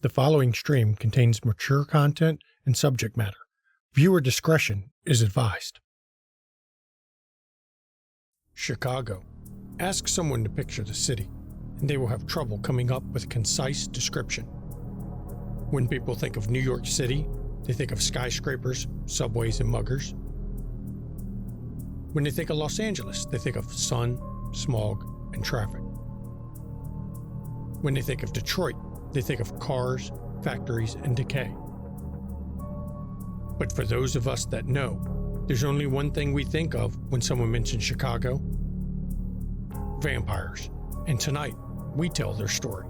The following stream contains mature content and subject matter. Viewer discretion is advised. Chicago. Ask someone to picture the city, and they will have trouble coming up with a concise description. When people think of New York City, they think of skyscrapers, subways, and muggers. When they think of Los Angeles, they think of sun, smog, and traffic. When they think of Detroit, they think of cars, factories, and decay. But for those of us that know, there's only one thing we think of when someone mentions Chicago: vampires. And tonight, we tell their story.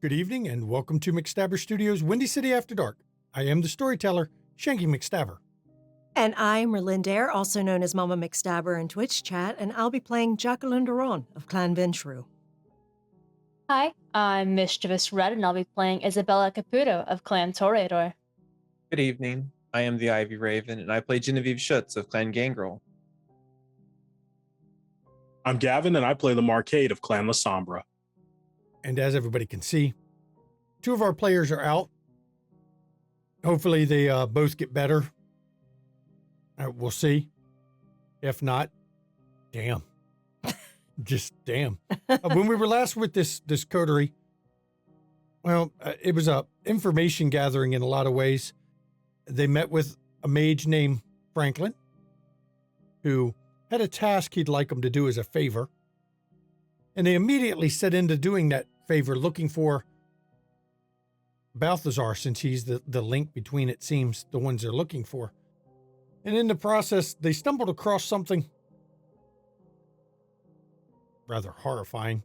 Good evening and welcome to McStabber Studios' Windy City After Dark. I am the storyteller, Shanky McStabber. And I'm Merlin Dare, also known as Mama McStabber in Twitch chat, and I'll be playing Jacqueline Duran of Clan Ventrue. Hi, I'm Mischievous Red, and I'll be playing Isabella Caputo of Clan Toreador. Good evening. I am the Ivy Raven, and I play Genevieve Schutz of Clan Gangrel. I'm Gavin, and I play the Marcade of Clan La Sombra. And as everybody can see, two of our players are out. Hopefully they both get better. We'll see. If not, damn. Just damn. When we were last with this coterie, well, it was a information gathering in a lot of ways. They met with a mage named Franklin, who had a task he'd like them to do as a favor. And they immediately set into doing that favor, looking for Balthazar, since he's the link between, it seems, the ones they're looking for. And in the process, they stumbled across something rather horrifying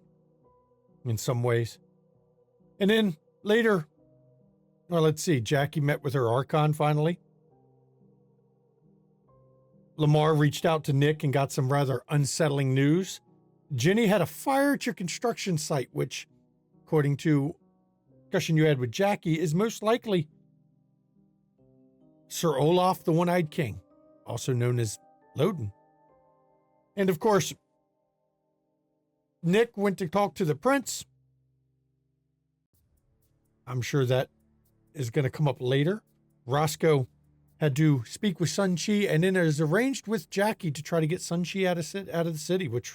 in some ways. And then later, well, let's see, Jackie met with her Archon finally. Lamar reached out to Nick and got some rather unsettling news. Jenny had a fire at your construction site, which, according to discussion you had with Jackie, is most likely Sir Olaf, the One-Eyed King, also known as Loden. And of course, Nick went to talk to the prince. I'm sure that is going to come up later. Roscoe had to speak with Sun Chi, and then it was arranged with Jackie to try to get Sun Chi out of the city, which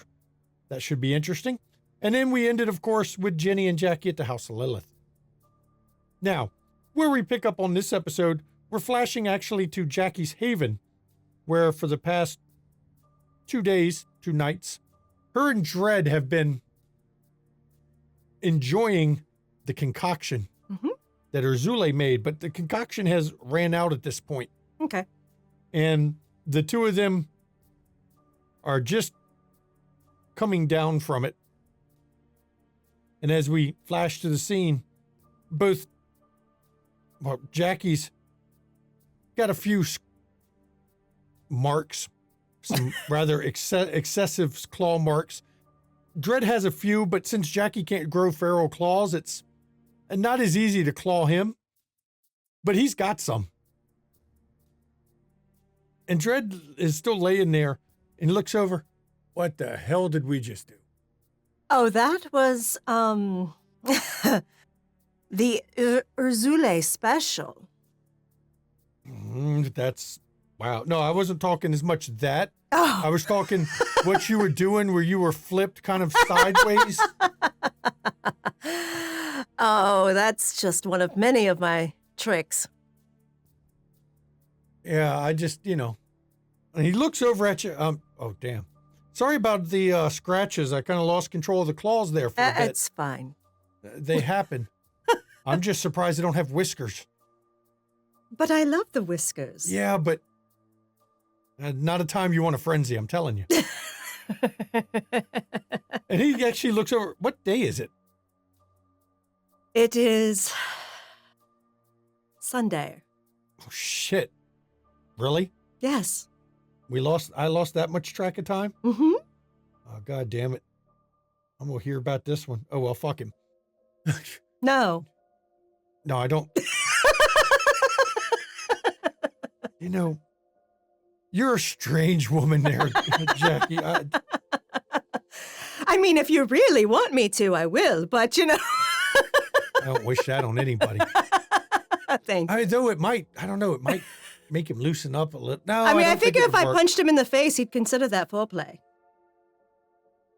that should be interesting. And then we ended, of course, with Jenny and Jackie at the House of Lilith. Now, where we pick up on this episode, we're flashing actually to Jackie's Haven, where for the past 2 days, 2 nights, her and Dredd have been enjoying the concoction that Urzule made, but the concoction has ran out at this point. Okay. And the two of them are just coming down from it. And as we flash to the scene, both Well, Jackie's got a few marks, some rather excessive claw marks. Dread has a few, but since Jackie can't grow feral claws, it's not as easy to claw him. But he's got some. And Dread is still laying there and looks over. What the hell did we just do? Oh, that was, the Urzule special. That's, wow. No, I wasn't talking as much that. Oh. I was talking what you were doing where you were flipped kind of sideways. Oh, that's just one of many of my tricks. Yeah, I just, and he looks over at you. Oh, damn. Sorry about the scratches. I kind of lost control of the claws there for a bit. It's fine. They happen. I'm just surprised they don't have whiskers. But I love the whiskers. Yeah, but not a time you want a frenzy, I'm telling you. And he actually looks over. What day is it? It is Sunday. Oh, shit. Really? Yes. I lost that much track of time? Mm-hmm. Oh, God damn it. I'm going to hear about this one. Oh, well, fuck him. No. No, I don't. You're a strange woman there, Jackie. I mean, if you really want me to, I will, but I don't wish that on anybody. Thank you. Though it might make him loosen up a little. No, I mean, I don't figure it if would I work. punched him in the face, he'd consider that foreplay.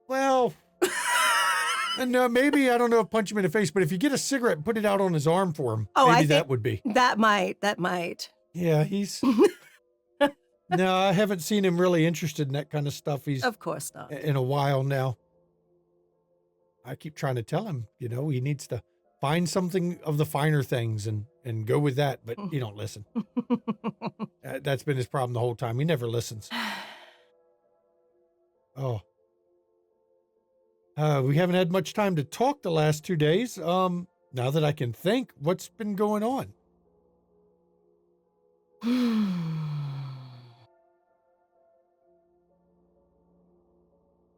Well, no, maybe, I don't know if punch him in the face, but if you get a cigarette and put it out on his arm for him, Oh, maybe that would be. That might. Yeah, he's... No, I haven't seen him really interested in that kind of stuff. He's Of course not. in a while now. I keep trying to tell him, he needs to find something of the finer things and go with that, but he don't listen. That's been his problem the whole time. He never listens. Oh. We haven't had much time to talk the last 2 days. Now that I can think, what's been going on?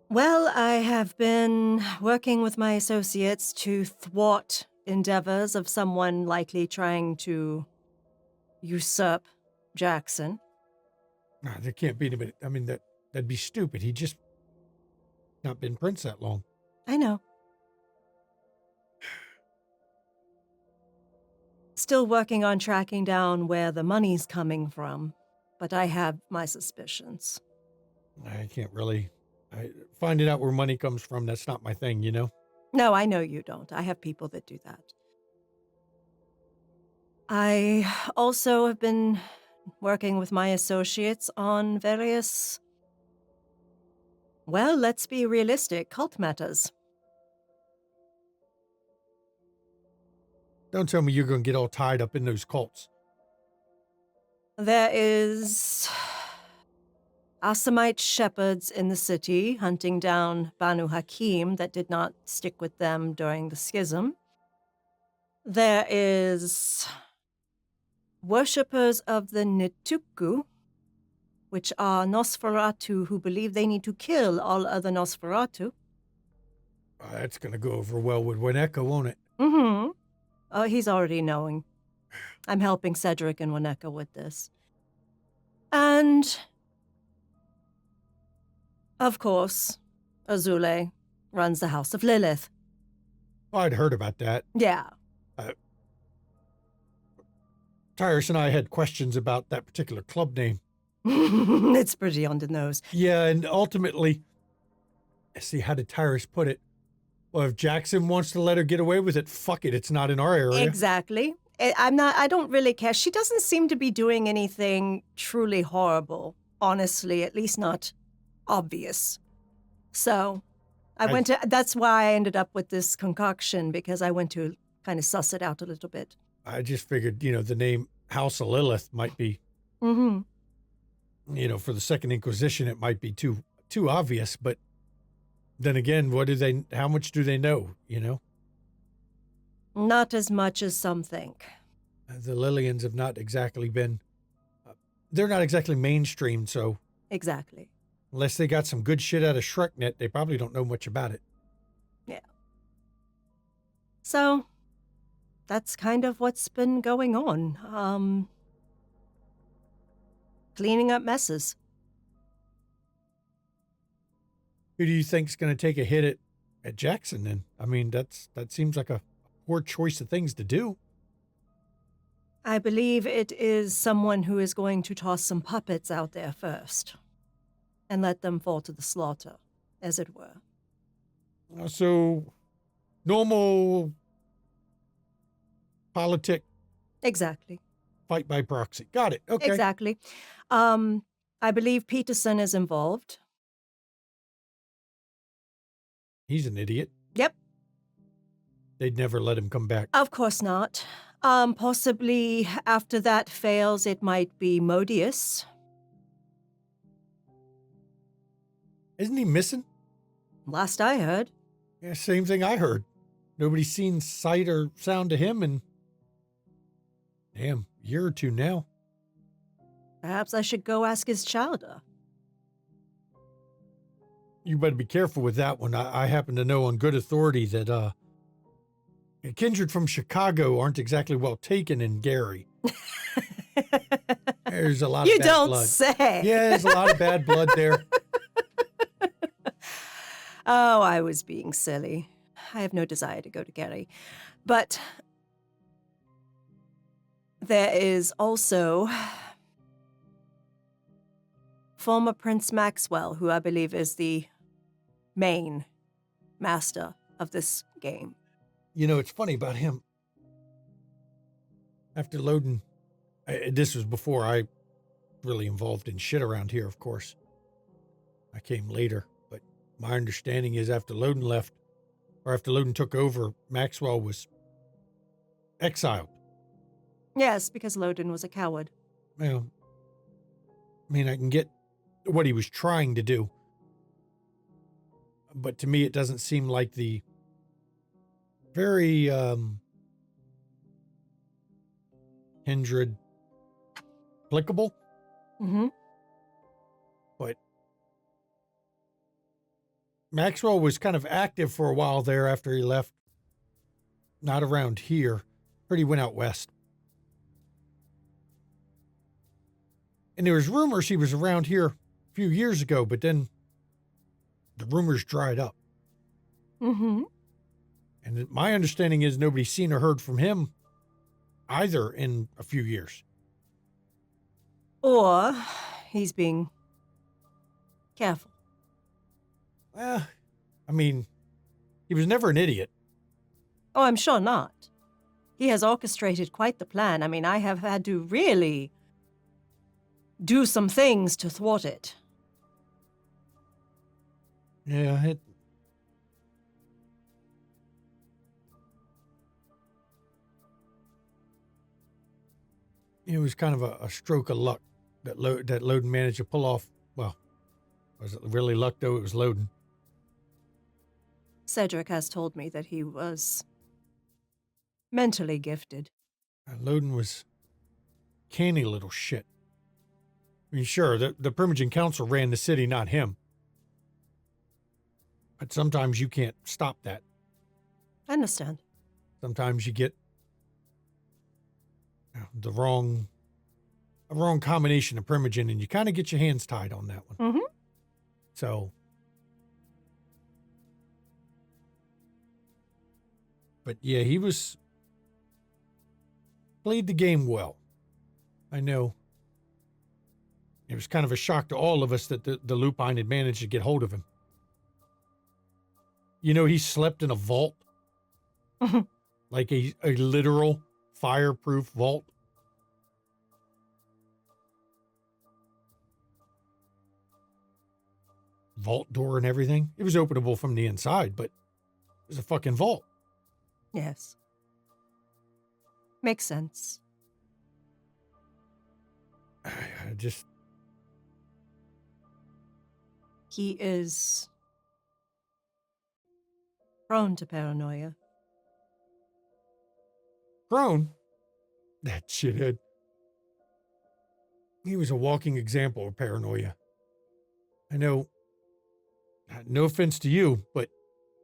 Well, I have been working with my associates to thwart endeavors of someone likely trying to usurp Jackson. Nah, there can't be anybody. I mean, that'd be stupid. He just not been Prince that long. I know. Still working on tracking down where the money's coming from, but I have my suspicions. I can't really... finding out where money comes from, that's not my thing, No, I know you don't. I have people that do that. I also have been working with my associates on various, well, let's be realistic, cult matters. Don't tell me you're going to get all tied up in those cults. There is Asamite shepherds in the city hunting down Banu Hakim that did not stick with them during the schism. There is worshippers of the Nituku, which are Nosferatu who believe they need to kill all other Nosferatu. That's going to go over well with Wineka, won't it? Mm-hmm. Oh, he's already knowing. I'm helping Cedric and Wineka with this. And of course, Azule runs the House of Lilith. I'd heard about that. Yeah. Tyrus and I had questions about that particular club name. It's pretty on the nose. Yeah, and ultimately, see, how did Tyrus put it? Well, if Jackson wants to let her get away with it, fuck it, it's not in our area. Exactly. I don't really care. She doesn't seem to be doing anything truly horrible, honestly, at least not obvious. So that's why I ended up with this concoction, because I went to kind of suss it out a little bit. I just figured, the name House of Lilith might be, Mm-hmm. For the Second Inquisition, it might be too obvious, but then again, how much do they know, Not as much as some think. The Lillians have not exactly been, they're not exactly mainstream, so Exactly. unless they got some good shit out of ShrekNet, they probably don't know much about it. Yeah. So, that's kind of what's been going on. Cleaning up messes. Who do you think's going to take a hit at Jackson then? I mean, that seems like a poor choice of things to do. I believe it is someone who is going to toss some puppets out there first and let them fall to the slaughter, as it were. So, normal politic Exactly. fight by proxy. Got it. Okay. Exactly. I believe Peterson is involved. He's an idiot. Yep. They'd never let him come back. Of course not. Possibly after that fails, it might be Modius. Isn't he missing? Last I heard. Yeah, same thing I heard. Nobody's seen sight or sound to him in, damn, a year or two now. Perhaps I should go ask his chowder. You better be careful with that one. I happen to know on good authority that a kindred from Chicago aren't exactly well taken in Gary. There's a lot You of bad don't blood. say. Yeah, there's a lot of bad blood there. Oh, I was being silly. I have no desire to go to Gary. But there is also former Prince Maxwell, who I believe is the main master of this game. You know, it's funny about him. After loading, this was before I really involved in shit around here, of course. I came later, but my understanding is after Loden left, or after Loden took over, Maxwell was exiled. Yes, because Loden was a coward. Well, I mean, I can get what he was trying to do, but to me, it doesn't seem like the very kindred applicable. Mm-hmm. But Maxwell was kind of active for a while there after he left. Not around here. Heard he went out west. And there was rumors he was around here a few years ago, but then the rumors dried up. Mm-hmm. And my understanding is nobody's seen or heard from him either in a few years. Or he's being careful. Well, I mean, he was never an idiot. Oh, I'm sure not. He has orchestrated quite the plan. I mean, I have had to really do some things to thwart it. Yeah, it was kind of a stroke of luck that Loden managed to pull off. Well, was it really luck, though? It was Loden. Cedric has told me that he was mentally gifted. Loden was canny little shit. I mean, sure, the Primogen Council ran the city, not him. But sometimes you can't stop that. I understand. Sometimes you get a wrong combination of Primogen, and you kind of get your hands tied on that one. Mm-hmm. So, but yeah, he played the game well. I know. It was kind of a shock to all of us that the Lupine had managed to get hold of him. You know, he slept in a vault. Like a literal fireproof vault. Vault door and everything. It was openable from the inside, but it was a fucking vault. Yes. Makes sense. I just... He is prone to paranoia. Grown. That shithead. He was a walking example of paranoia. I know, no offense to you, but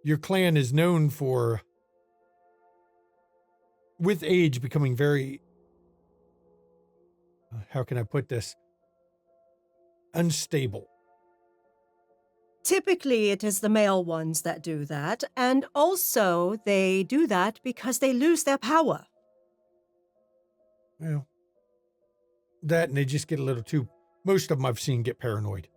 your clan is known for, with age, becoming very, how can I put this? Unstable. Typically, it is the male ones that do that, and also they do that because they lose their power. Well, that and they just get a little too, most of them I've seen get paranoid.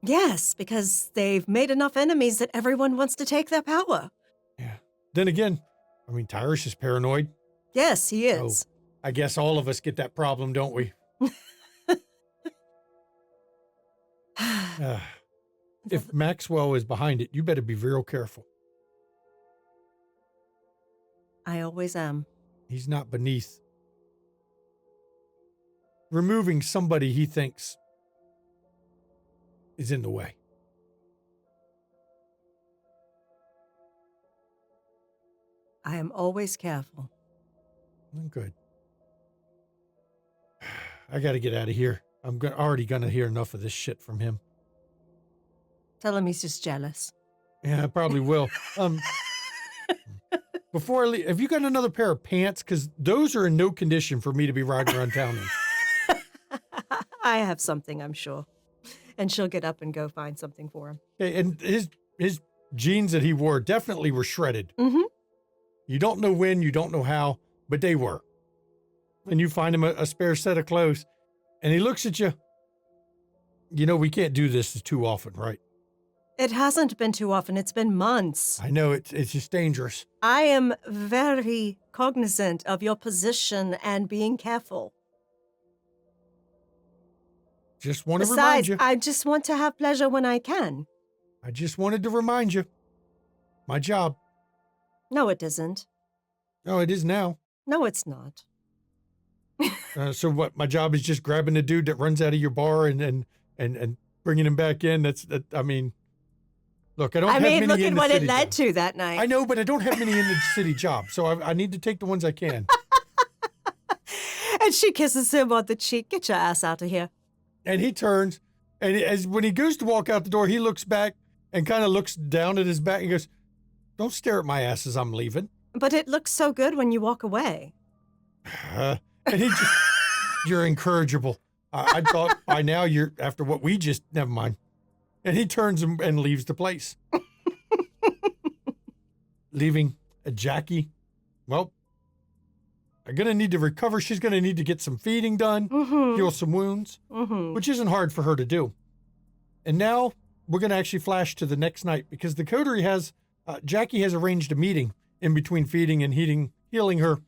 Yes, because they've made enough enemies that everyone wants to take their power. Yeah. Then again, I mean, Tyrus is paranoid. Yes, he is. So I guess all of us get that problem, don't we? If Maxwell is behind it, you better be real careful. I always am. He's not beneath removing somebody he thinks is in the way. I am always careful. Good. I got to get out of here. I'm already going to hear enough of this shit from him. Tell him he's just jealous. Yeah, I probably will. Before I leave, have you got another pair of pants? Because those are in no condition for me to be riding around town in. I have something, I'm sure. And she'll get up and go find something for him. Okay, and his jeans that he wore definitely were shredded. Mm-hmm. You don't know when, you don't know how, but they were. And you find him a spare set of clothes, and he looks at you. You know, we can't do this too often, right? It hasn't been too often. It's been months. I know, it's just dangerous. I am very cognizant of your position and being careful. Just want to remind Besides, you. I just want to have pleasure when I can. I just wanted to remind you. My job. No, it isn't. Oh, it is now. No, it's not. So what? My job is just grabbing the dude that runs out of your bar and bringing him back in. I mean, look, I don't have many look in at the what city it led jobs. to that night. I know, but I don't have many in the city job, so I need to take the ones I can. And she kisses him on the cheek. Get your ass out of here. And he turns, and when he goes to walk out the door, he looks back and kind of looks down at his back and goes, "Don't stare at my ass as I'm leaving." But it looks so good when you walk away. And he just, you're incorrigible. I thought by now you're, after what we just, never mind. And he turns and leaves the place. Leaving Jackie. Well, I'm going to need to recover. She's going to need to get some feeding done, heal some wounds, which isn't hard for her to do. And now we're going to actually flash to the next night because the coterie has, Jackie has arranged a meeting in between feeding and healing her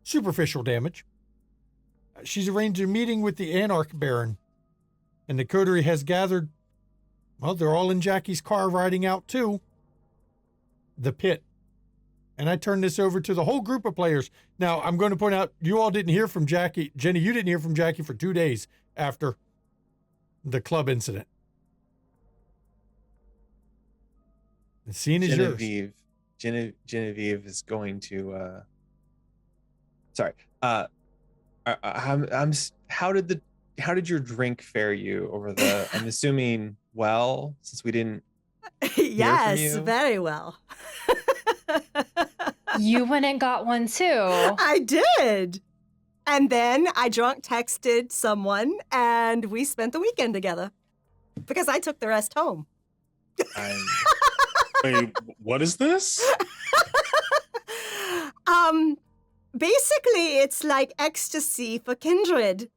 superficial damage. She's arranged a meeting with the Anarch Baron, and the coterie has gathered. Well, they're all in Jackie's car riding out to the pit. And I turn this over to the whole group of players. Now, I'm going to point out, you all didn't hear from Jackie. Jenny, you didn't hear from Jackie for 2 days after the club incident. The scene is yours. Genevieve is going to. Sorry. How did your drink fare you over the? I'm assuming well, since we didn't. Yes, you? very well. You went and got one too. I did. And then I drunk texted someone and we spent the weekend together because I took the rest home. Wait, what is this? Basically it's like ecstasy for kindred.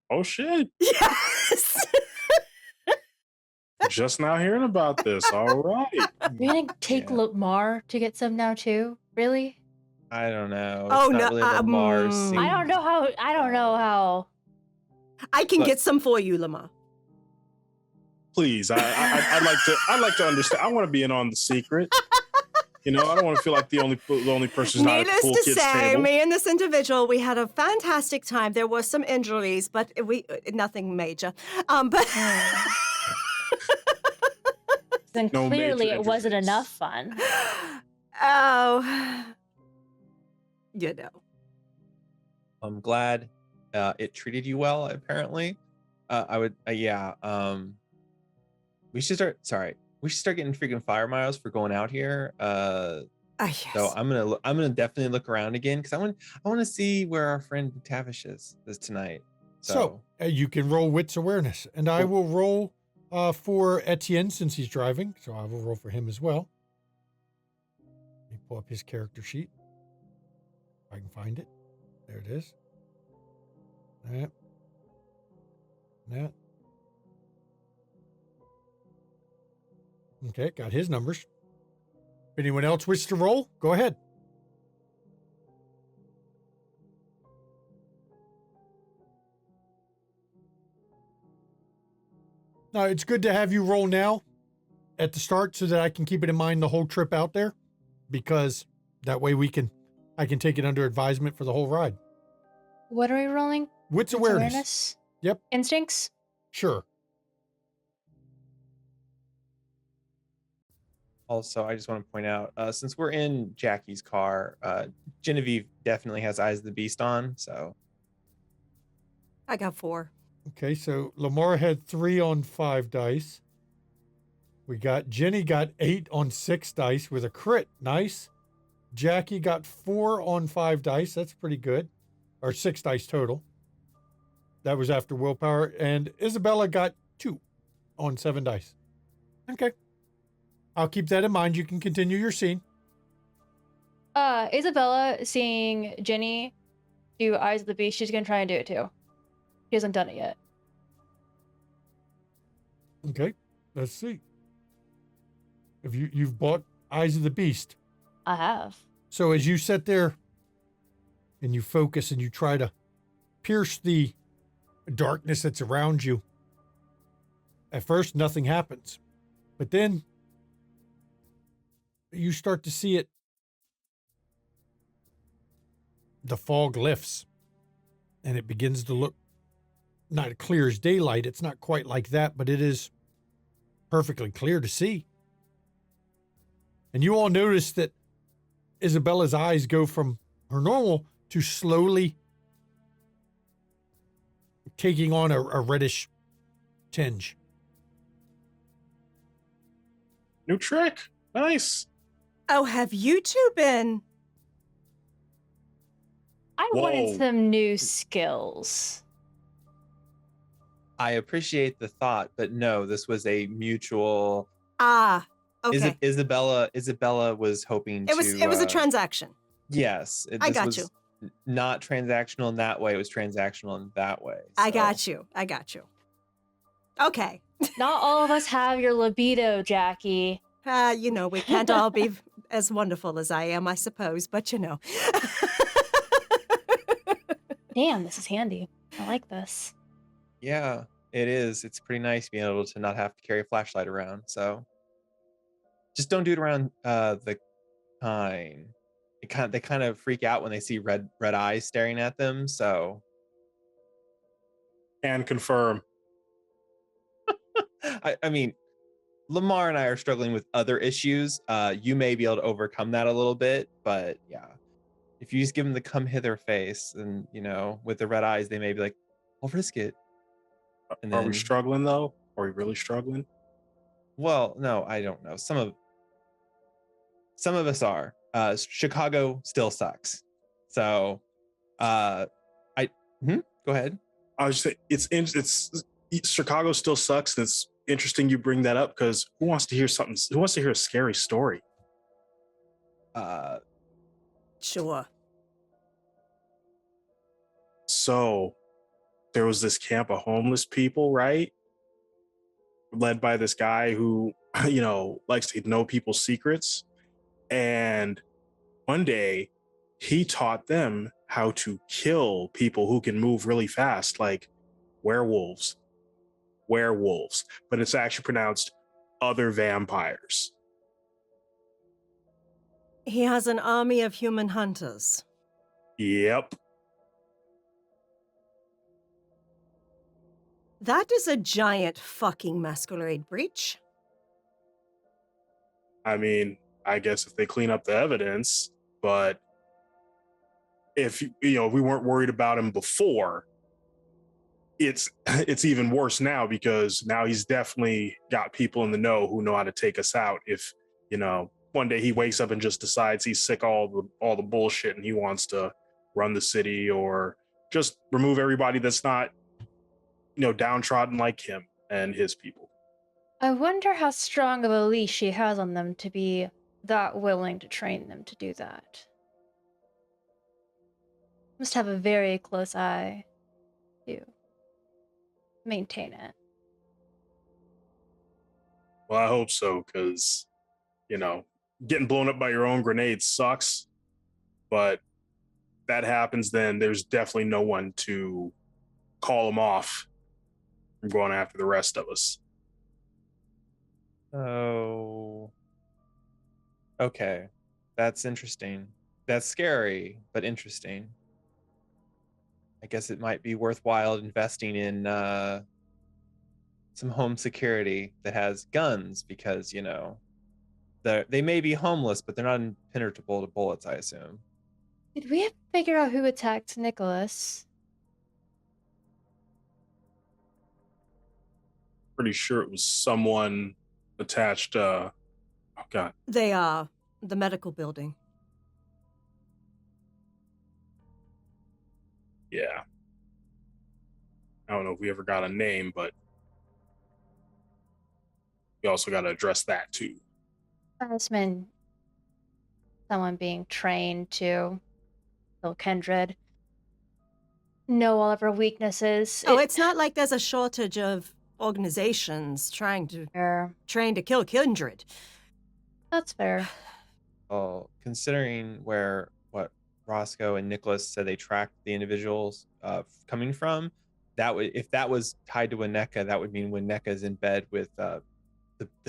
Oh shit. Yes. Just now hearing about this. All right. You're gonna take Lamar to get some now too? Really? I don't know. Oh, It's no, not really Lamar's scene. I don't know how. I can Look. get some for you, Lamar. Please, I'd like to understand. I want to be in on the secret. You know, I don't want to feel like the only person who's not at the Needless cool to kids say, table. me and this individual, we had a fantastic time. There were some injuries, but nothing major. But Then No clearly major it wasn't injuries. enough fun. oh, you know. I'm glad it treated you well, apparently. I would, yeah. We should start. Sorry, we should start getting freaking fire miles for going out here. Yes. So I'm gonna definitely look around again because I want to see where our friend Tavish is tonight. So you can roll wits awareness, and I will roll for Etienne since he's driving. So I will roll for him as well. Let me pull up his character sheet. If I can find it. There it is. That. Okay, got his numbers. If anyone else wishes to roll, go ahead. Now, it's good to have you roll now at the start so that I can keep it in mind the whole trip out there, because that way I can take it under advisement for the whole ride. What are we rolling? Wits awareness. Yep. Instincts? Sure. Also, I just want to point out, since we're in Jackie's car, Genevieve definitely has Eyes of the Beast on, so. I got 4. Okay, so Lamar had 3 on 5 dice. Jenny got 8 on 6 dice with a crit. Nice. Jackie got 4 on 5 dice. That's pretty good. Or 6 dice total. That was after willpower. And Isabella got 2 on 7 dice. Okay. I'll keep that in mind. You can continue your scene. Isabella seeing Jenny do Eyes of the Beast, she's gonna try and do it too. She hasn't done it yet. Okay. Let's see. If you've bought Eyes of the Beast. I have. So as you sit there and you focus and you try to pierce the darkness that's around you, at first nothing happens. But then you start to see it. The fog lifts and it begins to look not clear as daylight. It's not quite like that, but it is perfectly clear to see. And you all notice that Isabella's eyes go from her normal to slowly taking on a reddish tinge. New trick. Nice. Oh, have you two been? I Whoa. wanted some new skills. I appreciate the thought, but no, this was a mutual. Okay. Isabella was hoping It was a transaction. Yes. I got you. Not transactional in that way. It was transactional in that way. I got you. Okay. Not all of us have your libido, Jackie. We can't all be as wonderful as I am, I suppose, but Damn, this is handy. I like this. Yeah, it is. It's pretty nice being able to not have to carry a flashlight around. So just don't do it around the kind. They kind of freak out when they see red eyes staring at them. So And confirm. I mean, Lamar and I are struggling with other issues. You may be able to overcome that a little bit, but yeah, if you just give them the come hither face, and with the red eyes, they may be like, "I'll risk it." And Are we struggling though? Are we really struggling? Well, no, I don't know. Some of us are. Chicago still sucks. So, go ahead. I was just saying, it's Chicago still sucks. And it's interesting you bring that up because who wants to hear something? Who wants to hear a scary story? Sure. So there was this camp of homeless people, right? Led by this guy who, likes to know people's secrets. And one day he taught them how to kill people who can move really fast, like werewolves, but it's actually pronounced other vampires. He has an army of human hunters. Yep. That is a giant fucking masquerade breach. I mean, I guess if they clean up the evidence, but if we weren't worried about him before, it's even worse now, because now he's definitely got people in the know who know how to take us out. If one day he wakes up and just decides he's sick of all the bullshit and he wants to run the city, or just remove everybody that's not downtrodden like him and his people. I wonder how strong of a leash she has on them to be that willing to train them to do that. Must have a very close eye to maintain it. Well, I hope so, because getting blown up by your own grenade sucks, but that happens, then there's definitely no one to call him off from going after the rest of us. Oh, okay. That's interesting. That's scary, but interesting. I guess it might be worthwhile investing in some home security that has guns, because they may be homeless, but they're not impenetrable to bullets, I assume. Did we ever figure out who attacked Nicholas? Pretty sure it was someone attached. Oh God. They are the medical building. Yeah. I don't know if we ever got a name, but we also got to address that too. That's been someone being trained to kill kindred, know all of our weaknesses. Oh, it's not like there's a shortage of organizations trying to train to kill kindred. That's fair. Well, considering what Roscoe and Nicholas said they tracked the individuals coming from, if that was tied to Winnetka, that would mean Winneka's in bed with the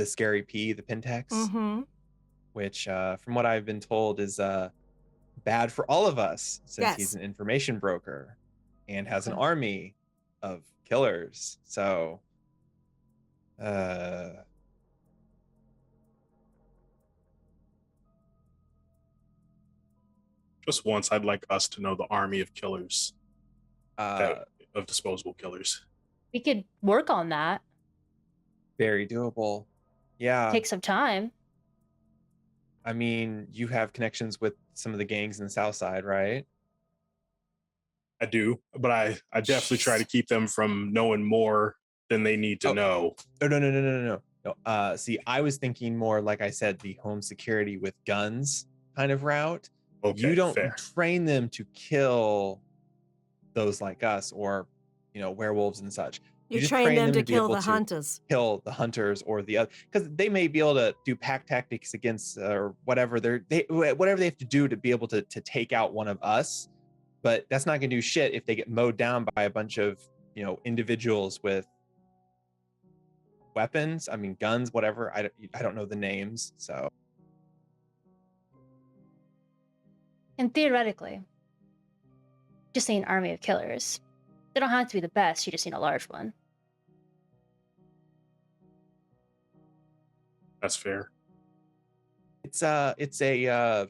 scary P, the Pentex, Mm-hmm. which from what I've been told is bad for all of us, since he's an information broker and has an army of killers. So just once, I'd like us to know the army of killers, of disposable killers. We could work on that. Very doable. Yeah. Take some time. I mean, you have connections with some of the gangs in the South Side, right? I do, but I definitely try to keep them from knowing more than they need to know. Oh, no. See, I was thinking more, like I said, the home security with guns kind of route. Okay, you don't fair. train them to kill those like us, or werewolves and such. You train them to kill the hunters. Kill the hunters or the other, because they may be able to do pack tactics against or whatever whatever they have to do to be able to take out one of us. But that's not going to do shit if they get mowed down by a bunch of individuals with weapons. I mean, guns, whatever. I don't know the names, so. And theoretically, just say an army of killers. They don't have to be the best. You just need a large one. That's fair. It's a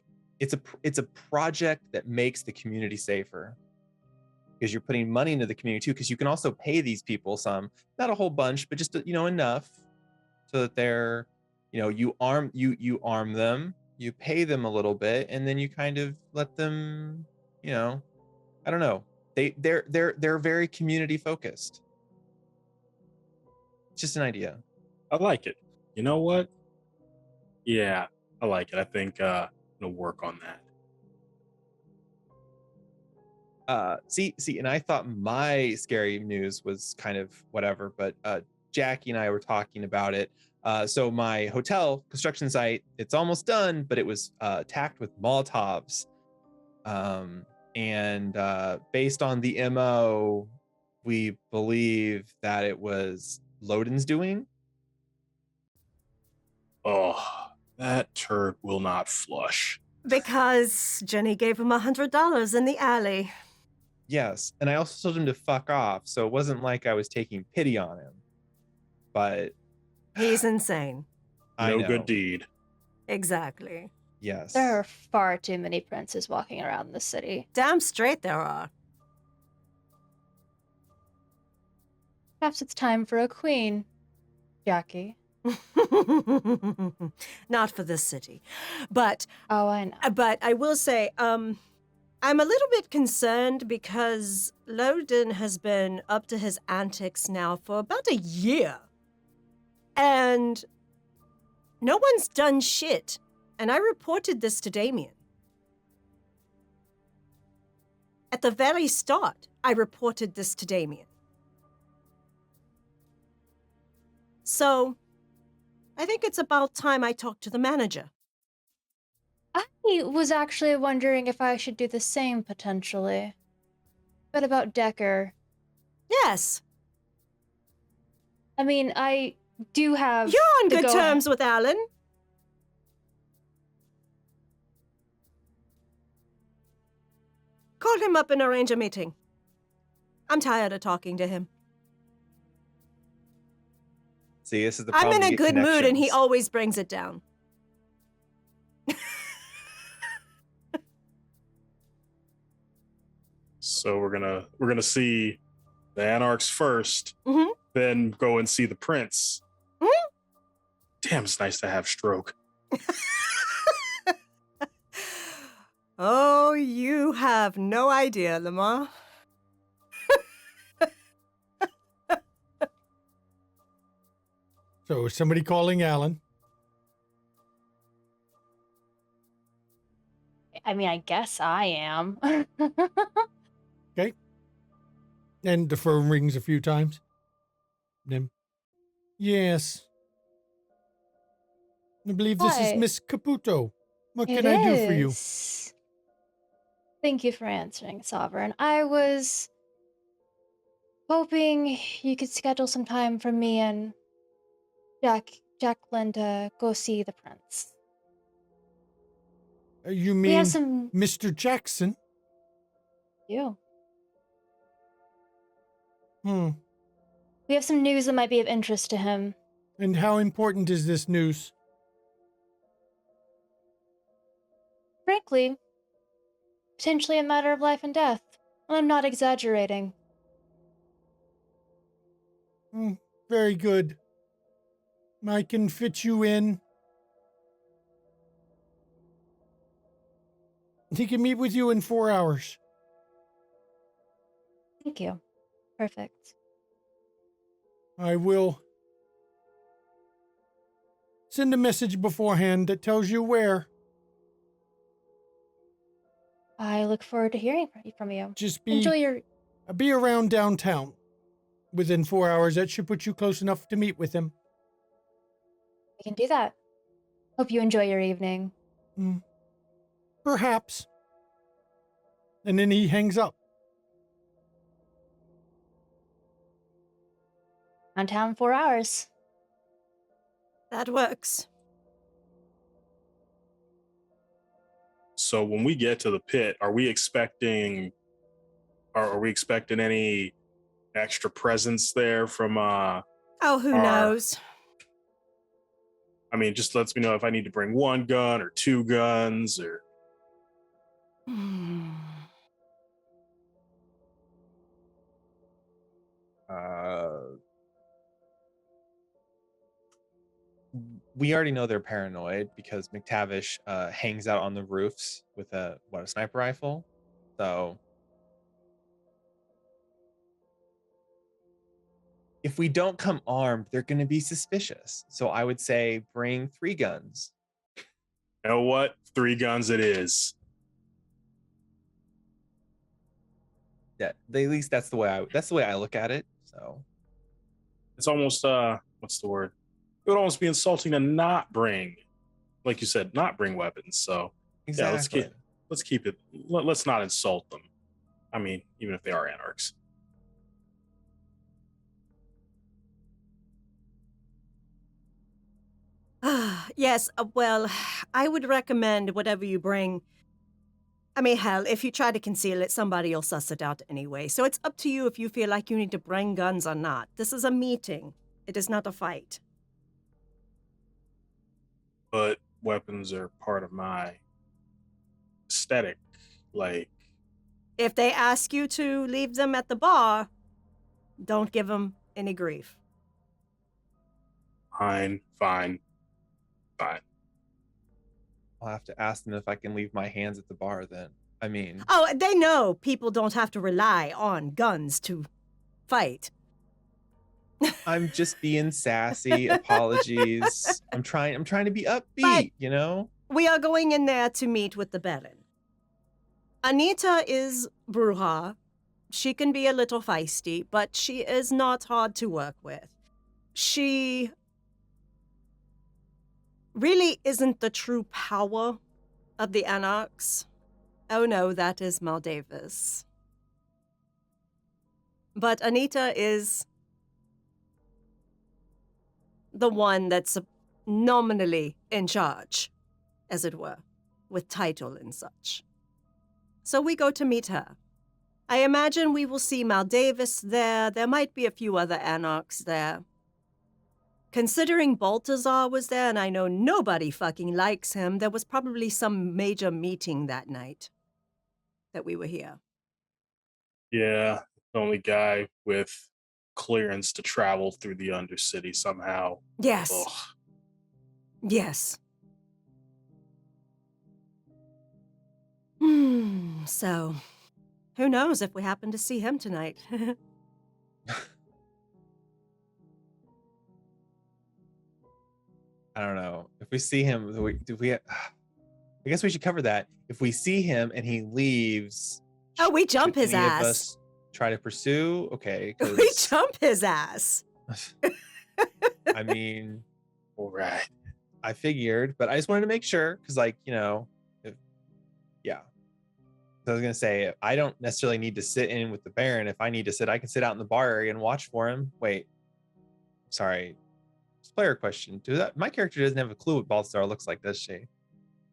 project that makes the community safer, because you're putting money into the community too. Because you can also pay these people some, not a whole bunch, but just enough so that they're, you arm them, you pay them a little bit, and then you kind of let them, I don't know. They're very community focused. It's just an idea. I like it. You know what? Yeah, I like it. I think I'm gonna work on that. See, and I thought my scary news was kind of whatever, but Jackie and I were talking about it. So my hotel construction site, it's almost done, but it was attacked with Molotovs. And based on the MO, we believe that it was Loden's doing. Oh, that turd will not flush. Because Jenny gave him $100 in the alley. Yes, and I also told him to fuck off, so it wasn't like I was taking pity on him. But he's insane. No good deed. Exactly. Yes. There are far too many princes walking around the city. Damn straight there are. Perhaps it's time for a queen, Jackie. Not for this city. But Oh, I know. I will say, I'm a little bit concerned because Loden has been up to his antics now for about a year. And no one's done shit. And I reported this to Damien. At the very start, I reported this to Damien. So, I think it's about time I talk to the manager. I was actually wondering if I should do the same potentially. But about Decker, Yes, I mean, I do have. you're on the good go-ahead. terms with Alan. Call him up and arrange a meeting. I'm tired of talking to him. See, this is the I'm problem. in a you get good mood and he connections. always brings it down. So we're gonna see the Anarchs first, Mhm. then go and see the Prince. Mhm. Damn, it's nice to have stroke. Oh, you have no idea, Lamar. So is somebody calling Alan? I mean, I guess I am. And the phone rings a few times. Then, yes. I believe this is Hi. Miss Caputo. What It can I do for you? is. Thank you for answering, Sovereign. I was hoping you could schedule some time for me and Jacqueline to go see the prince. You We mean have some. Mr. Jackson? You. Hmm. We have some news that might be of interest to him. And how important is this news? Frankly, potentially a matter of life and death. And I'm not exaggerating. Very good. I can fit you in. He can meet with you in 4 hours. Thank you. Perfect. I will send a message beforehand that tells you where. I look forward to hearing from you. Just Enjoy your. be around downtown within 4 hours. That should put you close enough to meet with him. We can do that. Hope you enjoy your evening. Perhaps. And then he hangs up. Downtown 4 hours. That works. So when we get to the pit, are we expecting any extra presence there from Oh, who Are- knows? I mean, just lets me know if I need to bring one gun or two guns or We already know they're paranoid because McTavish hangs out on the roofs with a sniper rifle. So if we don't come armed, they're going to be suspicious. So I would say bring 3 guns. you know what? 3 guns it is. Yeah, at least that's the way I look at it. So It's almost what's the word? It would almost be insulting to not bring, like you said, not bring weapons. So exactly. let's keep it. Let's not insult them. I mean, even if they are anarchs. Yes, well, I would recommend whatever you bring. I mean, hell, if you try to conceal it, somebody will suss it out anyway. So it's up to you if you feel like you need to bring guns or not. This is a meeting. It is not a fight. But weapons are part of my aesthetic. Like, If they ask you to leave them at the bar, don't give them any grief. fine. I'll have to ask them if I can leave my hands at the bar then. I mean, Oh, they know people don't have to rely on guns to fight. I'm just being sassy. Apologies. I'm trying to be upbeat, you know? We are going in there to meet with the Baron. Anita is Bruja. She can be a little feisty, but she is not hard to work with. She really isn't the true power of the Anarchs. Oh no, that is Maldavis. But Anita is the one that's nominally in charge, as it were, with title and such. So we go to meet her. I imagine we will see Maldavis there. There might be a few other Anarchs there. Considering Baltazar was there, and I know nobody fucking likes him, there was probably some major meeting that night that we were here. Yeah, the only guy with clearance to travel through the Undercity somehow. Yes. Ugh. Yes. So, who knows if we happen to see him tonight? I don't know. If we see him, I guess we should cover that. If we see him and he leaves, Oh, we jump should his any of ass. us try to pursue? Okay. We jump his ass. I mean, All right. I figured, but I just wanted to make sure because, like, you know, yeah. So I was gonna say I don't necessarily need to sit in with the Baron. If I need to sit, I can sit out in the bar area and watch for him. Wait, sorry, it's a player question. My character doesn't have a clue what Balthazar looks like, does she?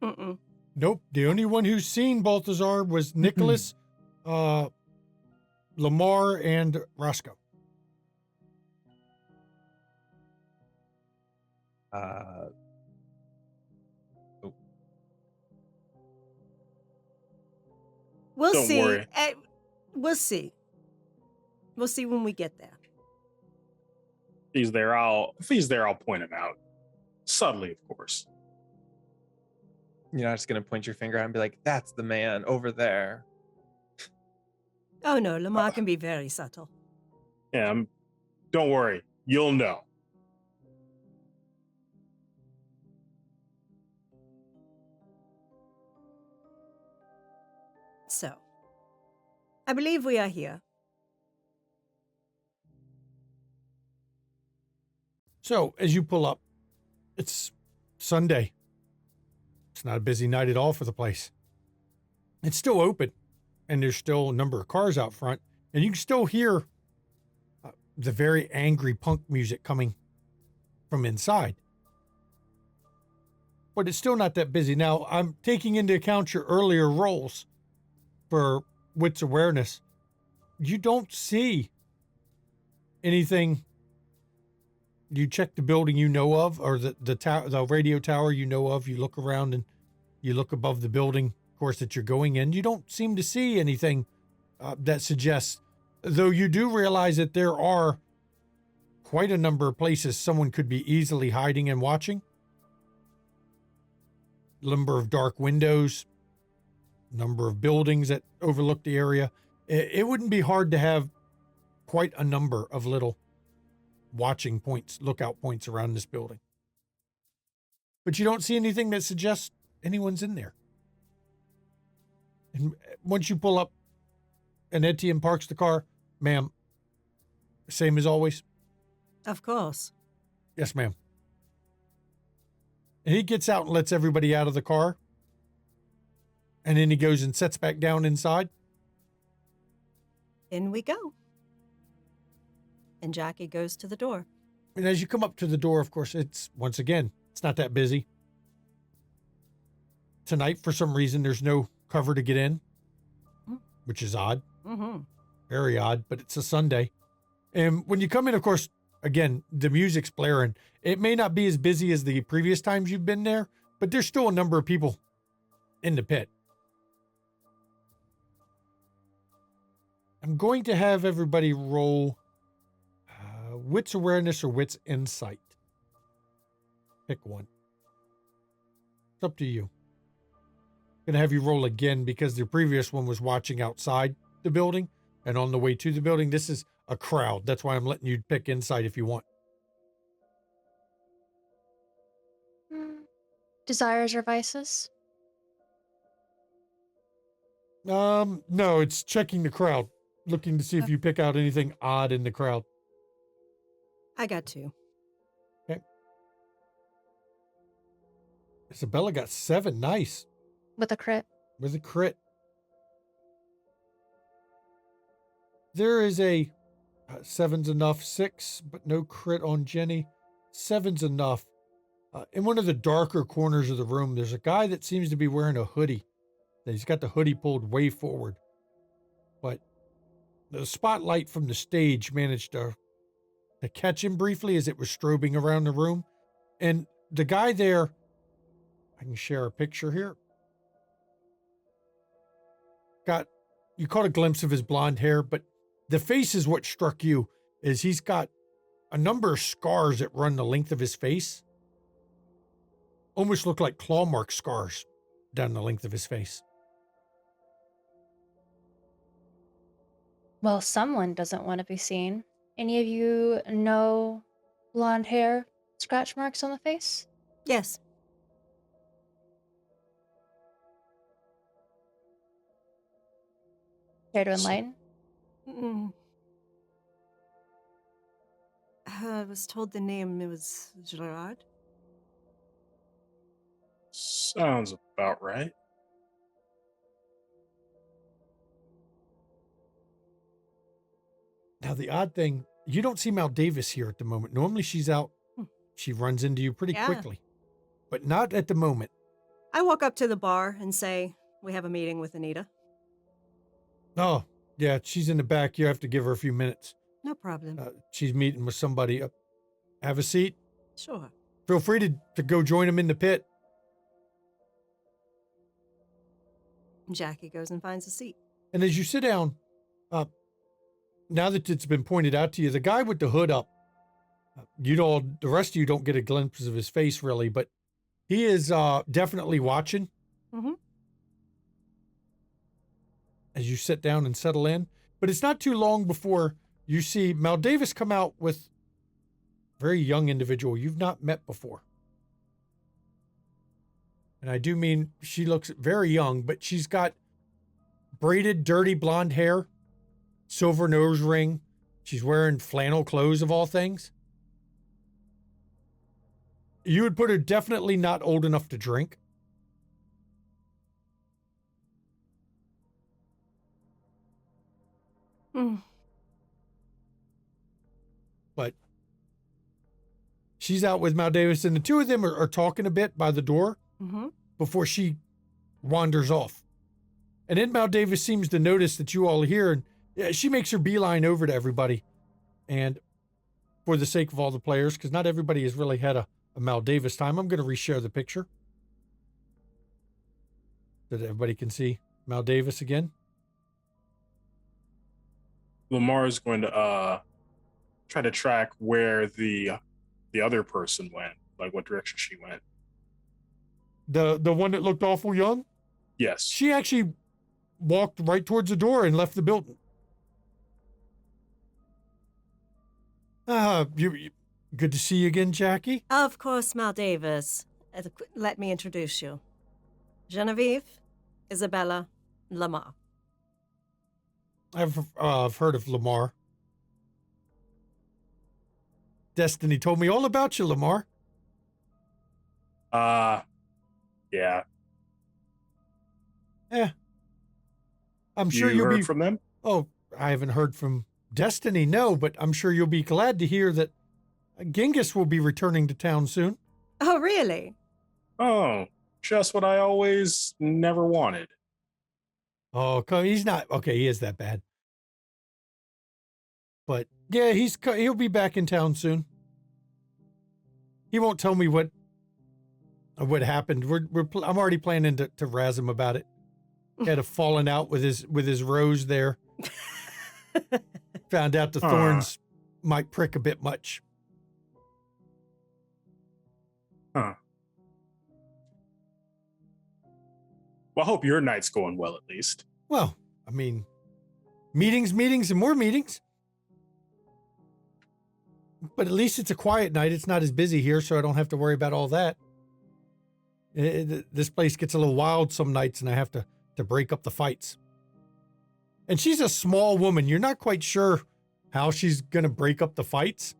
Mm-mm. Nope. The only one who's seen Balthazar was Nicholas, Lamar, and Roscoe. We'll Don't see. worry. We'll see. We'll see when we get there. If he's there, I'll point him out. Subtly, of course. You're not just gonna point your finger out and be like, "That's the man over there." Oh no, Lamar can be very subtle. Yeah, don't worry. You'll know. So, I believe we are here. So as you pull up, it's Sunday. It's not a busy night at all for the place. It's still open, and there's still a number of cars out front, and you can still hear the very angry punk music coming from inside. But it's still not that busy. Now, I'm taking into account your earlier rolls for wits awareness. You don't see anything. You check the building you know of, or the radio tower you know of. You look around and you look above the building, of course, that you're going in. You don't seem to see anything that suggests, though you do realize that there are quite a number of places someone could be easily hiding and watching. Number of dark windows, number of buildings that overlook the area. It wouldn't be hard to have quite a number of little watching points, lookout points around this building. But you don't see anything that suggests anyone's in there. And once you pull up and Etienne parks the car, ma'am, same as always? Of course. Yes, ma'am. And he gets out and lets everybody out of the car. And then he goes and sets back down inside. In we go. And Jackie goes to the door. And as you come up to the door, of course, it's, once again, it's not that busy. Tonight, for some reason, there's no cover to get in, which is odd. Mm-hmm. Very odd, but it's a Sunday. And when you come in, of course, again, the music's blaring. It may not be as busy as the previous times you've been there, but there's still a number of people in the pit. I'm going to have everybody roll wits awareness or wits insight. Pick one. It's up to you. I'm going to have you roll again because the previous one was watching outside the building and on the way to the building. This is a crowd. That's why I'm letting you pick insight if you want. Desires or vices? No, it's checking the crowd, looking to see if you pick out anything odd in the crowd. I got 2. Okay. Isabella got 7. Nice. With a crit. With a crit. There is a 7's enough. 6, but no crit on Jenny. 7's enough. In one of the darker corners of the room, there's a guy that seems to be wearing a hoodie. He's got the hoodie pulled way forward. But the spotlight from the stage managed to catch him briefly as it was strobing around the room. And the guy there, I can share a picture here. You caught a glimpse of his blonde hair, but the face is what struck you, is he's got a number of scars that run the length of his face. Almost look like claw mark scars down the length of his face. Well, someone doesn't want to be seen. Any of you know blonde hair, scratch marks on the face? Yes. Care to enlighten? Mm. I was told the name was Gerard. Sounds about right. Now, the odd thing, you don't see Mal Davis here at the moment. Normally she's out. She runs into you pretty quickly, but not at the moment. I walk up to the bar and say, we have a meeting with Anita. Oh, yeah, she's in the back. You have to give her a few minutes. No problem. She's meeting with somebody. Have a seat. Sure. Feel free to go join them in the pit. Jackie goes and finds a seat. And as you sit down, now that it's been pointed out to you, the guy with the hood up, the rest of you don't get a glimpse of his face really, but he is definitely watching. Mm-hmm. As you sit down and settle in. But it's not too long before you see Mal Davis come out with a very young individual you've not met before. And I do mean she looks very young, but she's got braided, dirty blonde hair, silver nose ring. She's wearing flannel clothes of all things. You would put her definitely not old enough to drink. But she's out with Mal Davis, and the two of them are talking a bit by the door before she wanders off. And then Mal Davis seems to notice that you all are here, and she makes her beeline over to everybody. And for the sake of all the players, because not everybody has really had a Mal Davis time, I'm going to reshare the picture so that everybody can see Mal Davis again. Lamar is going to try to track where the other person went, like what direction she went. The one that looked awful young? Yes. She actually walked right towards the door and left the building. You good to see you again, Jackie. Of course, Mal Davis. Let me introduce you. Genevieve, Isabella, Lamar. I've heard of Lamar. Destiny told me all about you, Lamar. Yeah. I'm sure you'll be heard from them. Oh, I haven't heard from Destiny, no, but I'm sure you'll be glad to hear that Genghis will be returning to town soon. Oh, really? Oh, just what I always never wanted. Oh, he's not okay. He is that bad, but yeah, he'll be back in town soon. He won't tell me what of what happened. I'm already planning to razz him about it. Had a falling out with his rose there. Found out the thorns might prick a bit much. Huh. Well, I hope your night's going well at least. Well, I mean, meetings, and more meetings. But at least it's a quiet night. It's not as busy here, so I don't have to worry about all that. This place gets a little wild some nights, and I have to break up the fights. And she's a small woman. You're not quite sure how she's going to break up the fights.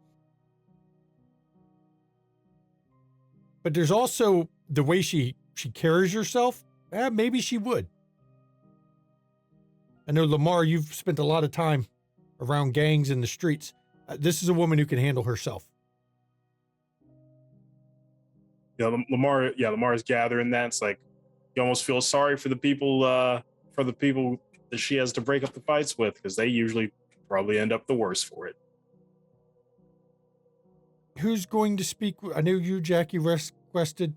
But there's also the way she carries herself. Maybe she would. I know, Lamar, you've spent a lot of time around gangs in the streets. This is a woman who can handle herself. Yeah, Lamar's gathering that. It's like you almost feel sorry for the people that she has to break up the fights with, because they usually probably end up the worse for it. Who's going to speak? I know you, Jackie, requested.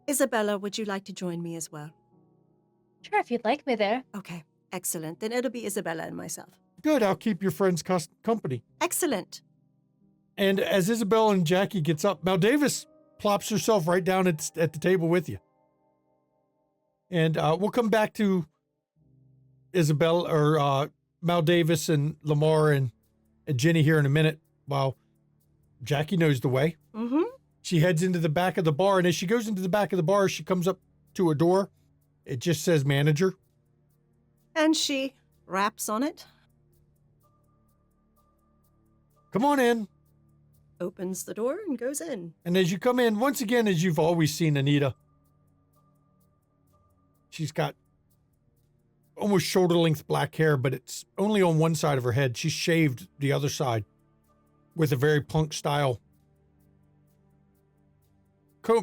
Isabella, would you like to join me as well? Sure, if you'd like me there. Okay, excellent. Then it'll be Isabella and myself. Good, I'll keep your friends company. Excellent. And as Isabel and Jackie gets up, Mal Davis plops herself right down at the table with you. And we'll come back to Isabel or Mal Davis and Lamar and Jenny here in a minute while Jackie knows the way. Mm-hmm. She heads into the back of the bar, and as she goes into the back of the bar, she comes up to a door. It just says manager. And she raps on it. Come on in. Opens the door and goes in. And as you come in, once again, as you've always seen Anita, she's got almost shoulder-length black hair, but it's only on one side of her head. She's shaved the other side with a very punk style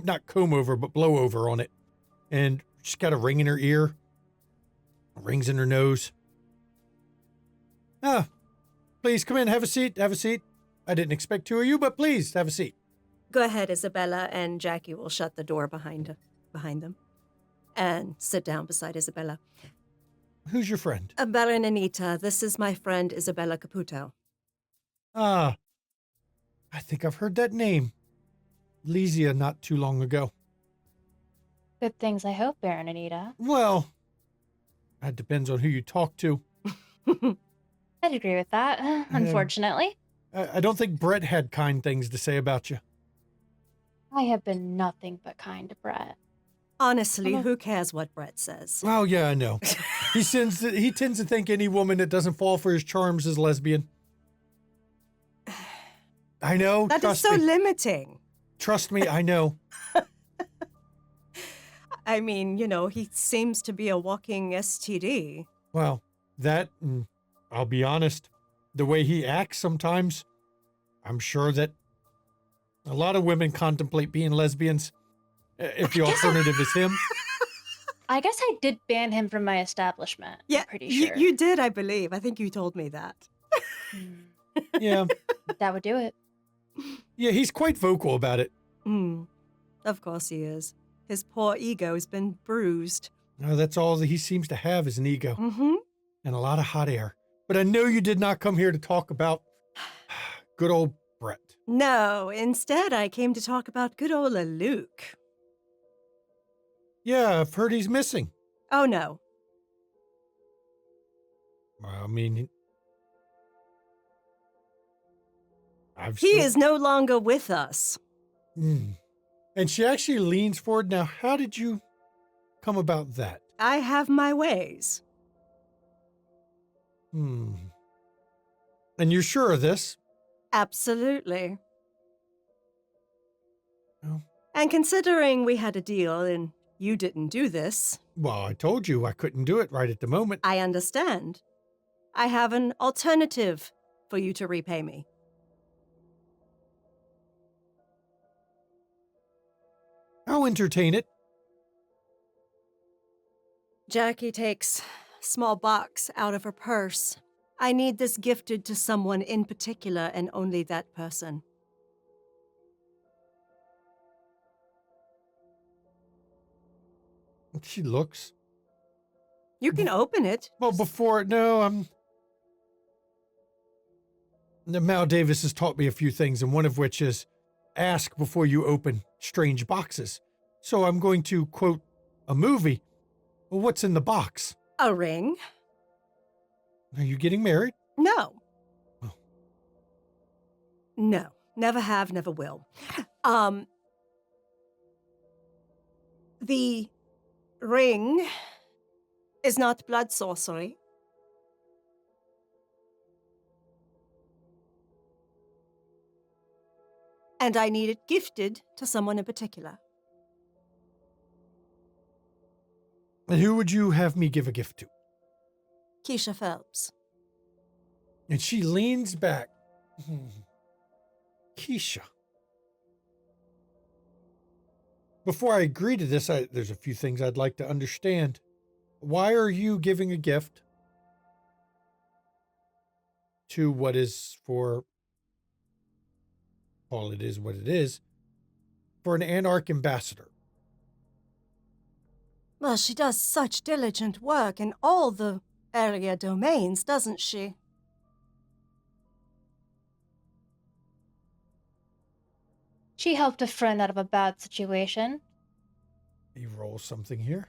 not comb over, but blow over on it. And she's got a ring in her ear, rings in her nose. Please come in, have a seat. I didn't expect two of you, but please have a seat. Go ahead, Isabella, and Jackie will shut the door behind them and sit down beside Isabella. Who's your friend? Bella and Anita, this is my friend Isabella Caputo. I think I've heard that name. Lysia not too long ago. Good things, I hope, Baron Anita. Well, that depends on who you talk to. I'd agree with that, unfortunately. I don't think Brett had kind things to say about you. I have been nothing but kind to Brett. Honestly, who cares what Brett says? Oh, yeah, I know. He tends to think any woman that doesn't fall for his charms is lesbian. I know. That is so limiting. Trust me, I know. I mean, he seems to be a walking STD. Well, that, I'll be honest, the way he acts sometimes, I'm sure that a lot of women contemplate being lesbians if the alternative is him. I guess I did ban him from my establishment. Yeah, I'm pretty sure. You did, I believe. I think you told me that. Yeah. That would do it. Yeah, he's quite vocal about it. Of course he is. His poor ego's been bruised. No, that's all that he seems to have is an ego. Mm-hmm. And a lot of hot air. But I know you did not come here to talk about good old Brett. No, instead I came to talk about good old Luke. Yeah, I've heard he's missing. Oh, no. Well, I mean, he is no longer with us. And she actually leans forward. Now, how did you come about that? I have my ways. And you're sure of this? Absolutely. Well, and considering we had a deal and you didn't do this... Well, I told you I couldn't do it right at the moment. I understand. I have an alternative for you to repay me. I'll entertain it. Jackie takes a small box out of her purse. I need this gifted to someone in particular and only that person. She looks. You can open it. Well, before, no, Mal Davis has taught me a few things, and one of which is ask before you open strange boxes. So I'm going to quote a movie. Well, what's in the box? A ring? Are you getting married? No. Oh. No. Never have, never will. The ring is not blood sorcery. And I need it gifted to someone in particular. And who would you have me give a gift to? Keisha Phelps. And she leans back. Keisha. Before I agree to this, there's a few things I'd like to understand. Why are you giving a gift to what is for, well, it is what it is, for an Anarch ambassador? Well, she does such diligent work in all the area domains, doesn't she? She helped a friend out of a bad situation. You roll something here.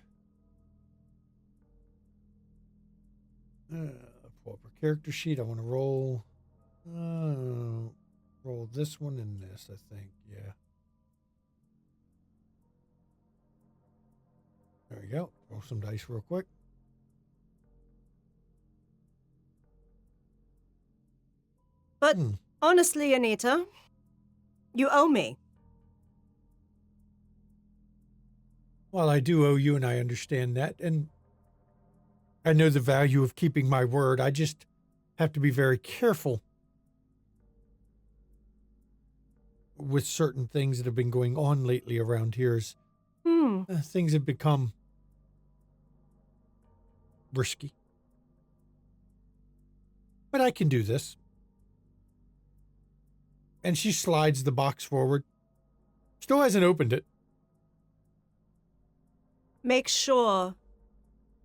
Pull up her character sheet. I want to roll this one and this, I think. Yeah. There we go. Roll some dice real quick. But honestly, Anita, you owe me. Well, I do owe you, and I understand that, and I know the value of keeping my word. I just have to be very careful with certain things that have been going on lately around here. Things have become risky. But I can do this. And she slides the box forward. Still hasn't opened it. Make sure,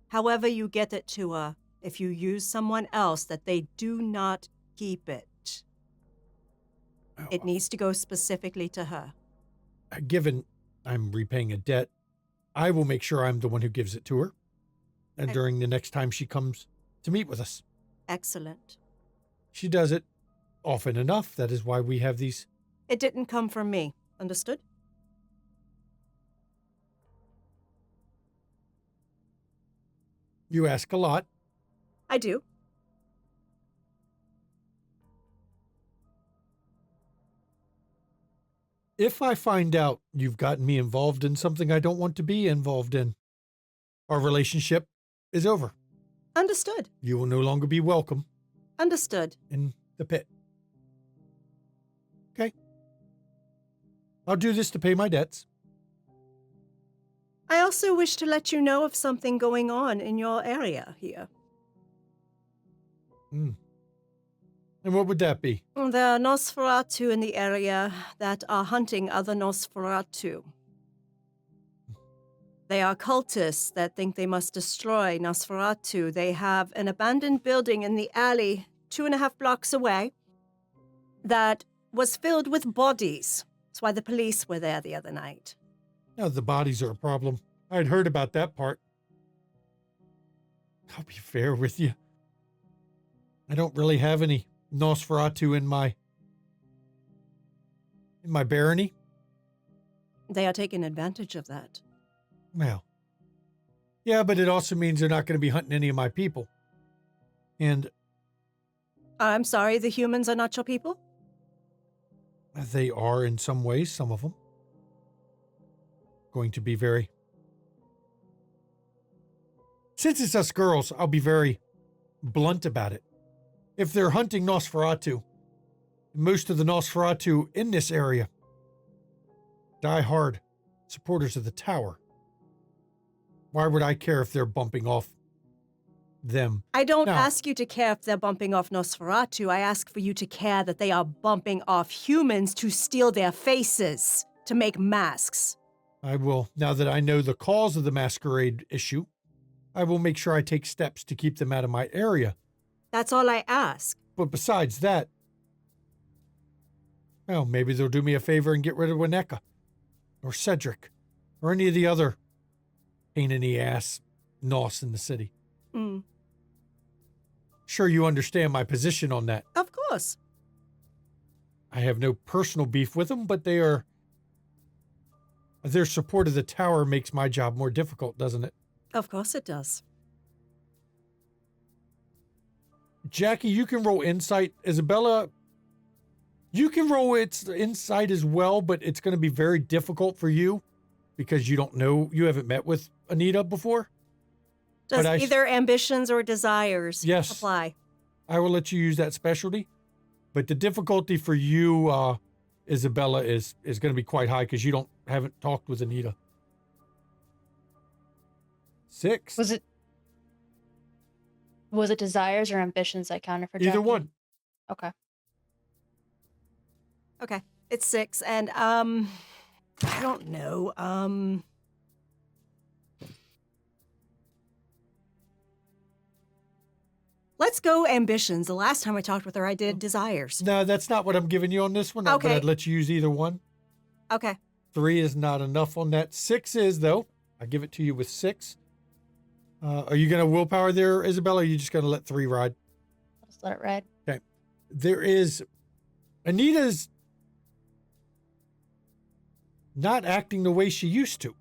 however you get it to her, if you use someone else, that they do not keep it. It needs to go specifically to her. Given I'm repaying a debt, I will make sure I'm the one who gives it to her. And during the next time she comes to meet with us. Excellent. She does it often enough. That is why we have these. It didn't come from me. Understood? You ask a lot. I do. If I find out you've gotten me involved in something I don't want to be involved in, our relationship is over. Understood. You will no longer be welcome Understood. in the pit. Okay? I'll do this to pay my debts. I also wish to let you know of something going on in your area here. And what would that be? There are Nosferatu in the area that are hunting other Nosferatu. They are cultists that think they must destroy Nosferatu. They have an abandoned building in the alley 2.5 blocks away that was filled with bodies. That's why the police were there the other night. No, the bodies are a problem. I'd heard about that part. I'll be fair with you. I don't really have any Nosferatu in my barony. They are taking advantage of that. Well, yeah, but it also means they're not going to be hunting any of my people. And I'm sorry, the humans are not your people? they are in some ways, some of them. Going to be very... Since it's us girls, I'll be very blunt about it. If they're hunting Nosferatu, most of the Nosferatu in this area, die-hard supporters of the tower. Why would I care if they're bumping off them? I don't Now, ask you to care if they're bumping off Nosferatu. I ask for you to care that they are bumping off humans to steal their faces, to make masks. I will, now that I know the cause of the Masquerade issue, I will make sure I take steps to keep them out of my area. That's all I ask. But besides that, well, maybe they'll do me a favor and get rid of Wineka, or Cedric, or any of the other pain in the ass nos in the city. Mm. Sure, you understand my position on that. Of course. I have no personal beef with them, but their support of the tower makes my job more difficult, doesn't it? Of course it does. Jackie, you can roll insight. Isabella, you can roll its insight as well, but it's going to be very difficult for you because you haven't met with Anita before. Does But either ambitions or desires Yes. apply? I will let you use that specialty, but the difficulty for you, Isabella, is going to be quite high because you haven't talked with Anita. 6. Was it desires or ambitions that counted for Either Jackie? one. Okay. Okay. It's 6. And, I don't know. Let's go ambitions. The last time I talked with her, I did desires. No, that's not what I'm giving you on this one. Okay. But I'd let you use either one. Okay. 3 is not enough on that. 6 is, though. I give it to you with 6. Are you going to willpower there, Isabella, or are you just going to let 3 ride? Just let it ride. Okay. There is... Anita's not acting the way she used to.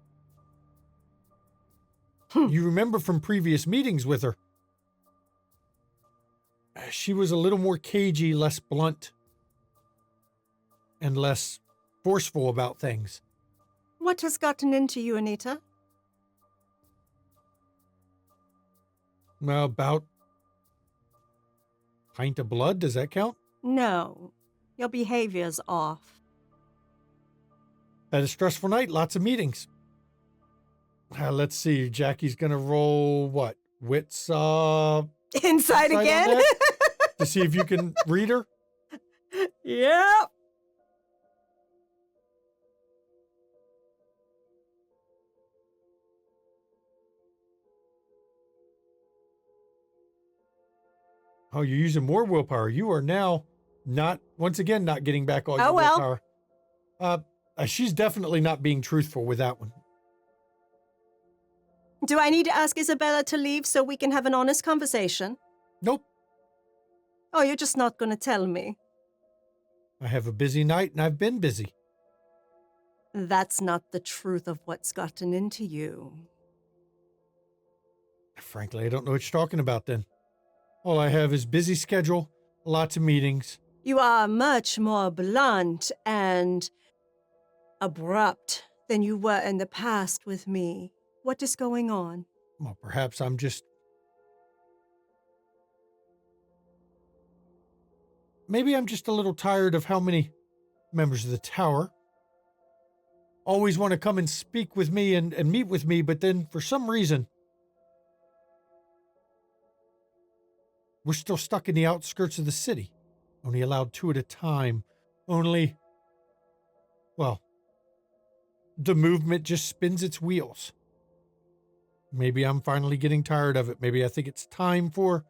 You remember from previous meetings with her, she was a little more cagey, less blunt, and less forceful about things. What has gotten into you, Anita? Well, about pint of blood, does that count? No. Your behavior's off. Had a stressful night, lots of meetings. Let's see, Jackie's gonna roll what? Wits, Inside Insight on again? that? To see if you can read her? Yep. Oh, you're using more willpower. You are now once again, not getting back all your Oh, well. willpower. She's definitely not being truthful with that one. Do I need to ask Isabella to leave so we can have an honest conversation? Nope. Oh, you're just not going to tell me. I have a busy night and I've been busy. That's not the truth of what's gotten into you. Frankly, I don't know what you're talking about then. All I have is busy schedule, lots of meetings. You are much more blunt and abrupt than you were in the past with me. What is going on? Well, perhaps I'm just... Maybe I'm just a little tired of how many members of the tower always want to come and speak with me and meet with me, but then for some reason, we're still stuck in the outskirts of the city, only allowed 2 at a time. The movement just spins its wheels. Maybe I'm finally getting tired of it. Maybe I think it's time for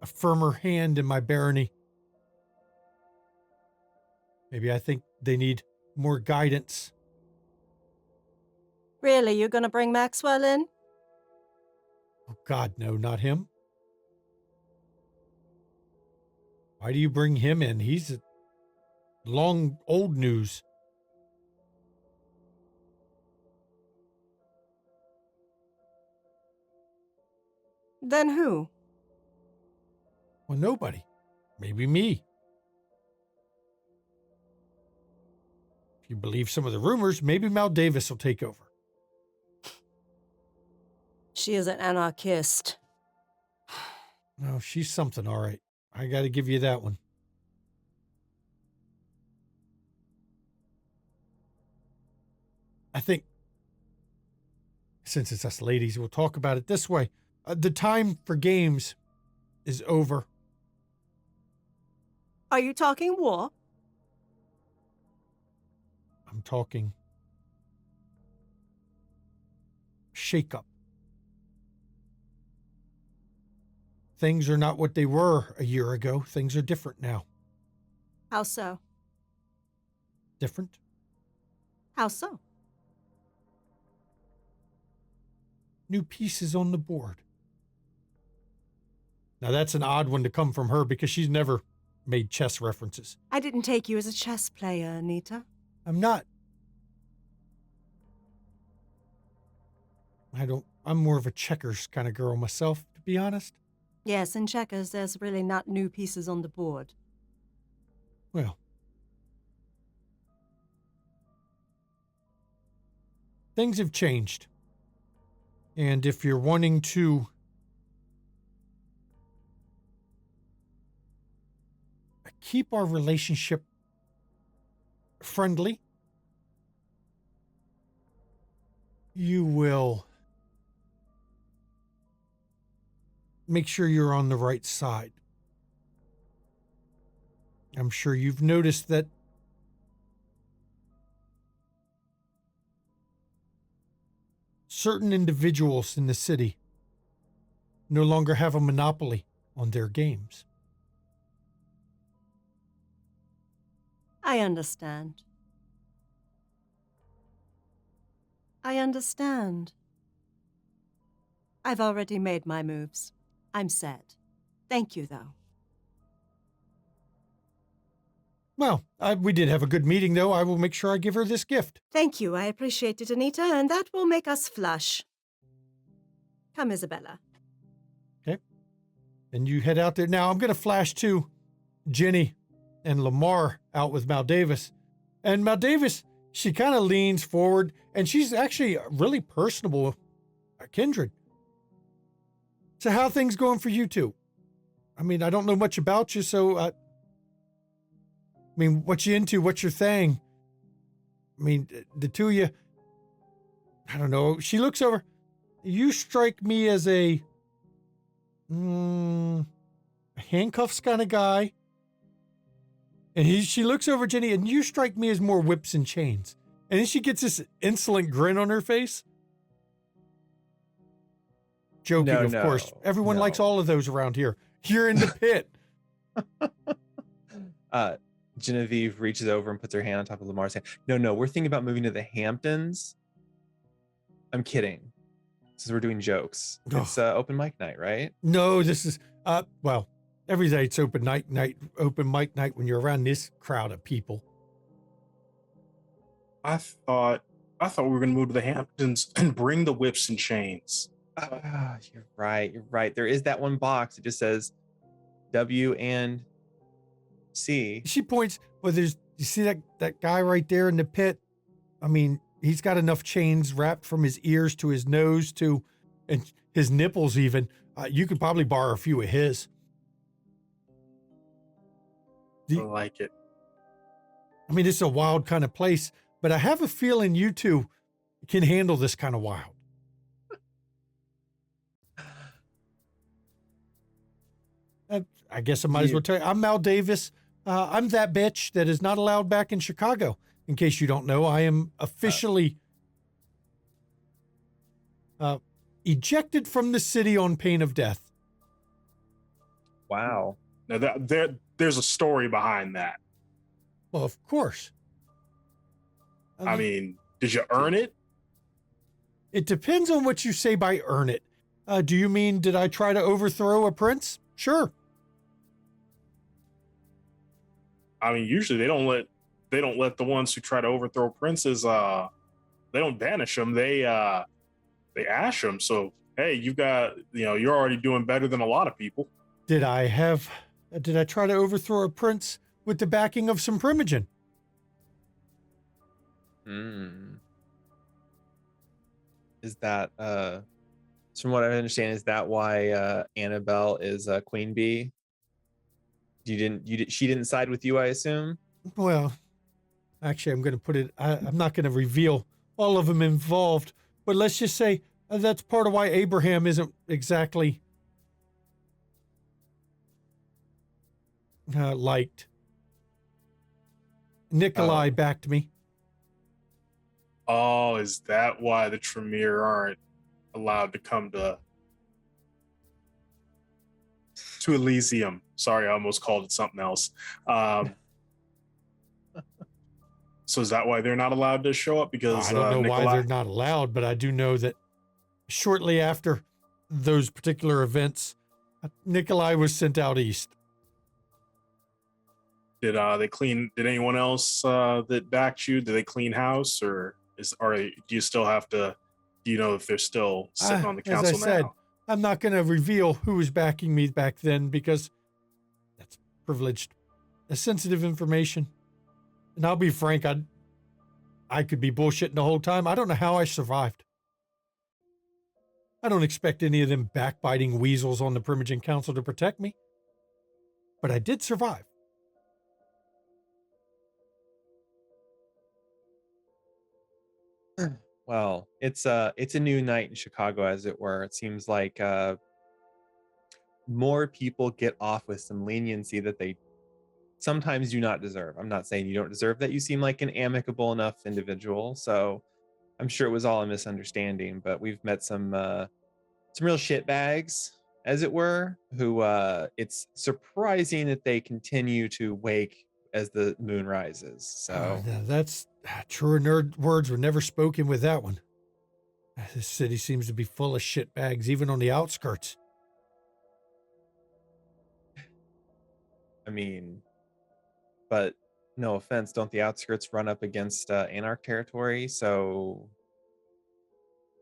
a firmer hand in my barony. Maybe I think they need more guidance. Really, you're going to bring Maxwell in? Oh, God, no, not him. Why do you bring him in? He's long old news. Then who? Well, nobody. Maybe me. If you believe some of the rumors, maybe Mal Davis will take over. She is an anarchist. No, she's something, all right. I got to give you that one. I think, since it's us ladies, we'll talk about it this way. The time for games is over. Are you talking war? I'm talking shakeup. Things are not what they were a year ago. Things are different now. How so? Different? How so? New pieces on the board. Now that's an odd one to come from her because she's never made chess references. I didn't take you as a chess player, Anita. I'm not. I'm more of a checkers kind of girl myself, to be honest. Yes, in checkers, there's really not new pieces on the board. Well, things have changed. And if you're wanting to keep our relationship friendly, you will make sure you're on the right side. I'm sure you've noticed that certain individuals in the city no longer have a monopoly on their games. I understand. I understand. I've already made my moves. I'm set. Thank you, though. Well, we did have a good meeting, though. I will make sure I give her this gift. Thank you. I appreciate it, Anita, and that will make us flush. Come, Isabella. Okay. And you head out there. Now, I'm going to flash to Jenny and Lamar out with Mal Davis. And Mal Davis, she kind of leans forward, and she's actually really personable, Kindred. So how are things going for you two? I mean, I don't know much about you, so, I mean, what you into? What's your thing? I mean, the two of you, I don't know. She looks over. You strike me as a handcuffs kind of guy. And she looks over Jenny, and you strike me as more whips and chains. And then she gets this insolent grin on her face. Joking, of course. Everyone likes all of those around here. You're in the pit. Genevieve reaches over and puts her hand on top of Lamar's hand. No, we're thinking about moving to the Hamptons. I'm kidding. Since we're doing jokes. It's open mic night, right? No, this is, well, every day it's open mic night when you're around this crowd of people. I thought we were going to move to the Hamptons and bring the whips and chains. You're right. There is that one box. It just says W and C. She points, well, you see that guy right there in the pit? I mean, he's got enough chains wrapped from his ears to his nose and his nipples even. You could probably borrow a few of his. I like it. I mean, it's a wild kind of place, but I have a feeling you two can handle this kind of wild. I guess I might as well tell you. I'm Mal Davis. I'm that bitch that is not allowed back in Chicago. In case you don't know, I am officially ejected from the city on pain of death. Wow. Now there's a story behind that. Well, of course. I mean, did you earn it? It depends on what you say by earn it. Do you mean, did I try to overthrow a prince? Sure. I mean, usually they don't let the ones who try to overthrow princes, they don't banish them. They ash them. So, hey, you're already doing better than a lot of people. Did I try to overthrow a prince with the backing of some primogen? Is that, from what I understand, is that why Annabelle is Queen Bee? She didn't side with you, I assume? Well, actually, I'm going to put it, I'm not going to reveal all of them involved, but let's just say that's part of why Abraham isn't exactly liked. Nikolai backed me. Oh, is that why the Tremere aren't allowed to come to Elysium. Sorry, I almost called it something else. So is that why they're not allowed to show up? Because I don't know why Nikolai... they're not allowed, but I do know that shortly after those particular events, Nikolai was sent out east. Did they clean? Did anyone else that backed you? Did they clean house, or do you still have to? Do you know if they're still sitting on the council as I said, now? I'm not going to reveal who was backing me back then because that's privileged, sensitive information. And I'll be frank, I could be bullshitting the whole time. I don't know how I survived. I don't expect any of them backbiting weasels on the Primogen Council to protect me, but I did survive. Well, it's a new night in Chicago, as it were. It seems like more people get off with some leniency that they sometimes do not deserve. I'm not saying you don't deserve that. You seem like an amicable enough individual, so I'm sure it was all a misunderstanding. But we've met some real shitbags, as it were, who it's surprising that they continue to wake as the moon rises. So that's truer nerd words were never spoken with that one. This city seems to be full of shitbags, even on the outskirts. I mean, but no offense, don't the outskirts run up against Anarch territory? So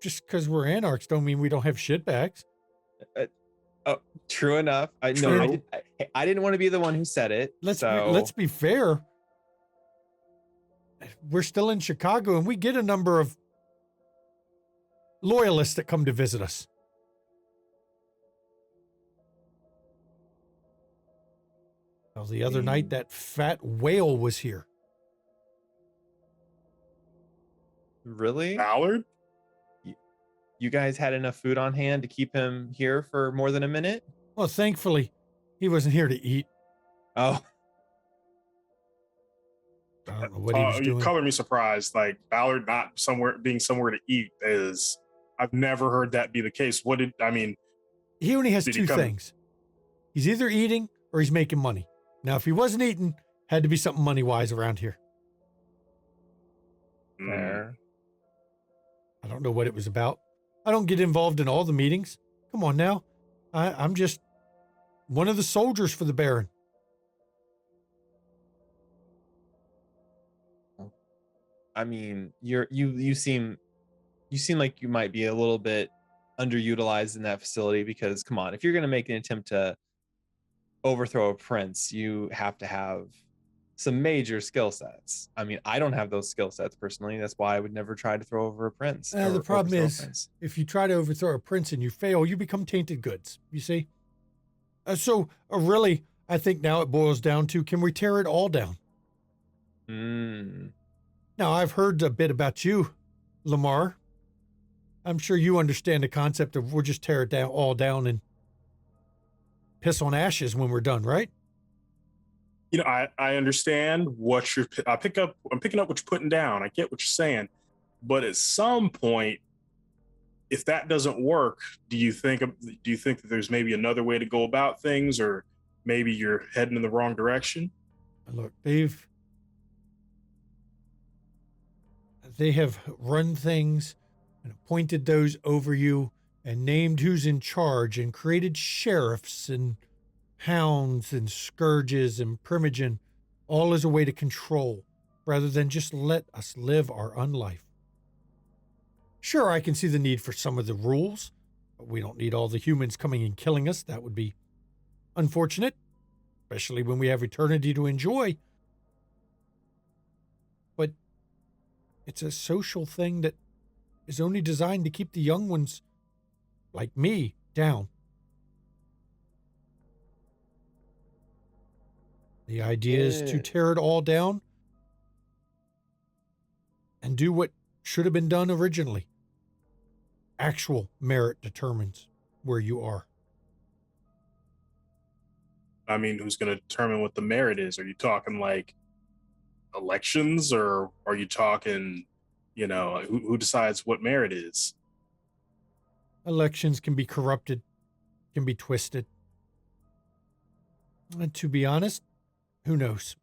just because we're anarchs don't mean we don't have shitbags. Oh, true enough. I didn't want to be the one who said it. Let's be fair. We're still in Chicago, and we get a number of loyalists that come to visit us. Well, the other night, that fat whale was here. Really? Ballard? You guys had enough food on hand to keep him here for more than a minute? Well, thankfully, he wasn't here to eat. Oh. I don't know what he was doing. You color me surprised. Like, Ballard not being somewhere to eat is... I've never heard that be the case. He only has two things. He's either eating or he's making money. Now, if he wasn't eating, had to be something money-wise around here. Fair. I don't know what it was about. I don't get involved in all the meetings. Come on now. I'm just one of the soldiers for the Baron. I mean, you seem like you might be a little bit underutilized in that facility because, come on, if you're going to make an attempt to overthrow a prince, you have to have some major skill sets. I mean, I don't have those skill sets personally. That's why I would never try to throw over a prince. The problem is, if you try to overthrow a prince and you fail, you become tainted goods, you see? So really, I think now it boils down to, can we tear it all down? Now, I've heard a bit about you, Lamar. I'm sure you understand the concept of we'll just tear it all down and piss on ashes when we're done, right? You know, I understand what I'm picking up what you're putting down. I get what you're saying. But at some point, if that doesn't work, do you think that there's maybe another way to go about things, or maybe you're heading in the wrong direction? Look, they have run things and appointed those over you and named who's in charge and created sheriffs and hounds and scourges and primogen, all as a way to control rather than just let us live our unlife. Sure, I can see the need for some of the rules, but we don't need all the humans coming and killing us. That would be unfortunate, especially when we have eternity to enjoy. But it's a social thing that is only designed to keep the young ones, like me, down. The idea is to tear it all down and do what should have been done originally. Actual merit determines where you are. I mean, who's going to determine what the merit is? Are you talking like elections, or are you talking, who decides what merit is? Elections can be corrupted, can be twisted. And to be honest, who knows?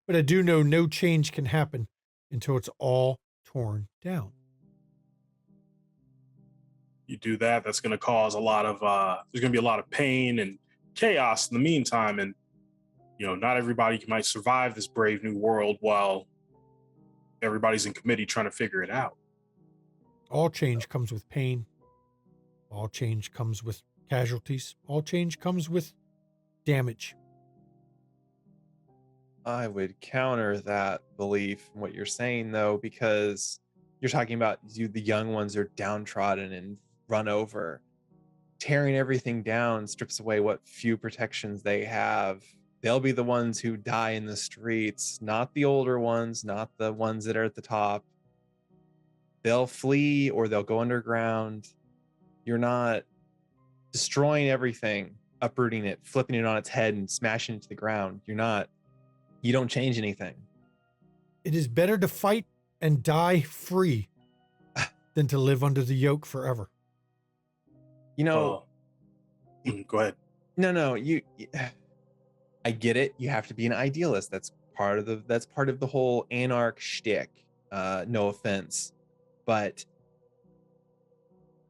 But I do know no change can happen until it's all torn down. You do that, that's going to cause a lot of, there's going to be a lot of pain and chaos in the meantime. And, not everybody might survive this brave new world while everybody's in committee trying to figure it out. All change comes with pain. All change comes with casualties. All change comes with damage. I would counter that belief in what you're saying, though, because you're talking about the young ones are downtrodden and run over. Tearing everything down strips away what few protections they have. They'll be the ones who die in the streets, not the older ones, not the ones that are at the top. They'll flee or they'll go underground. You're not destroying everything, uprooting it, flipping it on its head and smashing it to the ground. You don't change anything. It is better to fight and die free than to live under the yoke forever. Go ahead. No, I get it. You have to be an idealist. That's part of the whole anarch shtick. No offense, but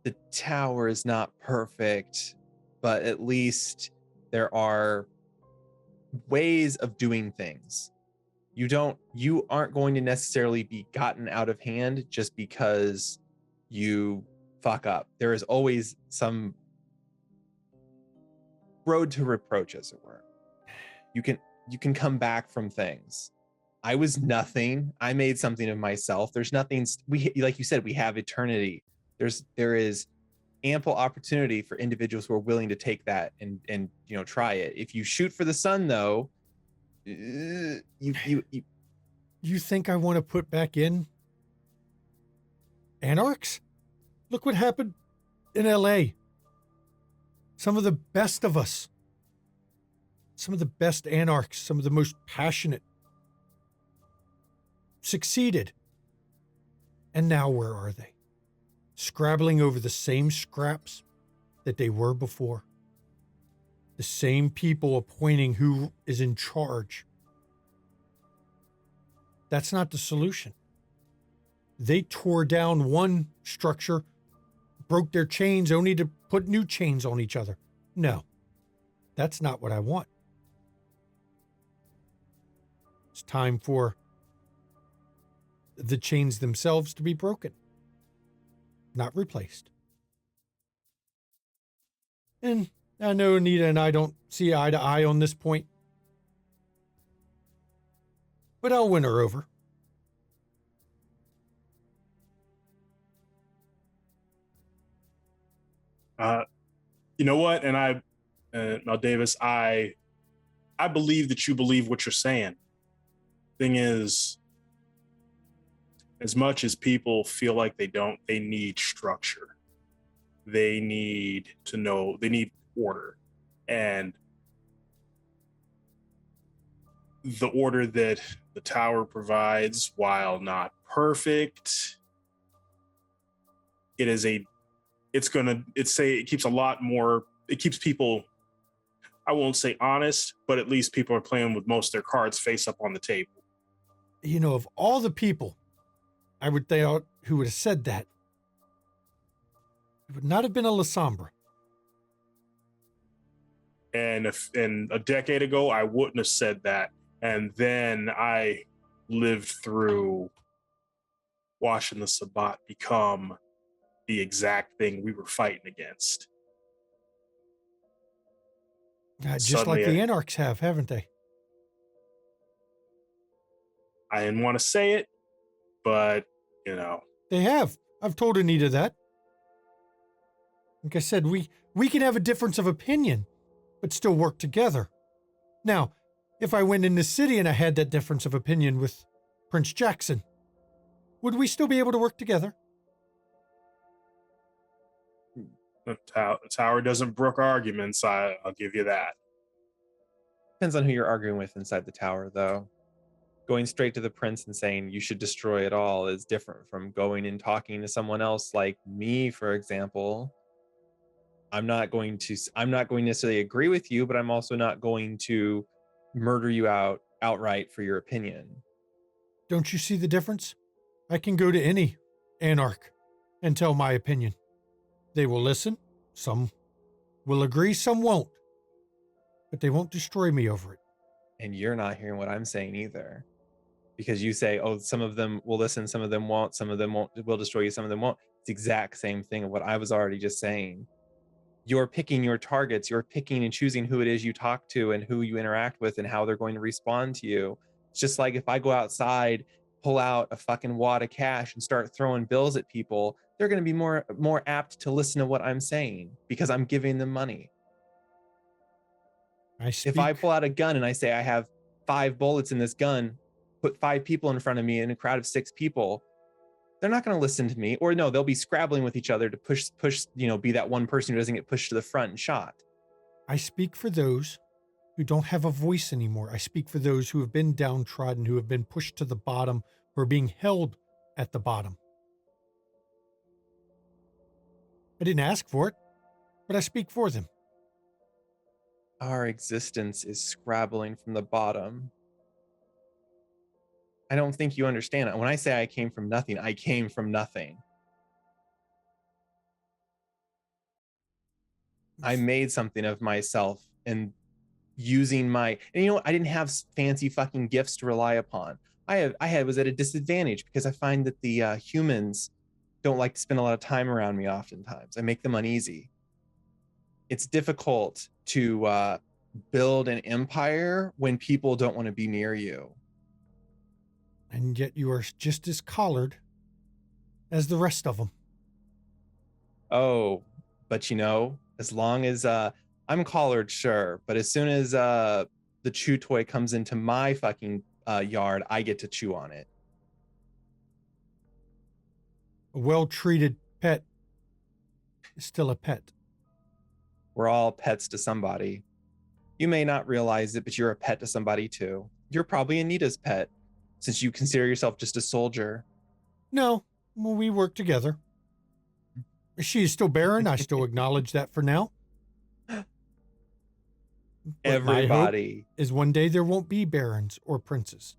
the tower is not perfect, but at least there are ways of doing things. You aren't going to necessarily be gotten out of hand just because you fuck up. There is always some road to reproach, as it were. You can come back from things. I was nothing. I made something of myself. There's nothing. Like you said, we have eternity. There is ample opportunity for individuals who are willing to take that and try it. If you shoot for the sun, though, you think I want to put back in anarchs? Look what happened in LA. Some of the best of us, some of the best anarchs, some of the most passionate succeeded. And now where are they? Scrabbling over the same scraps that they were before. The same people appointing who is in charge. That's not the solution. They tore down one structure, broke their chains only to put new chains on each other. No, that's not what I want. It's time for the chains themselves to be broken, not replaced. And I know Anita and I don't see eye to eye on this point, but I'll win her over. You know what? And now Davis, I believe that you believe what you're saying. Thing is, as much as people feel like they need structure. They need to know, they need order. And the order that the tower provides, while not perfect, it keeps a lot more, it keeps people, I won't say honest, but at least people are playing with most of their cards face up on the table. Of all the people I would think who would have said that, it would not have been a Lasombra. And a decade ago, I wouldn't have said that. And then I lived through watching the Sabbat become the exact thing we were fighting against. Just Suddenly, like the Anarchs have, haven't they? I didn't want to say it, but, They have. I've told Anita that. Like I said, we can have a difference of opinion, but still work together. Now, if I went in the city and I had that difference of opinion with Prince Jackson, would we still be able to work together? the tower doesn't brook arguments. I'll give you that. Depends on who you're arguing with inside the tower, though. going straight to the prince and saying you should destroy it all is different from going and talking to someone else like me, for example. I'm not going to necessarily agree with you, but I'm also not going to murder you outright for your opinion. Don't you see the difference? I can go to any anarch and tell my opinion. They will listen. Some will agree, some won't. But they won't destroy me over it. And you're not hearing what I'm saying either. Because you say, oh, some of them will listen, some of them won't, some of them will destroy you, some of them won't. It's the exact same thing of what I was already just saying. You're picking your targets, you're picking and choosing who it is you talk to and who you interact with and how they're going to respond to you. It's just like if I go outside, pull out a fucking wad of cash and start throwing bills at people, they're going to be more apt to listen to what I'm saying because I'm giving them money. If I pull out a gun and I say I have 5 bullets in this gun, put 5 people in front of me in a crowd of 6 people, they're not going to listen to me. Or no, they'll be scrabbling with each other to push, be that one person who doesn't get pushed to the front and shot. I speak for those who don't have a voice anymore. I speak for those who have been downtrodden, who have been pushed to the bottom, who are being held at the bottom. I didn't ask for it, but I speak for them. Our existence is scrabbling from the bottom. I don't think you understand. When I say I came from nothing, I came from nothing. I made something of myself and using and I didn't have fancy fucking gifts to rely upon. I was at a disadvantage because I find that the humans don't like to spend a lot of time around me oftentimes. I make them uneasy. It's difficult to build an empire when people don't want to be near you. And yet you are just as collared as the rest of them. Oh, but as long as I'm collared, sure. But as soon as the chew toy comes into my fucking yard, I get to chew on it. A well-treated pet is still a pet. We're all pets to somebody. You may not realize it, but you're a pet to somebody too. You're probably Anita's pet, since you consider yourself just a soldier. No, well, we work together. She is still barren. I still acknowledge that for now. But everybody my hope is one day there won't be barons or princes.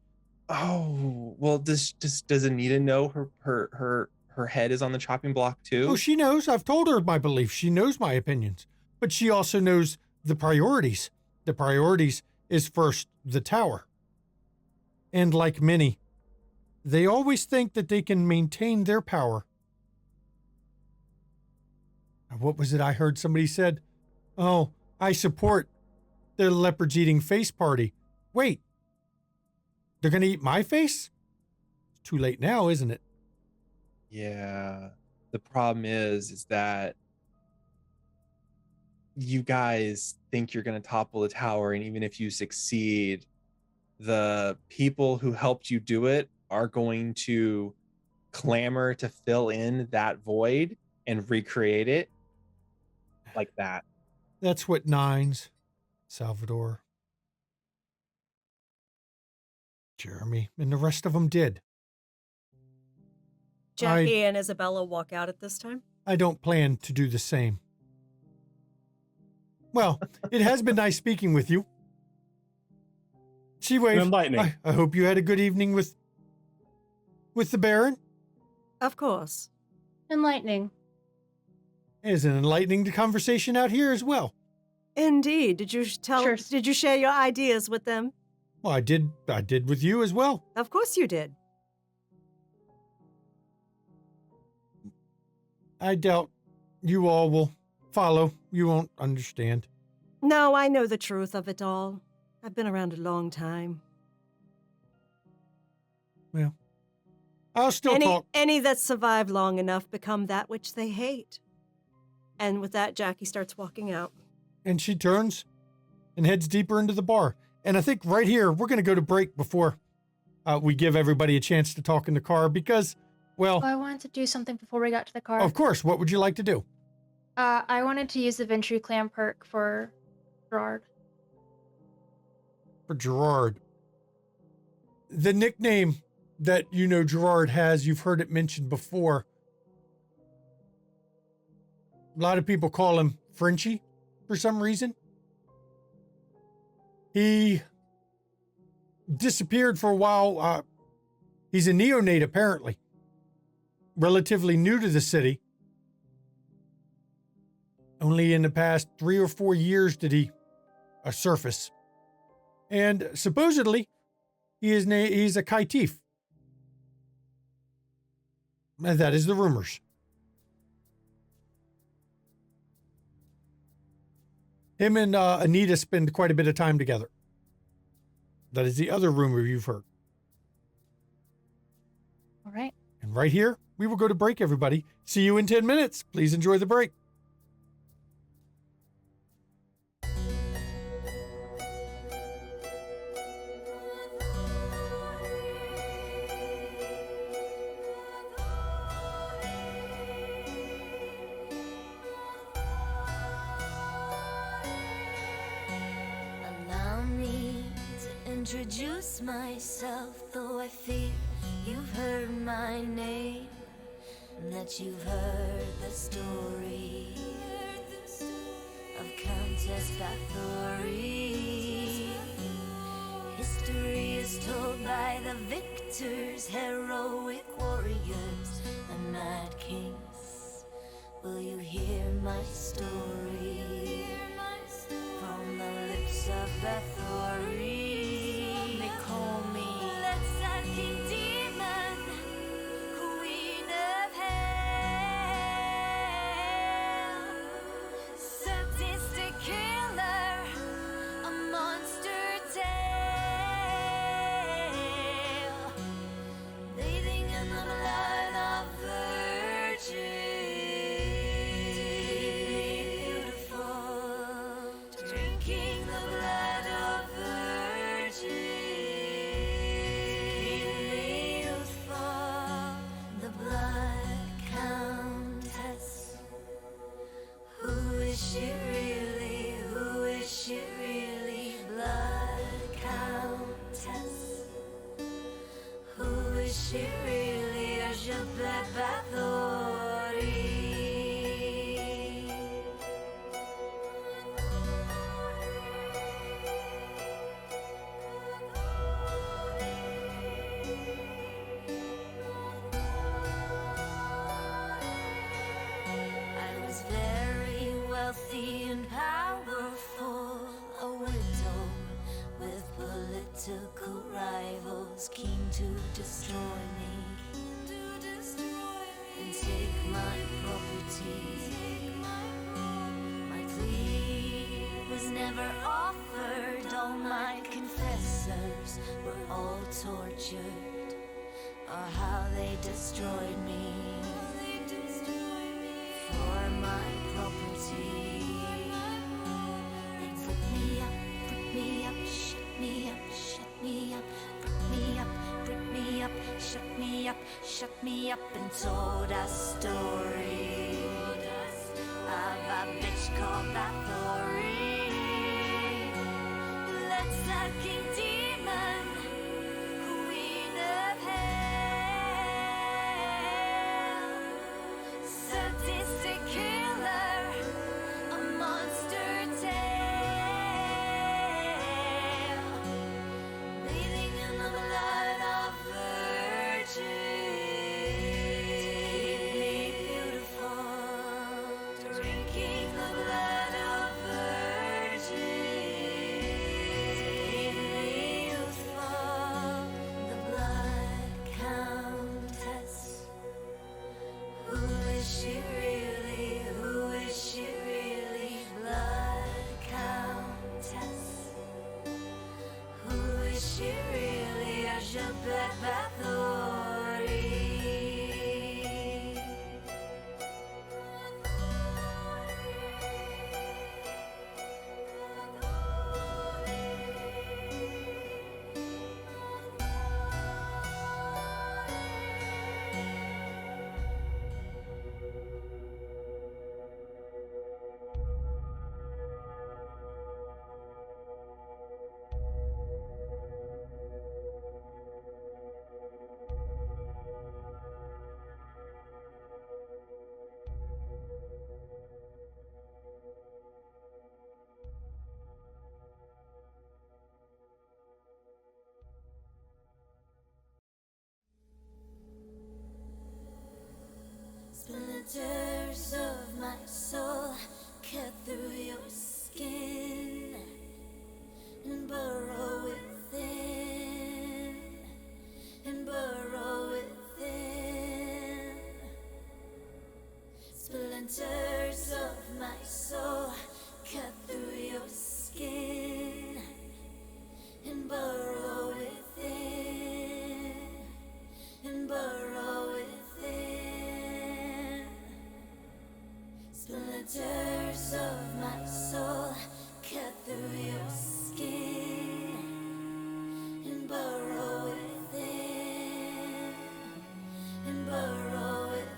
Oh, well, does Anita know her head is on the chopping block too? Oh, she knows. I've told her my beliefs. She knows my opinions. But she also knows the priorities. The priorities is first the tower. And like many, they always think that they can maintain their power. What was it I heard somebody said? Oh, I support the leopards eating face party. Wait, they're going to eat my face? It's too late now, isn't it? Yeah. The problem is that you guys think you're going to topple the tower, and even if you succeed, the people who helped you do it are going to clamor to fill in that void and recreate it like that. That's what Nines, Salvador, Jeremy, and the rest of them did. Jackie and Isabella walk out at this time. I don't plan to do the same. Well, it has been nice speaking with you. She waved. Enlightening. I hope you had a good evening with the Baron. Of course. Enlightening. There's an enlightening conversation out here as well. Indeed. Did you share your ideas with them? Well, I did with you as well. Of course you did. I doubt you all will follow. You won't understand. No, I know the truth of it all. I've been around a long time. Well, I'll still talk. Any that survive long enough become that which they hate. And with that, Jackie starts walking out. And she turns and heads deeper into the bar. And I think right here, we're going to go to break before we give everybody a chance to talk in the car because, well... I wanted to do something before we got to the car. Of course. What would you like to do? I wanted to use the Ventry Clam perk for Gerard. For Gerard. the nickname that Gerard has, you've heard it mentioned before. A lot of people call him Frenchie for some reason. He disappeared for a while. He's a neonate, apparently. Relatively new to the city. Only in the past 3 or 4 years did he surface. And supposedly, he's a Kaitif. And that is the rumors. Him and Anita spend quite a bit of time together. That is the other rumor you've heard. All right. And right here, we will go to break, everybody. See you in 10 minutes. Please enjoy the break. Allow me to introduce myself, though I fear you've heard my name, and that you've heard the story of Countess Bathory. History is told by the victors, heroic warriors, and mad kings. Will you hear my story from the lips of Bathory? They call me King Demon, Queen of Hell, sadistic killer, a monster tale, bathing in the blood of virgins, beautiful, drinking the blood of virgins. She really is your black Bathory. I was very wealthy and powerful, a widow with political rivals keen to destroy me and take my property. My plea was never offered. All my confessors were all tortured, or how they destroyed me for my property. They put me up, shut me up, shut me up, put me up, put me up, shut me up, and told a story of a bitch called Bathory. Let's not King Demon, Queen of Hell, sadistic killer, a monster tale, bathing in the blood of virgins. Beautiful, Splinters of my soul cut through your skin and burrow within, and burrow within. Splinters of my soul cut through your skin and burrow within, and burrow within.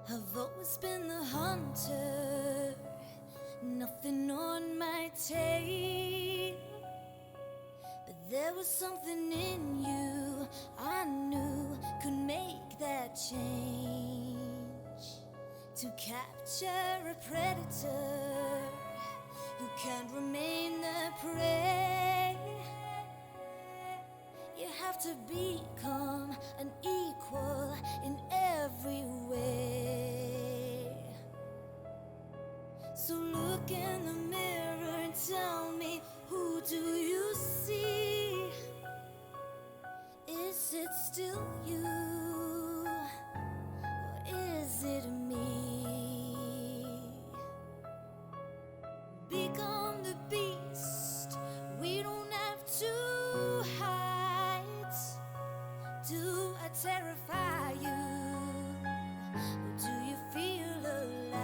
I've always been the hunter, nothing on my tail. But there was something in you I knew could make that change. To capture a predator, you can't remain the prey. You have to become an equal in every way. So look in the mirror and tell me, who do you see? Is it still you? Or is it me? Become the beast. We don't have to hide. Do I terrify you? Or do you feel alive?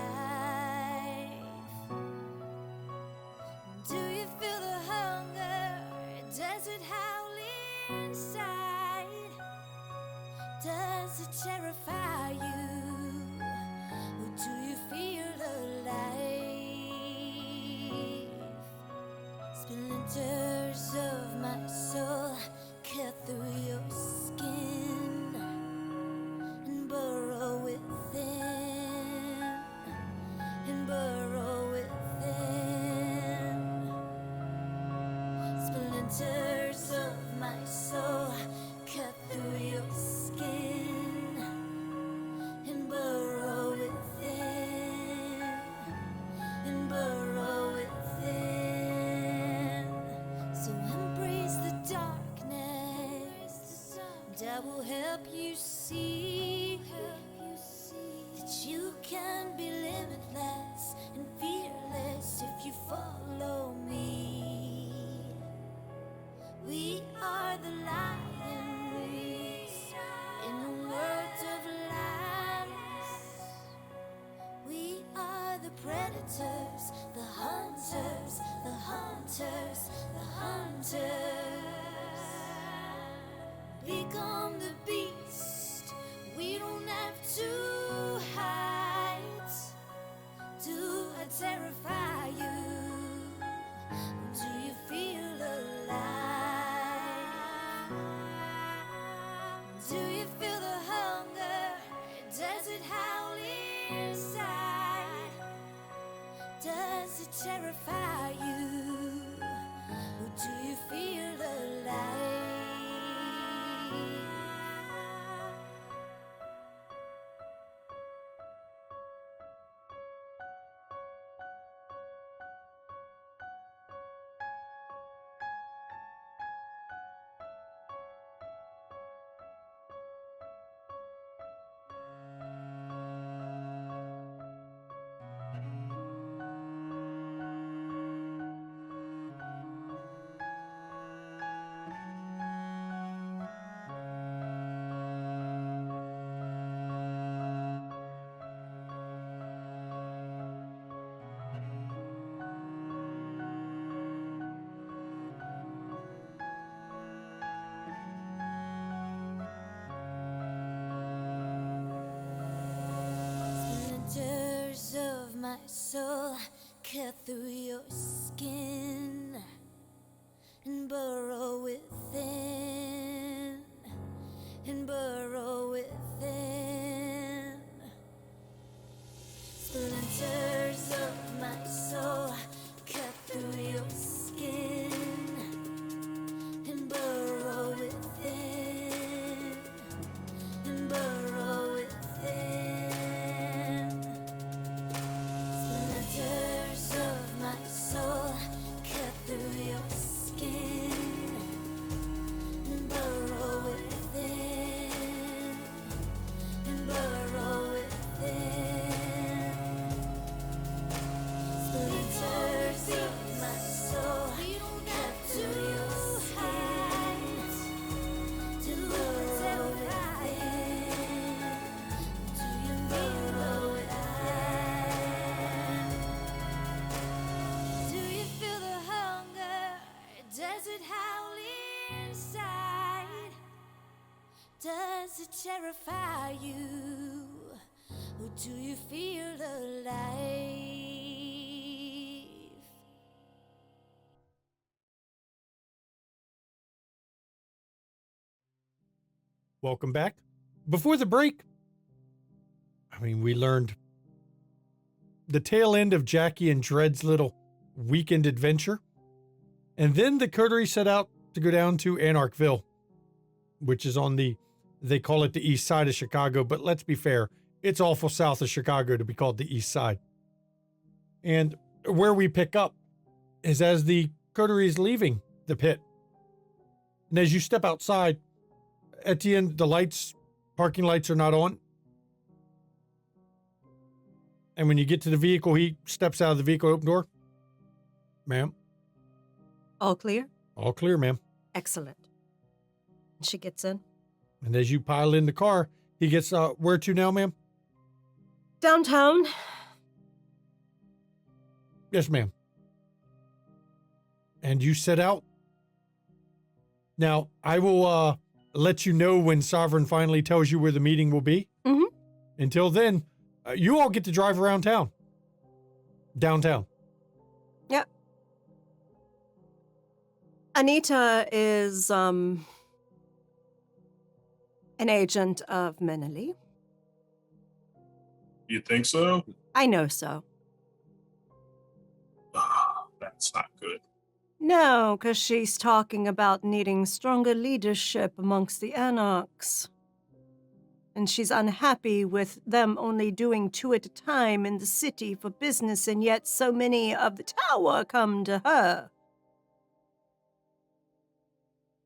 Do you feel the hunger? Does it howl inside? Does it terrify you? Or do you feel alive? Splinters of my soul cut through your skin and burrow within, and burrow within. Splinters of my soul cut through your skin and burrow within, and burrow within. So embrace the darkness, and I will help you see that you can be limitless and fearless if you follow me. We are the lions in the world of lies. We are the predators, the hunters, the hunters, the hunters. Become the beast. We don't have to hide. Do I terrify you? Or do you feel alive? Do you feel the hunger? Does it howl inside? Does it terrify you? Or do you feel alive? Splinters of my soul cut through your skin and burrow within, and burrow within. Splinters of my soul cut through your skin and burrow within, and burrow within. terrify you? Or do you feel alive? Welcome back. Before the break, we learned the tail end of Jackie and Dred's little weekend adventure. And then the coterie set out to go down to Anarchville, which is on they call it the east side of Chicago, but let's be fair, it's awful south of Chicago to be called the east side. And where we pick up is as the coterie is leaving the pit. And as you step outside, at the end, the parking lights are not on. And when you get to the vehicle, he steps out of the vehicle, open door. Ma'am. All clear? All clear, ma'am. Excellent. She gets in. And as you pile in the car, he gets, where to now, ma'am? Downtown. Yes, ma'am. And you set out. Now, I will let you know when Sovereign finally tells you where the meeting will be. Mm-hmm. Until then, you all get to drive around town. Downtown. Yep. Anita is an agent of Menely. You think so? I know so. That's not good. No, because she's talking about needing stronger leadership amongst the Anarchs. And she's unhappy with them only doing 2 at a time in the city for business, and yet so many of the tower come to her.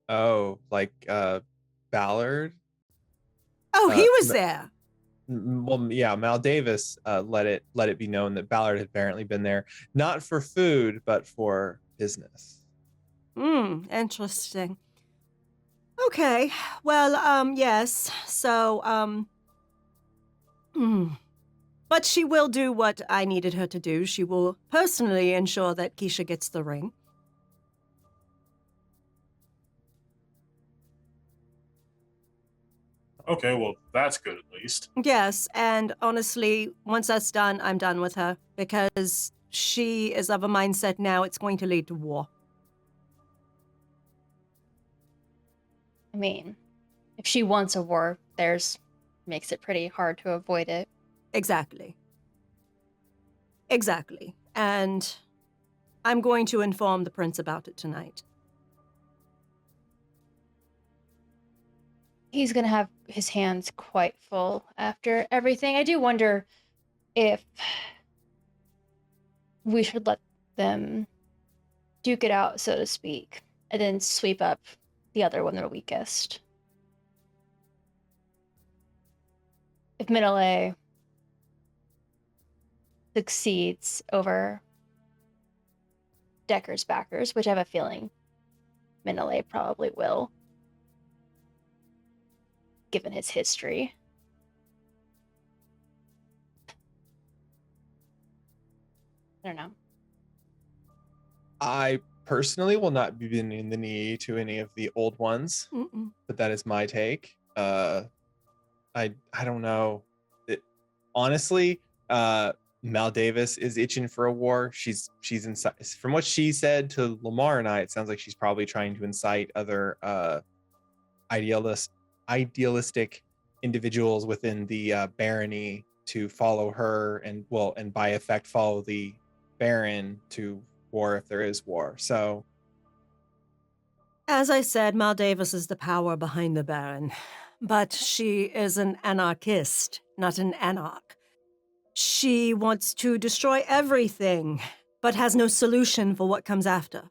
Oh, like Ballard? Oh, he was Ma- there. Well, yeah, Mal Davis let it be known that Ballard had apparently been there, not for food, but for business. Interesting. Okay, well, yes, so, but she will do what I needed her to do. She will personally ensure that Keisha gets the ring. Okay, well, that's good at least. Yes, and honestly, once that's done, I'm done with her, because she is of a mindset now it's going to lead to war. I mean, if she wants a war, makes it pretty hard to avoid it. Exactly. And I'm going to inform the prince about it tonight. He's gonna have his hands quite full after everything. I do wonder if we should let them duke it out, so to speak, and then sweep up the other one, the weakest. If Middle succeeds over Decker's backers, which I have a feeling Middle probably will, given his history. I don't know. I personally will not be bending the knee to any of the old ones, but that is my take. I don't know. Honestly, Mal Davis is itching for a war. She's inside. From what she said to Lamar and I, it sounds like she's probably trying to incite other idealistic individuals within the barony to follow her, and by effect follow the Baron to war if there is war. So, as I said, Mal Davis is the power behind the Baron, but she is an anarchist, not an anarch. She wants to destroy everything, but has no solution for what comes after.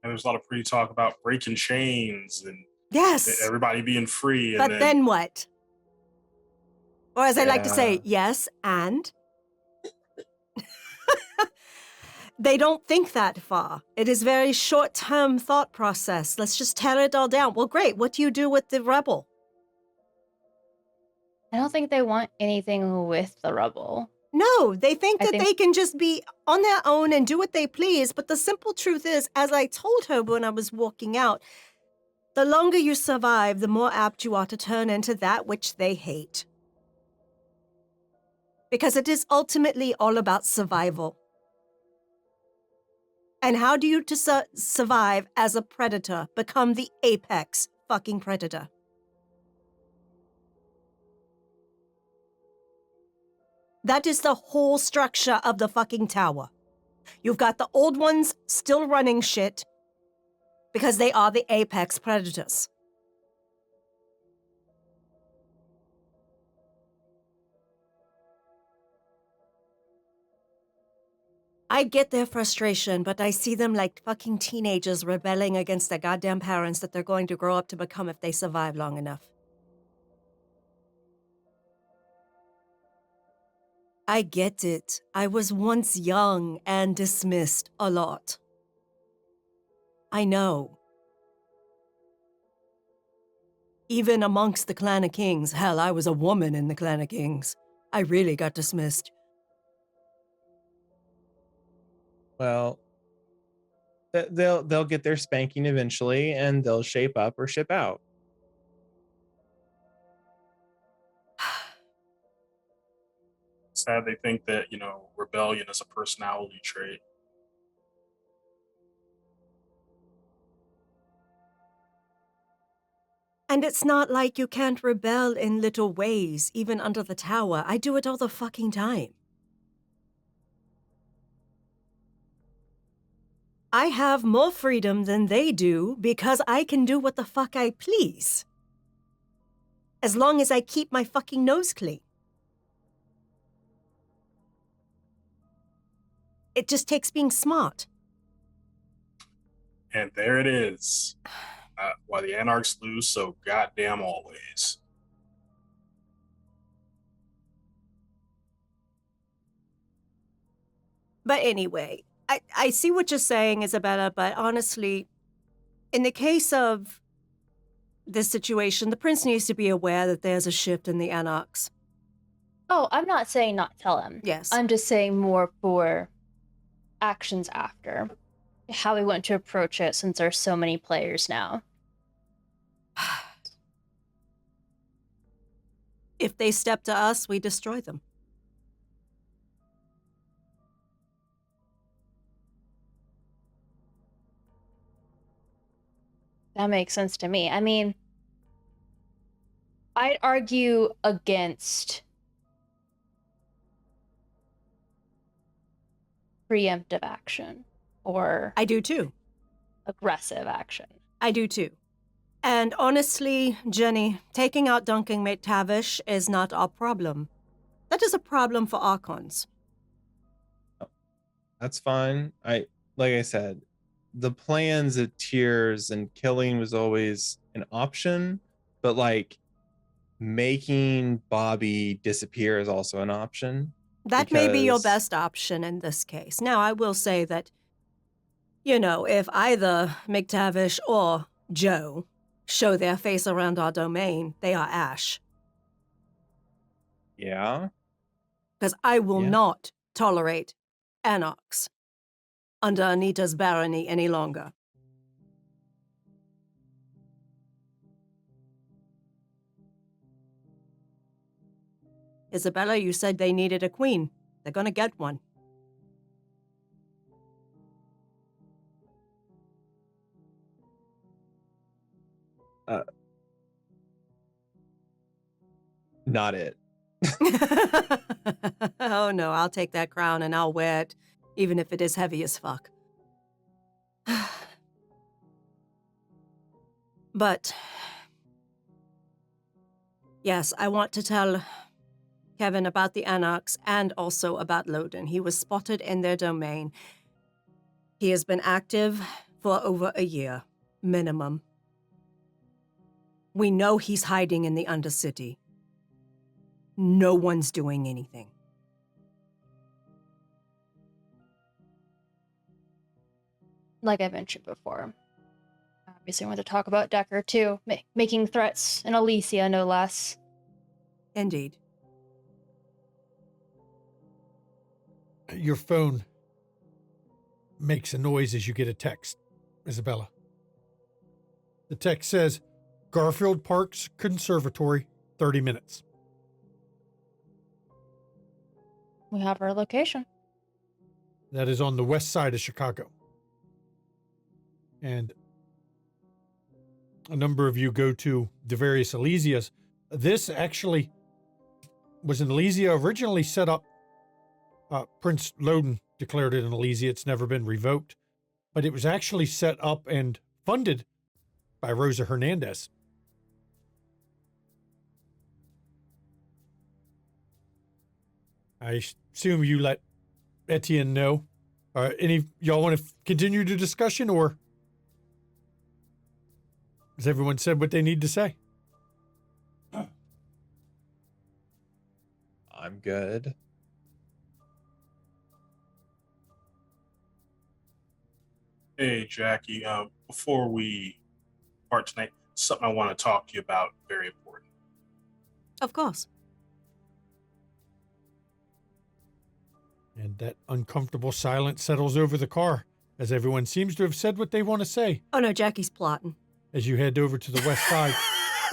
And there's a lot of pretty talk about breaking chains and yes, everybody being free. And but then what? Or as I like to say, yes, and? They don't think that far. It is very short-term thought process. Let's just tear it all down. Well, great. What do you do with the rebel? I don't think they want anything with the rubble. No, they think that they can just be on their own and do what they please. But the simple truth is, as I told her when I was walking out, The longer you survive, the more apt you are to turn into that which they hate. Because it is ultimately all about survival. And how do you survive as a predator, become the apex fucking predator? That is the whole structure of the fucking tower. You've got the old ones still running shit because they are the apex predators. I get their frustration, but I see them like fucking teenagers rebelling against their goddamn parents that they're going to grow up to become if they survive long enough. I get it. I was once young and dismissed a lot. I know. Even amongst the Clan of Kings, hell, I was a woman in the Clan of Kings. I really got dismissed. Well, they'll get their spanking eventually, and they'll shape up or ship out. Sad they think that, rebellion is a personality trait. And it's not like you can't rebel in little ways, even under the tower. I do it all the fucking time. I have more freedom than they do because I can do what the fuck I please. As long as I keep my fucking nose clean. It just takes being smart. And there it is. Why the Anarchs lose so goddamn always. But anyway, I see what you're saying, Isabella, but honestly, in the case of this situation, the prince needs to be aware that there's a shift in the Anarchs. Oh, I'm not saying not tell him. Yes. I'm just saying more for actions after. How we want to approach it since there's so many players now. If they step to us, we destroy them. That makes sense to me. I mean, I'd argue against preemptive action or I do too. aggressive action. I do too. And honestly, Jenny, taking out Duncan McTavish is not our problem. That is a problem for Archons. That's fine. Like I said, the plans of tiers and killing was always an option, but like making Bobby disappear is also an option. That may be your because- best option in this case. Now, I will say that, if either McTavish or Joe show their face around our domain, they are ash. Yeah. Because I will Yeah. not tolerate Anarchs under Anita's barony any longer. Isabella, you said they needed a queen. They're gonna get one. Not it. Oh no, I'll take that crown and I'll wear it, even if it is heavy as fuck. But, yes, I want to tell Kevin about the Anarchs and also about Loden. He was spotted in their domain. He has been active for over a year, minimum. We know he's hiding in the Undercity. No one's doing anything. Like I mentioned before. Obviously, I want to talk about Decker too, making threats in Alicia, no less. Indeed. Your phone makes a noise as you get a text, Isabella. The text says, Garfield Park's Conservatory, 30 minutes. We have our location. That is on the west side of Chicago. And a number of you go to the various Elysias. This actually was an Elysia originally set up. Prince Loden declared it an Elysia. It's never been revoked. But it was actually set up and funded by Rosa Hernandez. I assume you let Etienne know. Any y'all want to continue the discussion, or has everyone said what they need to say? I'm good. Hey, Jackie. Before we part tonight, something I want to talk to you about. Very important. Of course. And that uncomfortable silence settles over the car as everyone seems to have said what they want to say Oh no, Jackie's plotting. as you head over to the west side.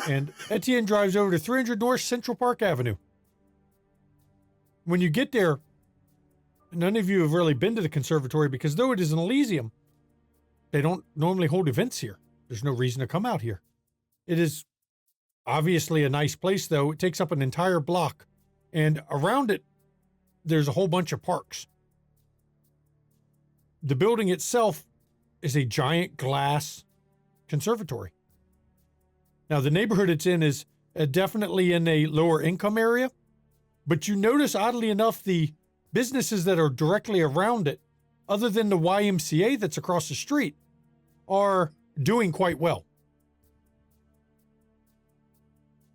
And Etienne drives over to 300 North Central Park Avenue. When you get there, none of you have really been to the conservatory because though it is an Elysium, they don't normally hold events here. There's no reason to come out here. It is obviously a nice place, though. It takes up an entire block, and around it, there's a whole bunch of parks. The building itself is a giant glass conservatory. Now, the neighborhood it's in is definitely in a lower income area, but you notice, oddly enough, the businesses that are directly around it, other than the YMCA that's across the street, are doing quite well.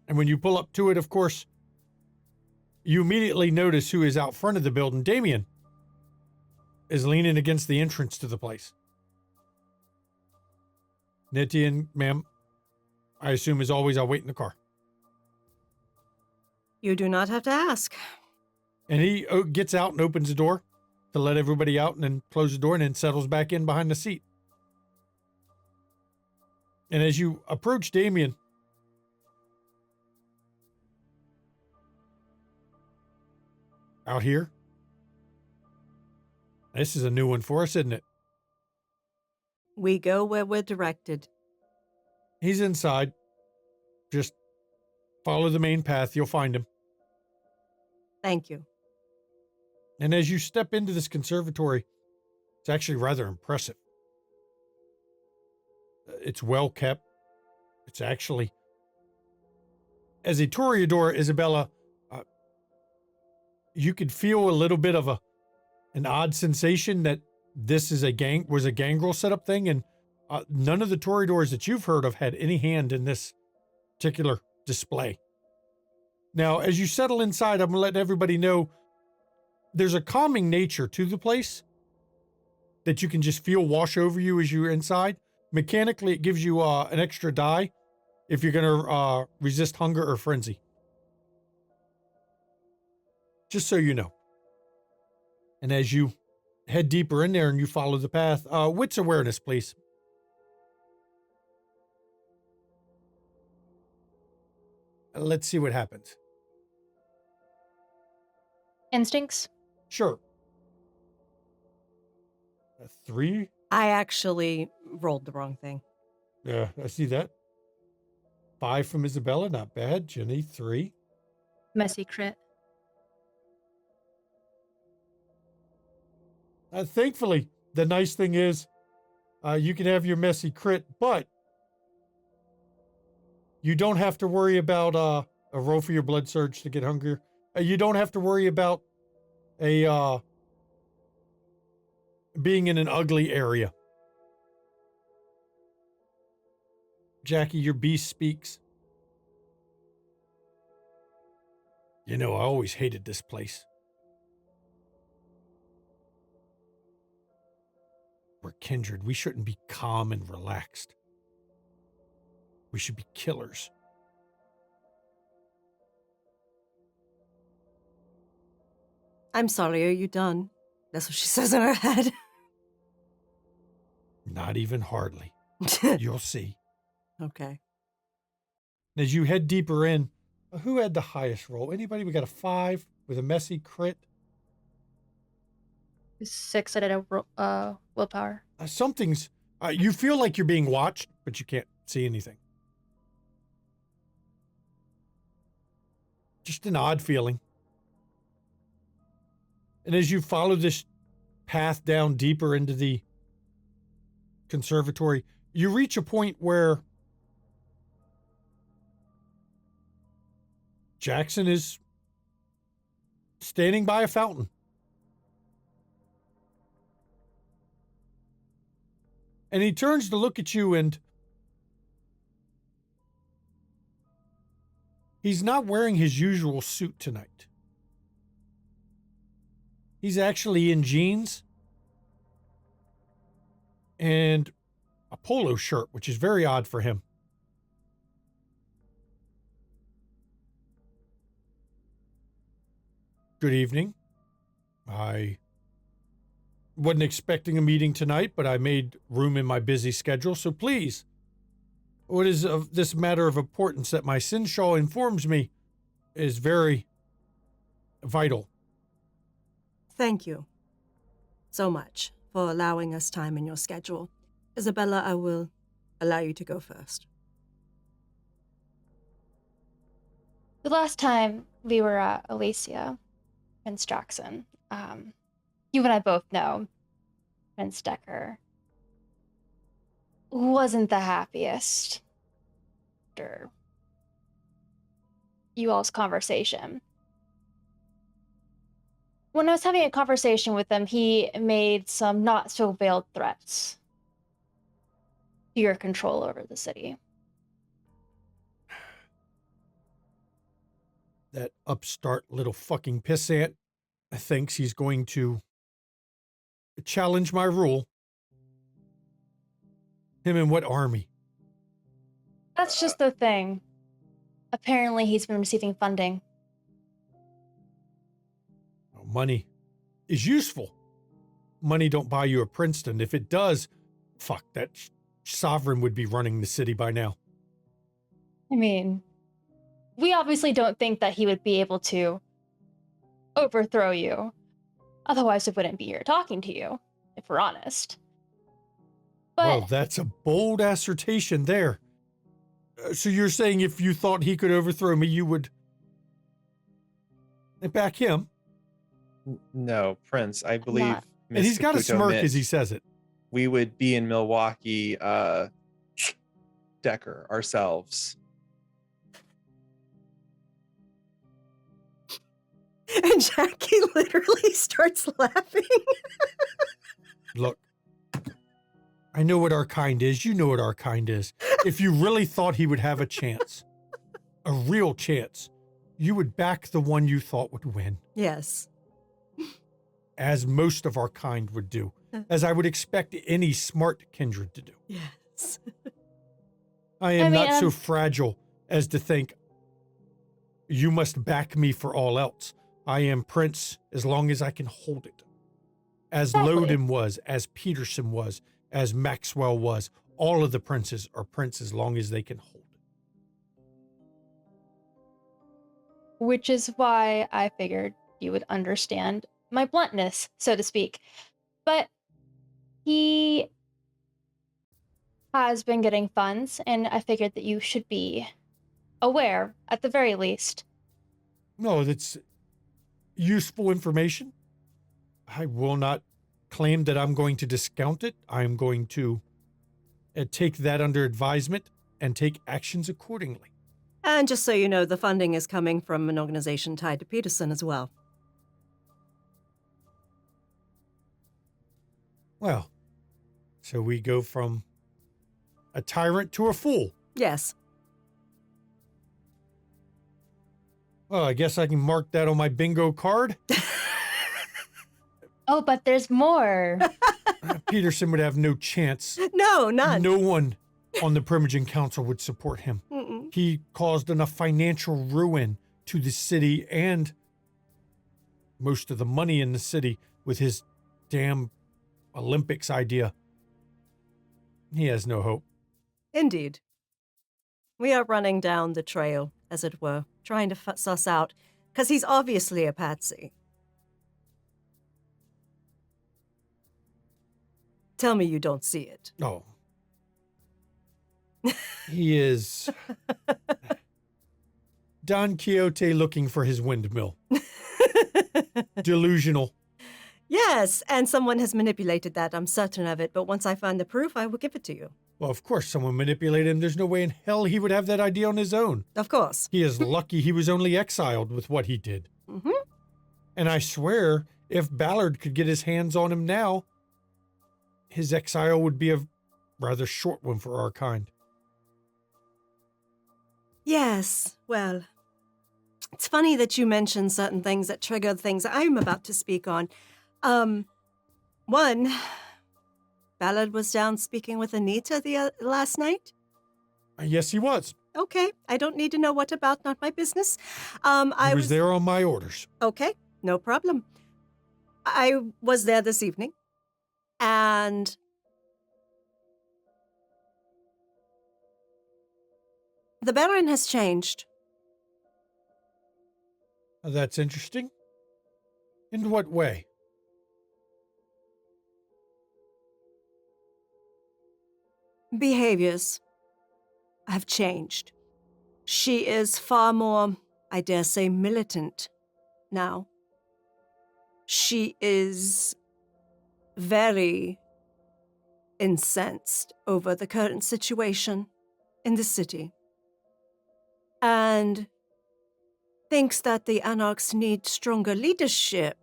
And when you pull up to it, of course, you immediately notice who is out front of the building. Damien is leaning against the entrance to the place. Etienne, ma'am, I assume as always, I'll wait in the car. You do not have to ask. And he gets out and opens the door to let everybody out and then closes the door and then settles back in behind the seat. And as you approach Damien, out here, this is a new one for us, isn't it? We go where we're directed. He's inside. Just follow the main path. You'll find him. Thank you. And as you step into this conservatory, it's actually rather impressive. It's well kept. It's actually, as a Toreador, Isabella, you could feel a little bit of an odd sensation that this is was a gangrel setup thing, and none of the Toreadors that you've heard of had any hand in this particular display. Now, as you settle inside, I'm going to let everybody know there's a calming nature to the place that you can just feel wash over you as you're inside. Mechanically, it gives you an extra die if you're going to resist hunger or frenzy. Just so you know. And as you head deeper in there and you follow the path, wits awareness, please. Let's see what happens. Instincts? Sure. A 3? I actually rolled the wrong thing. Yeah, I see that. 5 from Isabella, not bad. Jenny, 3. Messy crit. Thankfully, the nice thing is you can have your messy crit, but you don't have to worry about a roll for your blood surge to get hungrier. You don't have to worry about a being in an ugly area. Jackie, your beast speaks. You know, I always hated this place. We're kindred. We shouldn't be calm and relaxed. We should be killers. I'm sorry, are you done? That's what she says in her head. Not even hardly. You'll see. Okay. As you head deeper in, who had the highest roll? Anybody? We got a 5 with a messy crit. 6 at a willpower. Something's. You feel like you're being watched, but you can't see anything. Just an odd feeling. And as you follow this path down deeper into the conservatory, you reach a point where Jackson is standing by a fountain. And he turns to look at you, and he's not wearing his usual suit tonight. He's actually in jeans and a polo shirt, which is very odd for him. Good evening. I wasn't expecting a meeting tonight, but I made room in my busy schedule, so please, what is of this matter of importance that my Sinshaw informs me is very vital. Thank you so much for allowing us time in your schedule. Isabella, I will allow you to go first. The last time we were at Alicia, Prince Jackson, you and I both know Prince Decker wasn't the happiest after you all's conversation. When I was having a conversation with him, he made some not so veiled threats to your control over the city. That upstart little fucking pissant thinks he's going to challenge my rule. Him and what army? That's just the thing. Apparently, he's been receiving funding. Money is useful. Money don't buy you a Princeton. If it does, fuck, that sovereign would be running the city by now. I mean, we obviously don't think that he would be able to overthrow you. Otherwise, we wouldn't be here talking to you, if we're honest. But Well, that's a bold assertion there. So you're saying if you thought he could overthrow me, you would back him? No, Prince, I believe. not. And he's got a Caputo smirk meant as he says it. we would be in Milwaukee, Decker ourselves. And Jackie literally starts laughing. Look, I know what our kind is. You know what our kind is. If you really thought he would have a chance, a real chance, you would back the one you thought would win, Yes. as most of our kind would do, as I would expect any smart kindred to do. Yes. I am I mean, not so fragile as to think you must back me for all else. I am Prince as long as I can hold it. As Exactly. Loden was, as Peterson was, as Maxwell was, all of the princes are Prince as long as they can hold it. which is why I figured you would understand my bluntness, so to speak. But he has been getting funds, and I figured that you should be aware, at the very least. No, that's useful information. I will not claim that I'm going to discount it. I'm going to take that under advisement and take actions accordingly. And just so you know, the funding is coming from an organization tied to Peterson as well. Well, so we go from a tyrant to a fool. Yes. Well, I guess I can mark that on my bingo card. Oh, but there's more. Peterson would have no chance. No, none. No one on the Primogen Council would support him. Mm-mm. He caused enough financial ruin to the city and most of the money in the city with his damn Olympics idea. He has no hope. Indeed. We are running down the trail, as it were, trying to suss out, because he's obviously a patsy. Tell me you don't see it. Oh. He is Don Quixote looking for his windmill. Delusional. Yes, and someone has manipulated that, I'm certain of it, but once I find the proof, I will give it to you. Well, of course someone manipulated him. There's no way in hell he would have that idea on his own. Of course. He is lucky he was only exiled with what he did. Mm-hmm. And I swear, if Ballard could get his hands on him now, his exile would be a rather short one for our kind. Yes, well, it's funny that you mention certain things that trigger things I'm about to speak on. One, Ballard was down speaking with Anita last night. Yes, he was. Okay, I don't need to know what about, not my business. He was there on my orders. Okay, no problem. I was there this evening, and the Baron has changed. That's interesting. In what way? Behaviors have changed. She is far more, I dare say, militant now. She is very incensed over the current situation in the city and thinks that the Anarchs need stronger leadership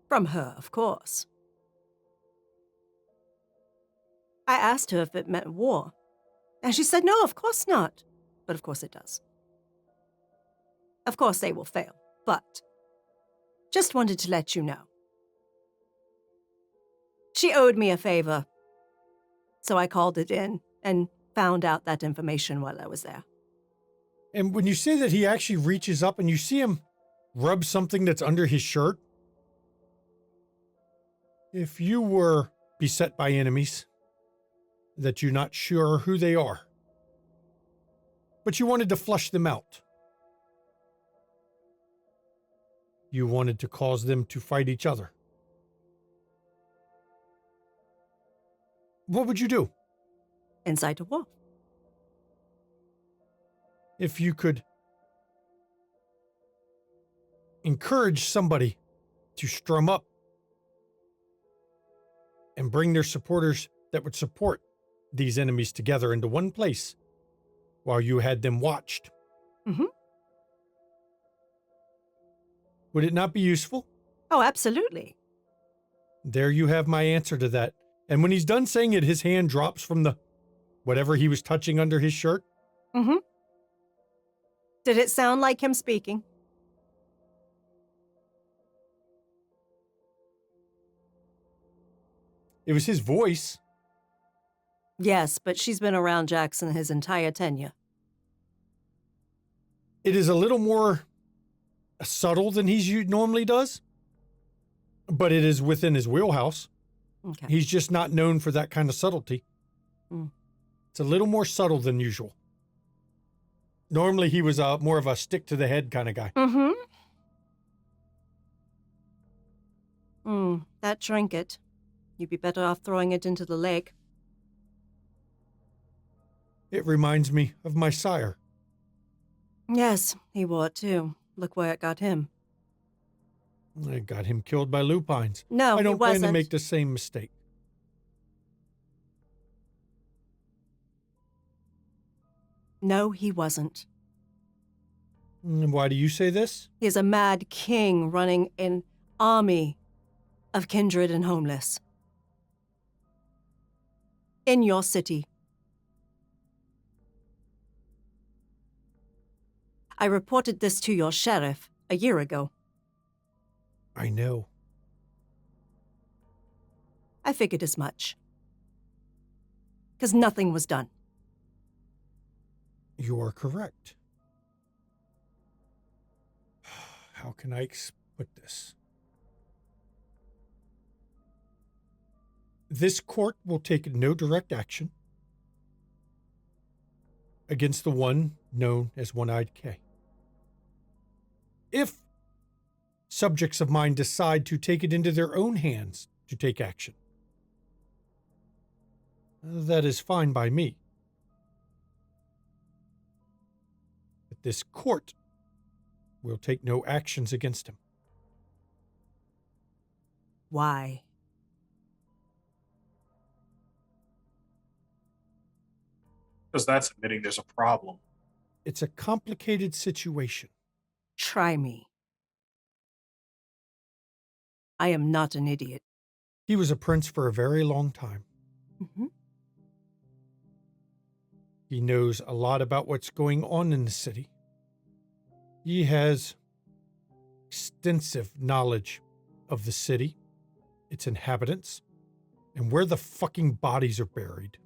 from her, of course. I asked her if it meant war, and she said, no, of course not. But of course it does. Of course they will fail, but just wanted to let you know. She owed me a favor, so I called it in and found out that information while I was there. And when you say that he actually reaches up and you see him rub something that's under his shirt, if you were beset by enemies that you're not sure who they are, but you wanted to flush them out, you wanted to cause them to fight each other, what would you do? Incite a war. If you could encourage somebody to strum up and bring their supporters that would support these enemies together into one place while you had them watched. Mm-hmm. Would it not be useful? Oh, absolutely. There you have my answer to that. And when he's done saying it, his hand drops from the whatever he was touching under his shirt. Mm-hmm. Did it sound like him speaking? It was his voice. Yes, but she's been around Jackson his entire tenure. It is a little more subtle than he normally does, but it is within his wheelhouse. Okay. He's just not known for that kind of subtlety. Mm. It's a little more subtle than usual. Normally, he was more of a stick-to-the-head kind of guy. Mm-hmm. That trinket. You'd be better off throwing it into the lake. It reminds me of my sire. Yes, he wore it too. Look where it got him. I got him killed by lupines. No, I don't he plan wasn't. to make the same mistake. No, he wasn't. And why do you say this? He is a mad king running an army of kindred and homeless. In your city. I reported this to your sheriff a year ago. I know. I figured as much. Because nothing was done. You are correct. How can I put this? This court will take no direct action. against the one known as One-Eyed K. If subjects of mine decide to take it into their own hands to take action, that is fine by me. But this court will take no actions against him. Why? Because that's admitting there's a problem. It's a complicated situation. Try me. I am not an idiot. He was a prince for a very long time. Mhm. He knows a lot about what's going on in the city. He has extensive knowledge of the city, its inhabitants, and where the fucking bodies are buried.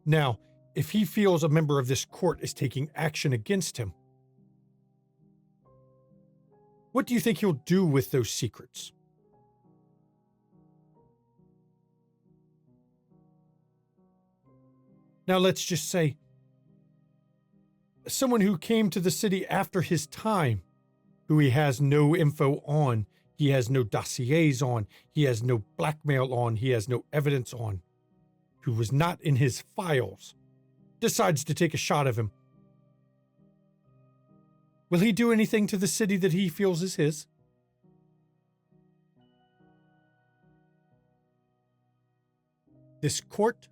Now, if he feels a member of this court is taking action against him, what do you think he'll do with those secrets? Now, let's just say someone who came to the city after his time, who he has no info on, he has no dossiers on, he has no blackmail on, he has no evidence on, who was not in his files, decides to take a shot of him. Will he do anything to the city that he feels is his? This court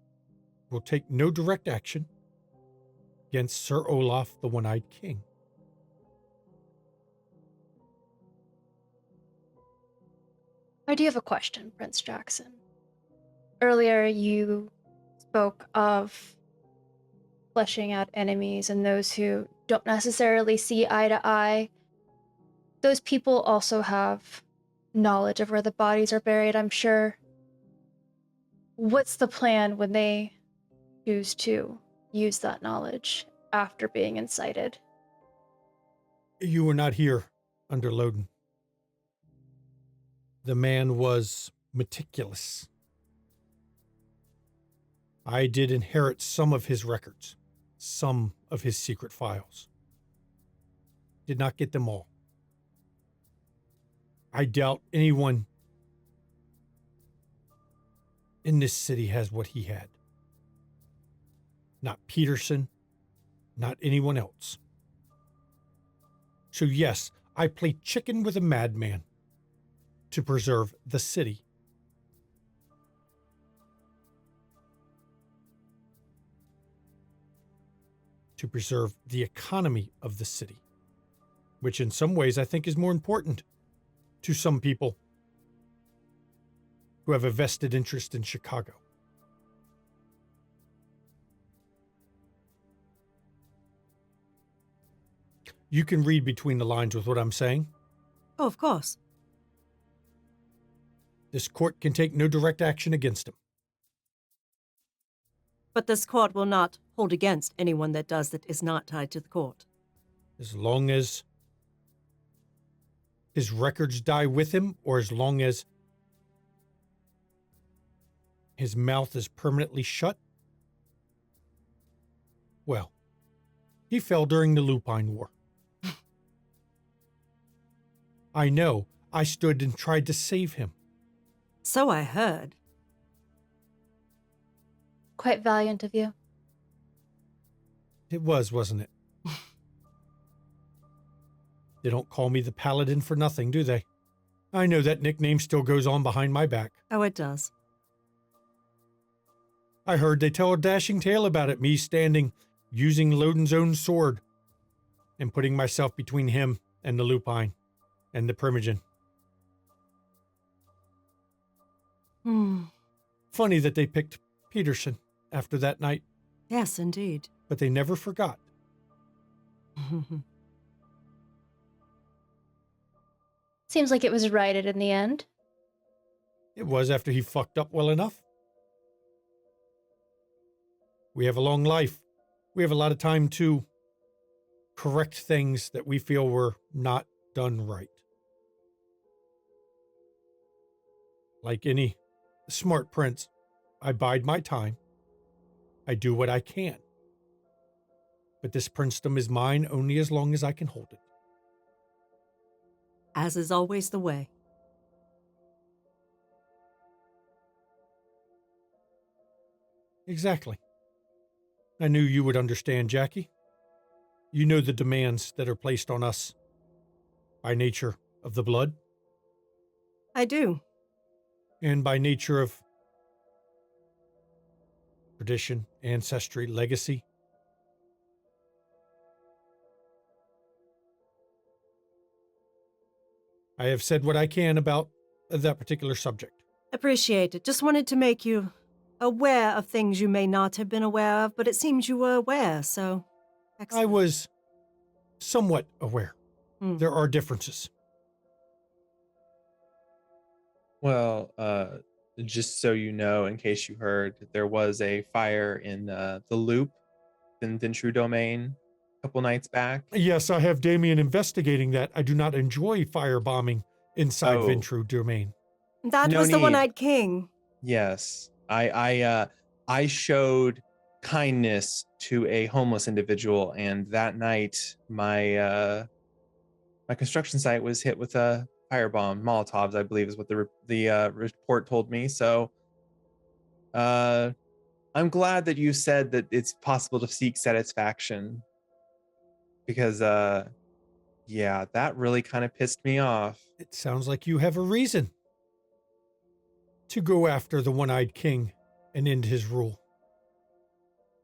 will take no direct action against Sir Olaf the One-Eyed King. I do have a question, Prince Jackson. Earlier, you spoke of fleshing out enemies and those who don't necessarily see eye to eye. Those people also have knowledge of where the bodies are buried, I'm sure. What's the plan when they choose to use that knowledge after being incited? You were not here under Loden. The man was meticulous. I did inherit some of his records, some of his secret files. Did not get them all. I doubt anyone in this city has what he had. Not Peterson, not anyone else. So yes, I played chicken with a madman to preserve the city. To preserve the economy of the city, which in some ways I think is more important to some people who have a vested interest in Chicago. You can read between the lines with what I'm saying. Oh, of course. This court can take no direct action against him. But this court will not hold against anyone that does that is not tied to the court. As long as his records die with him, or as long as his mouth is permanently shut. Well, he fell during the Lupine War. I know. I stood and tried to save him. So I heard. Quite valiant of you. It was, wasn't it? They don't call me the Paladin for nothing, do they? I know that nickname still goes on behind my back. Oh, it does. I heard they tell a dashing tale about it, me standing, using Loden's own sword, and putting myself between him and the Lupine and the Primogen. Funny that they picked Peterson after that night, Yes, indeed. but they never forgot. Seems like it was righted in the end. It was after he fucked up well enough. We have a long life. We have a lot of time to correct things that we feel were not done right. Like any smart prince, I bide my time. I do what I can. But this princedom is mine only as long as I can hold it. As is always the way. Exactly. I knew you would understand, Jackie. You know the demands that are placed on us by nature of the blood I do. and by nature of tradition, ancestry, legacy. I have said what I can about that particular subject. Appreciate it. Just wanted to make you aware of things you may not have been aware of, but it seems you were aware, so I excellent. was somewhat aware. Hmm. There are differences. Well, just so you know, in case you heard, there was a fire in the loop in Ventru domain a couple nights back. Yes, I have Damien investigating that. I do not enjoy firebombing inside Oh. Ventru domain. That No was the need. one-eyed king. Yes, I showed kindness to a homeless individual, and that night my my construction site was hit with a firebomb, Molotovs, I believe, is what the report told me. So, I'm glad that you said that it's possible to seek satisfaction, because yeah, that really kind of pissed me off. It sounds like you have a reason to go after the one-eyed king and end his rule.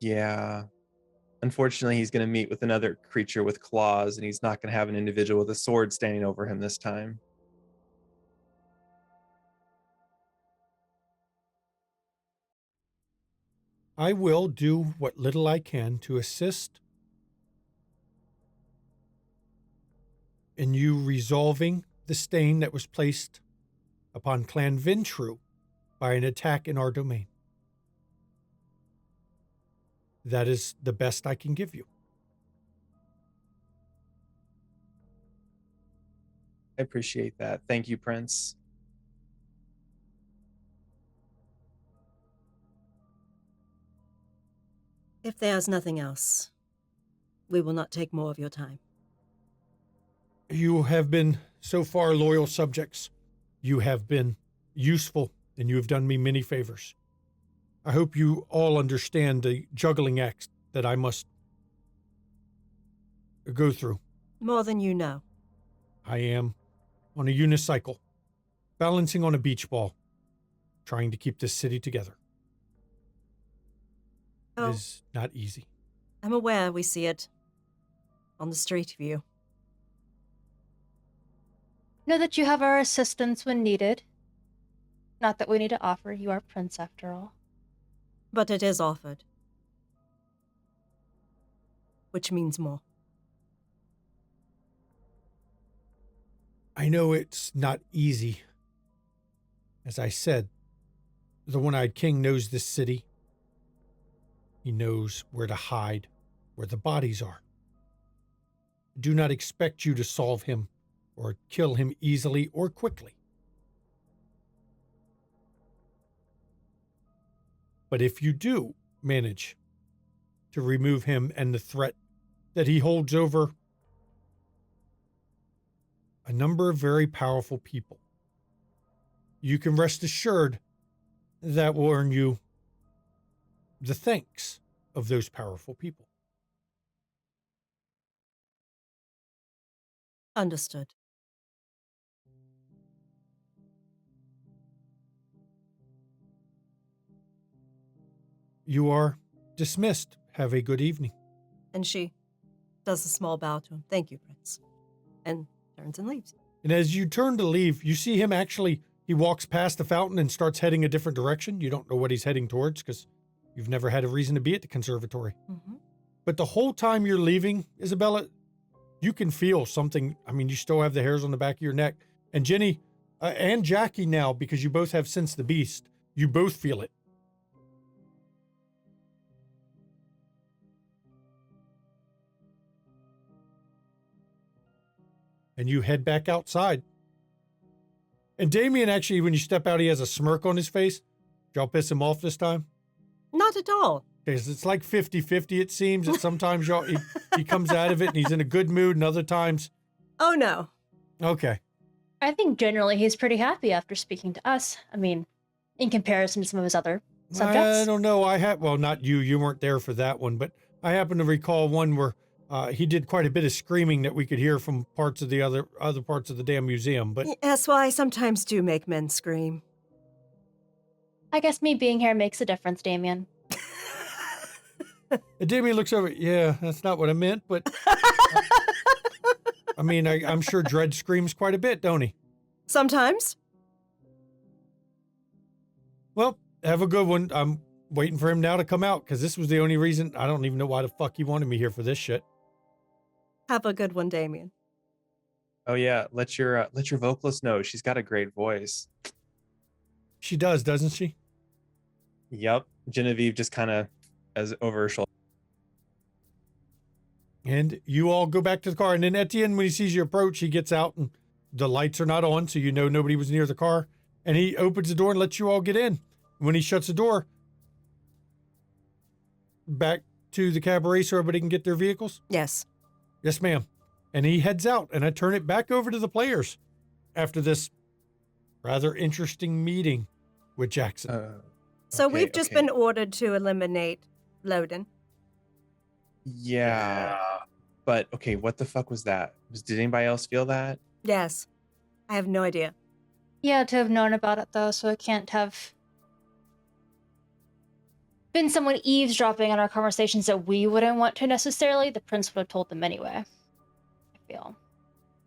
Yeah. Unfortunately, he's going to meet with another creature with claws, and he's not going to have an individual with a sword standing over him this time. I will do what little I can to assist in you resolving the stain that was placed upon Clan Ventru by an attack in our domain. That is the best I can give you. I appreciate that. Thank you, Prince. If there's nothing else, we will not take more of your time. You have been so far loyal subjects. You have been useful, and you have done me many favors. I hope you all understand the juggling act that I must go through. More than you know. I am on a unicycle, balancing on a beach ball, trying to keep this city together. Oh, It is not easy. I'm aware we see it on the street view. Know that you have our assistance when needed. Not that we need to offer, you are Prince after all. But it is offered. Which means more. I know it's not easy. As I said, the one-eyed king knows this city. He knows where to hide, where the bodies are. I do not expect you to solve him or kill him easily or quickly. But if you do manage to remove him and the threat that he holds over a number of very powerful people, you can rest assured that will earn you the thanks of those powerful people. Understood. You are dismissed. Have a good evening. And she does a small bow to him. Thank you, Prince. And turns and leaves. And as you turn to leave, you see him he walks past the fountain and starts heading a different direction. You don't know what he's heading towards because you've never had a reason to be at the conservatory. Mm-hmm. But the whole time you're leaving, Isabella, you can feel something. I mean, you still have the hairs on the back of your neck. And Jenny and Jackie now, because you both have Sense the Beast, you both feel it. And you head back outside. And Damien, actually, when you step out, he has a smirk on his face. Did y'all piss him off this time? Not at all. Because it's like 50-50, it seems. That sometimes he comes out of it and he's in a good mood, and other times... Oh, no. Okay. I think generally he's pretty happy after speaking to us. I mean, in comparison to some of his other subjects. I don't know. Well, not you. You weren't there for that one, but I happen to recall one where he did quite a bit of screaming that we could hear from parts of the other parts of the damn museum. But That's why I sometimes do make men scream. I guess me being here makes a difference, Damien. Damien looks over. Yeah, that's not what I meant, but I mean, I'm sure Dredd screams quite a bit, don't he? Sometimes. Well, have a good one. I'm waiting for him now to come out because this was the only reason. I don't even know why the fuck he wanted me here for this shit. Have a good one, Damien. Oh yeah, let your vocalist know she's got a great voice. She does, doesn't she? Yep, Genevieve just kind of as over her shoulder. And you all go back to the car. And then at the end, when he sees you approach, he gets out and the lights are not on, so you know nobody was near the car. And he opens the door and lets you all get in. When he shuts the door, back to the cabaret so everybody can get their vehicles. Yes. Yes, ma'am. And he heads out, and I turn it back over to the players after this rather interesting meeting with Jackson. So Okay, we've just been ordered to eliminate Loden. Yeah, but okay, what the fuck was that? Did anybody else feel that? Yes. I have no idea. Yeah, to have known about it though, so it can't have been someone eavesdropping on our conversations that we wouldn't want to necessarily. The prince would have told them anyway, I feel.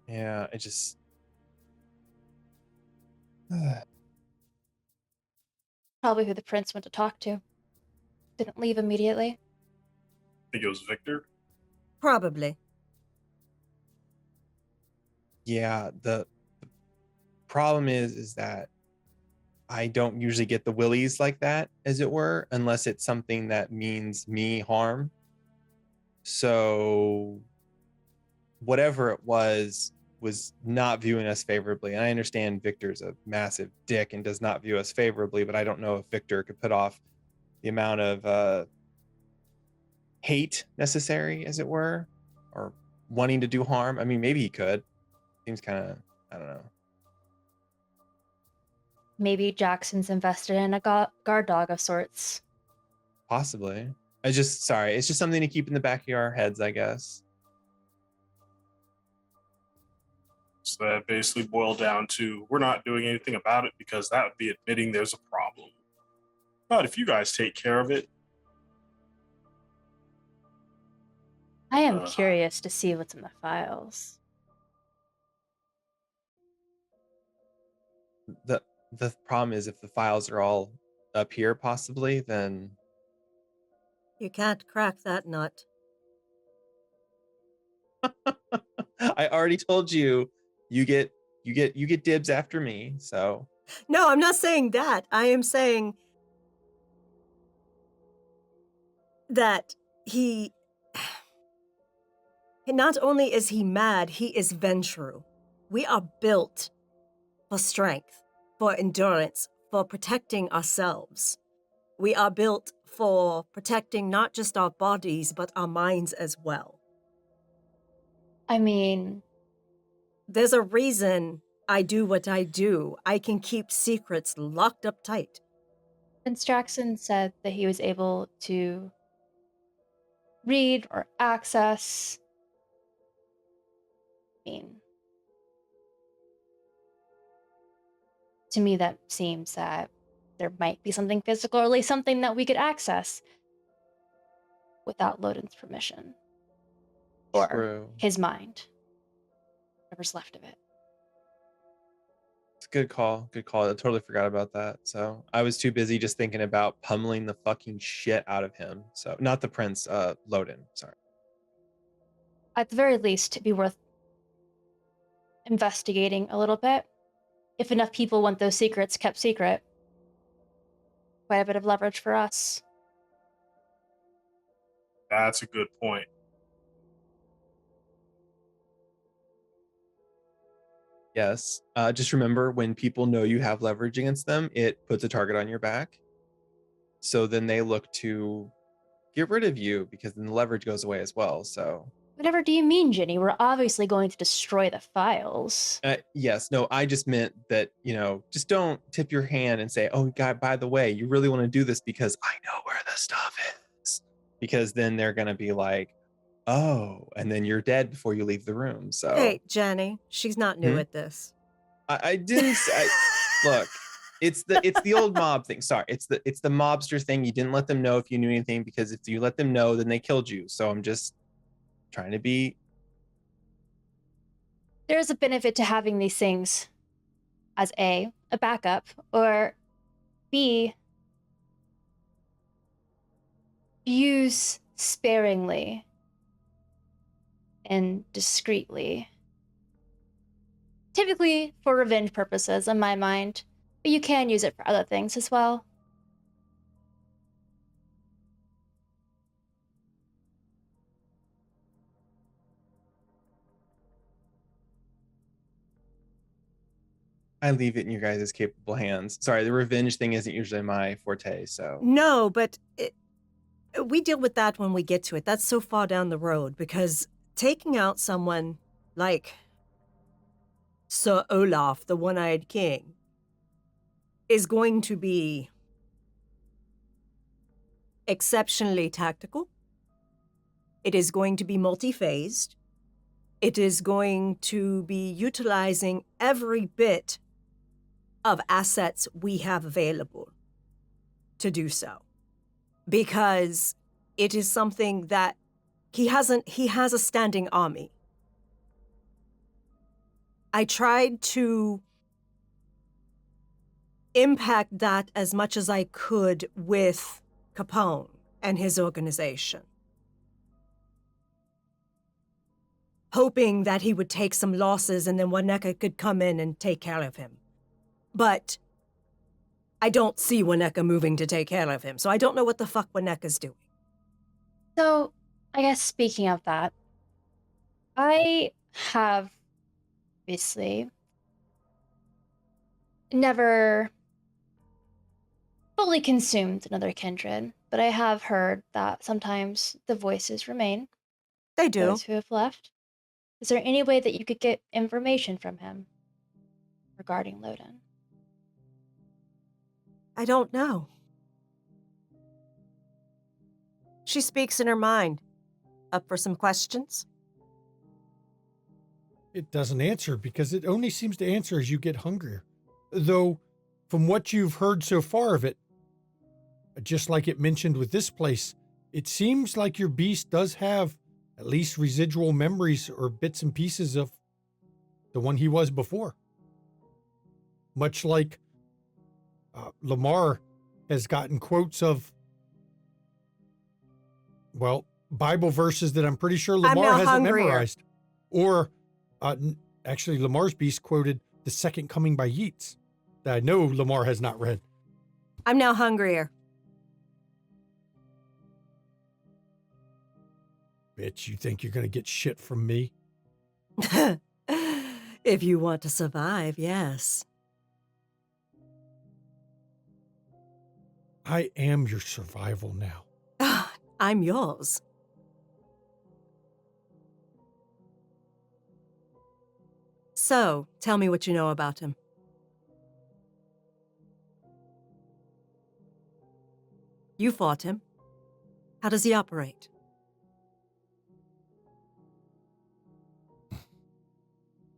Yeah, it just... Probably who the prince went to talk to. Didn't leave immediately. I think it was Victor. Probably. Yeah, the problem is that I don't usually get the willies like that, as it were, unless it's something that means me harm. So whatever it was not viewing us favorably. And I understand Victor's a massive dick and does not view us favorably, but I don't know if Victor could put off the amount of hate necessary, as it were, or wanting to do harm. I mean, maybe he could. Seems kind of, I don't know. Maybe Jackson's invested in a guard dog of sorts. Possibly. It's just something to keep in the back of our heads, I guess. So that basically boiled down to we're not doing anything about it because that would be admitting there's a problem. But if you guys take care of it. I am curious to see what's in the files. The problem is if the files are all up here, possibly, then You can't crack that nut. I already told you, you get dibs after me. So No, I'm not saying that. I am saying that he not only is he mad, he is vengeful. We are built for strength, for endurance, for protecting ourselves. We are built for protecting not just our bodies, but our minds as well. I mean, There's a reason I do what I do. I can keep secrets locked up tight. Prince Jackson said that he was able to read or access. I mean, to me, that seems that there might be something physical, or at least something that we could access without Loden's permission. Or True. his mind. Whatever's left of it. It's a good call. Good call. I totally forgot about that. So I was too busy just thinking about pummeling the fucking shit out of him. So not the prince, Loden. Sorry. At the very least, it'd be worth investigating a little bit. If enough people want those secrets kept secret, quite a bit of leverage for us. That's a good point. Yes. Just remember, when people know you have leverage against them, it puts a target on your back. So then they look to get rid of you because then the leverage goes away as well. So Whatever do you mean, Ginny? We're obviously going to destroy the files. yes, no, I just meant that, just don't tip your hand and say, oh God, by the way, you really want to do this because I know where the stuff is. Because then they're going to be like, oh, and then you're dead before you leave the room. So Hey, Jenny, she's not new Hmm? at this. I didn't say, look, it's the old mob thing. Sorry, it's the mobster thing. You didn't let them know if you knew anything, because if you let them know, then they killed you. So I'm just trying to be. There's a benefit to having these things as a backup, or B, use sparingly and discreetly. Typically for revenge purposes, in my mind, but you can use it for other things as well. I leave it in your guys' capable hands. Sorry, the revenge thing isn't usually my forte. So No, but we deal with that when we get to it. That's so far down the road, because taking out someone like Sir Olaf, the One-Eyed King, is going to be exceptionally tactical. It is going to be multi-phased. It is going to be utilizing every bit of assets we have available to do so. Because it is something that he has a standing army. I tried to impact that as much as I could with Capone and his organization, hoping that he would take some losses and then Waneka could come in and take care of him. But I don't see Waneka moving to take care of him, so I don't know what the fuck Waneka's doing. So, I guess speaking of that, I have obviously never fully consumed another kindred, but I have heard that sometimes the voices remain. They do. Those who have left. Is there any way that you could get information from him regarding Loden? I don't know. She speaks in her mind. Up for some questions? It doesn't answer because it only seems to answer as you get hungrier. Though, from what you've heard so far of it, just like it mentioned with this place, it seems like your beast does have at least residual memories or bits and pieces of the one he was before. Much like Lamar has gotten quotes of, well, Bible verses that I'm pretty sure Lamar hasn't hungrier. memorized. Or actually, Lamar's beast quoted The Second Coming by Yeats that I know Lamar has not read. I'm now hungrier. Bitch, you think you're going to get shit from me? If you want to survive, yes. I am your survival now. I'm yours. So, tell me what you know about him. You fought him. How does he operate?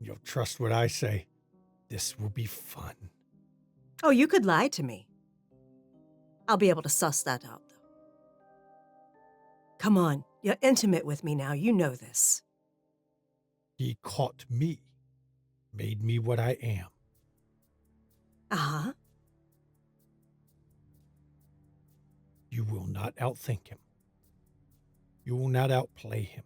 You'll trust what I say. This will be fun. Oh, you could lie to me. I'll be able to suss that out, though. Come on, you're intimate with me now. You know this. He caught me, made me what I am. Uh-huh. You will not outthink him. You will not outplay him.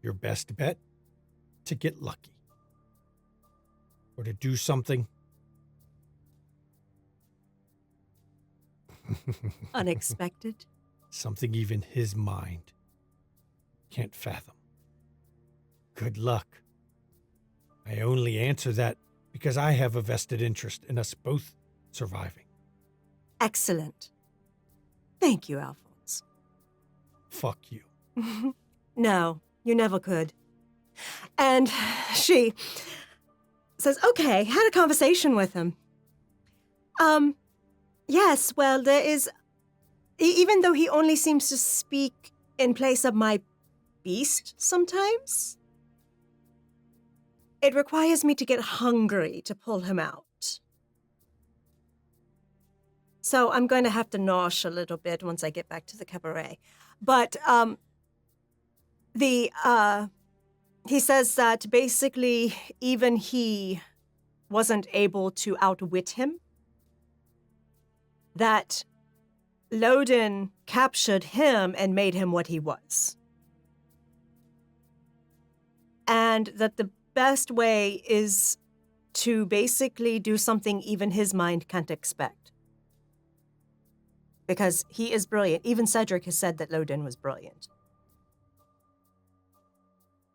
Your best bet, to get lucky. Or to do something Unexpected? something even his mind can't fathom. Good luck. I only answer that because I have a vested interest in us both surviving. Excellent. Thank you, Alphonse. Fuck you. No, you never could. And she says, okay, had a conversation with him. Yes, well, there is, even though he only seems to speak in place of my beast sometimes, it requires me to get hungry to pull him out. So I'm going to have to nosh a little bit once I get back to the cabaret. But, he says that basically even he wasn't able to outwit him. That Loden captured him and made him what he was. And that the best way is to basically do something even his mind can't expect. Because he is brilliant. Even Cedric has said that Loden was brilliant.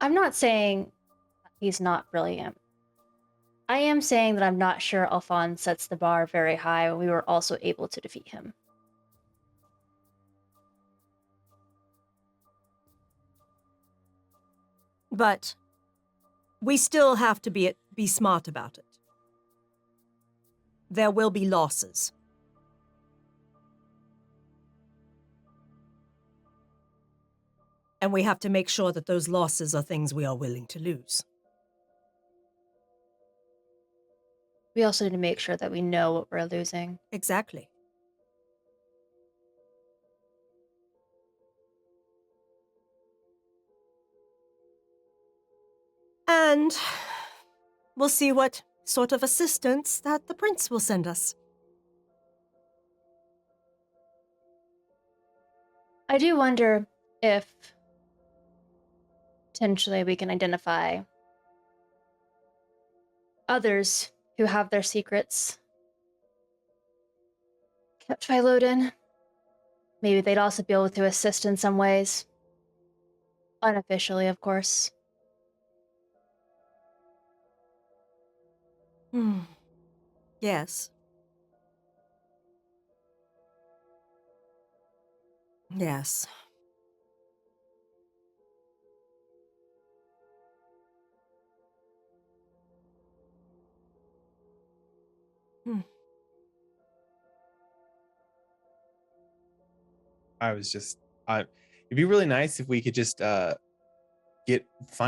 I'm not saying he's not brilliant. I am saying that I'm not sure Alphonse sets the bar very high when we were also able to defeat him. But we still have to be smart about it. There will be losses. And we have to make sure that those losses are things we are willing to lose. We also need to make sure that we know what we're losing. Exactly. And we'll see what sort of assistance that the prince will send us. I do wonder if potentially we can identify others who have their secrets kept by Loden. Maybe they'd also be able to assist in some ways. Unofficially, of course. Yes. Yes. It'd be really nice if we could just find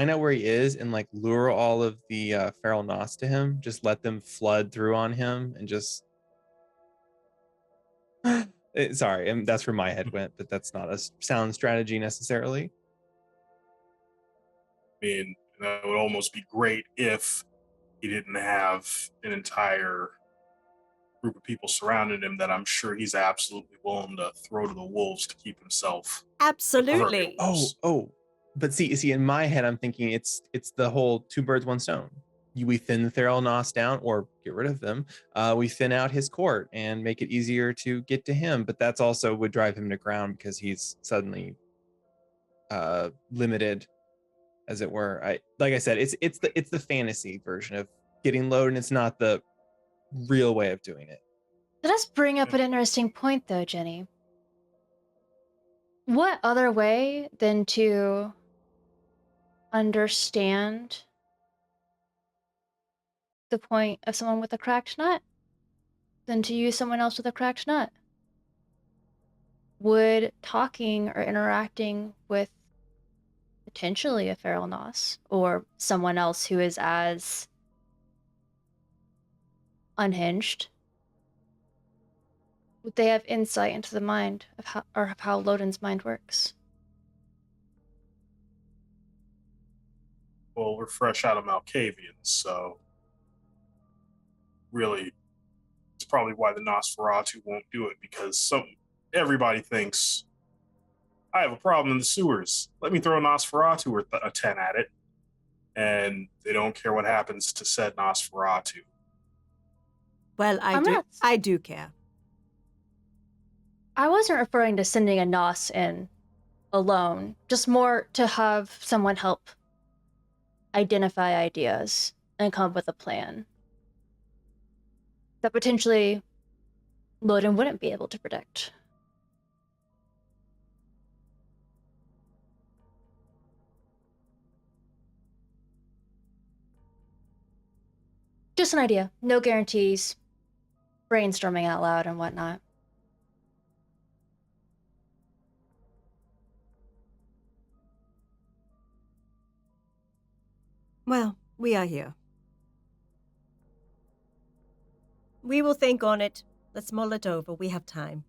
out where he is and like lure all of the feral Nos to him. Just let them flood through on him and just sorry, and that's where my head went, but that's not a sound strategy necessarily. I mean, that would almost be great if he didn't have an entire group of people surrounding him that I'm sure he's absolutely willing to throw to the wolves to keep himself. Absolutely. But see, in my head, I'm thinking it's the whole two birds, one stone. We thin the feral Nos down or get rid of them. We thin out his court and make it easier to get to him. But that's also would drive him to ground because he's suddenly limited, as it were. Like I said, it's the fantasy version of getting low, and it's not the real way of doing it. Let us bring up an interesting point, though, Jenny. What other way than to understand the point of someone with a cracked nut than to use someone else with a cracked nut? Would talking or interacting with potentially a feral Nos or someone else who is as unhinged, would they have insight into the mind of how Loden's mind works? Well, we're fresh out of Malkavian, so really, it's probably why the Nosferatu won't do it, because everybody thinks, I have a problem in the sewers. Let me throw a Nosferatu or a 10 at it. And they don't care what happens to said Nosferatu. Well, I do care. I wasn't referring to sending a Nos in alone, just more to have someone help identify ideas and come up with a plan that potentially Loden wouldn't be able to predict. Just an idea. No guarantees. Brainstorming out loud and whatnot. Well, we are here. We will think on it. Let's mull it over. We have time.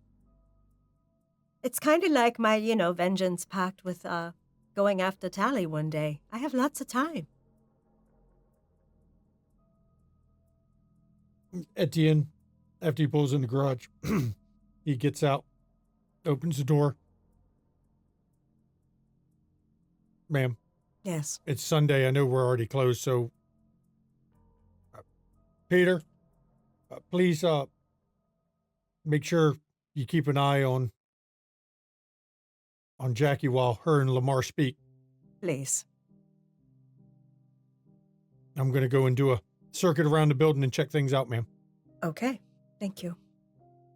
It's kind of like my, vengeance pact with going after Tally one day. I have lots of time. Etienne, after he pulls in the garage, he gets out, opens the door. Ma'am, Yes. it's Sunday. I know we're already closed, so Peter, please make sure you keep an eye on Jackie while her and Lamar speak. Please. I'm going to go and do a circuit around the building and check things out, ma'am. Okay. Thank you.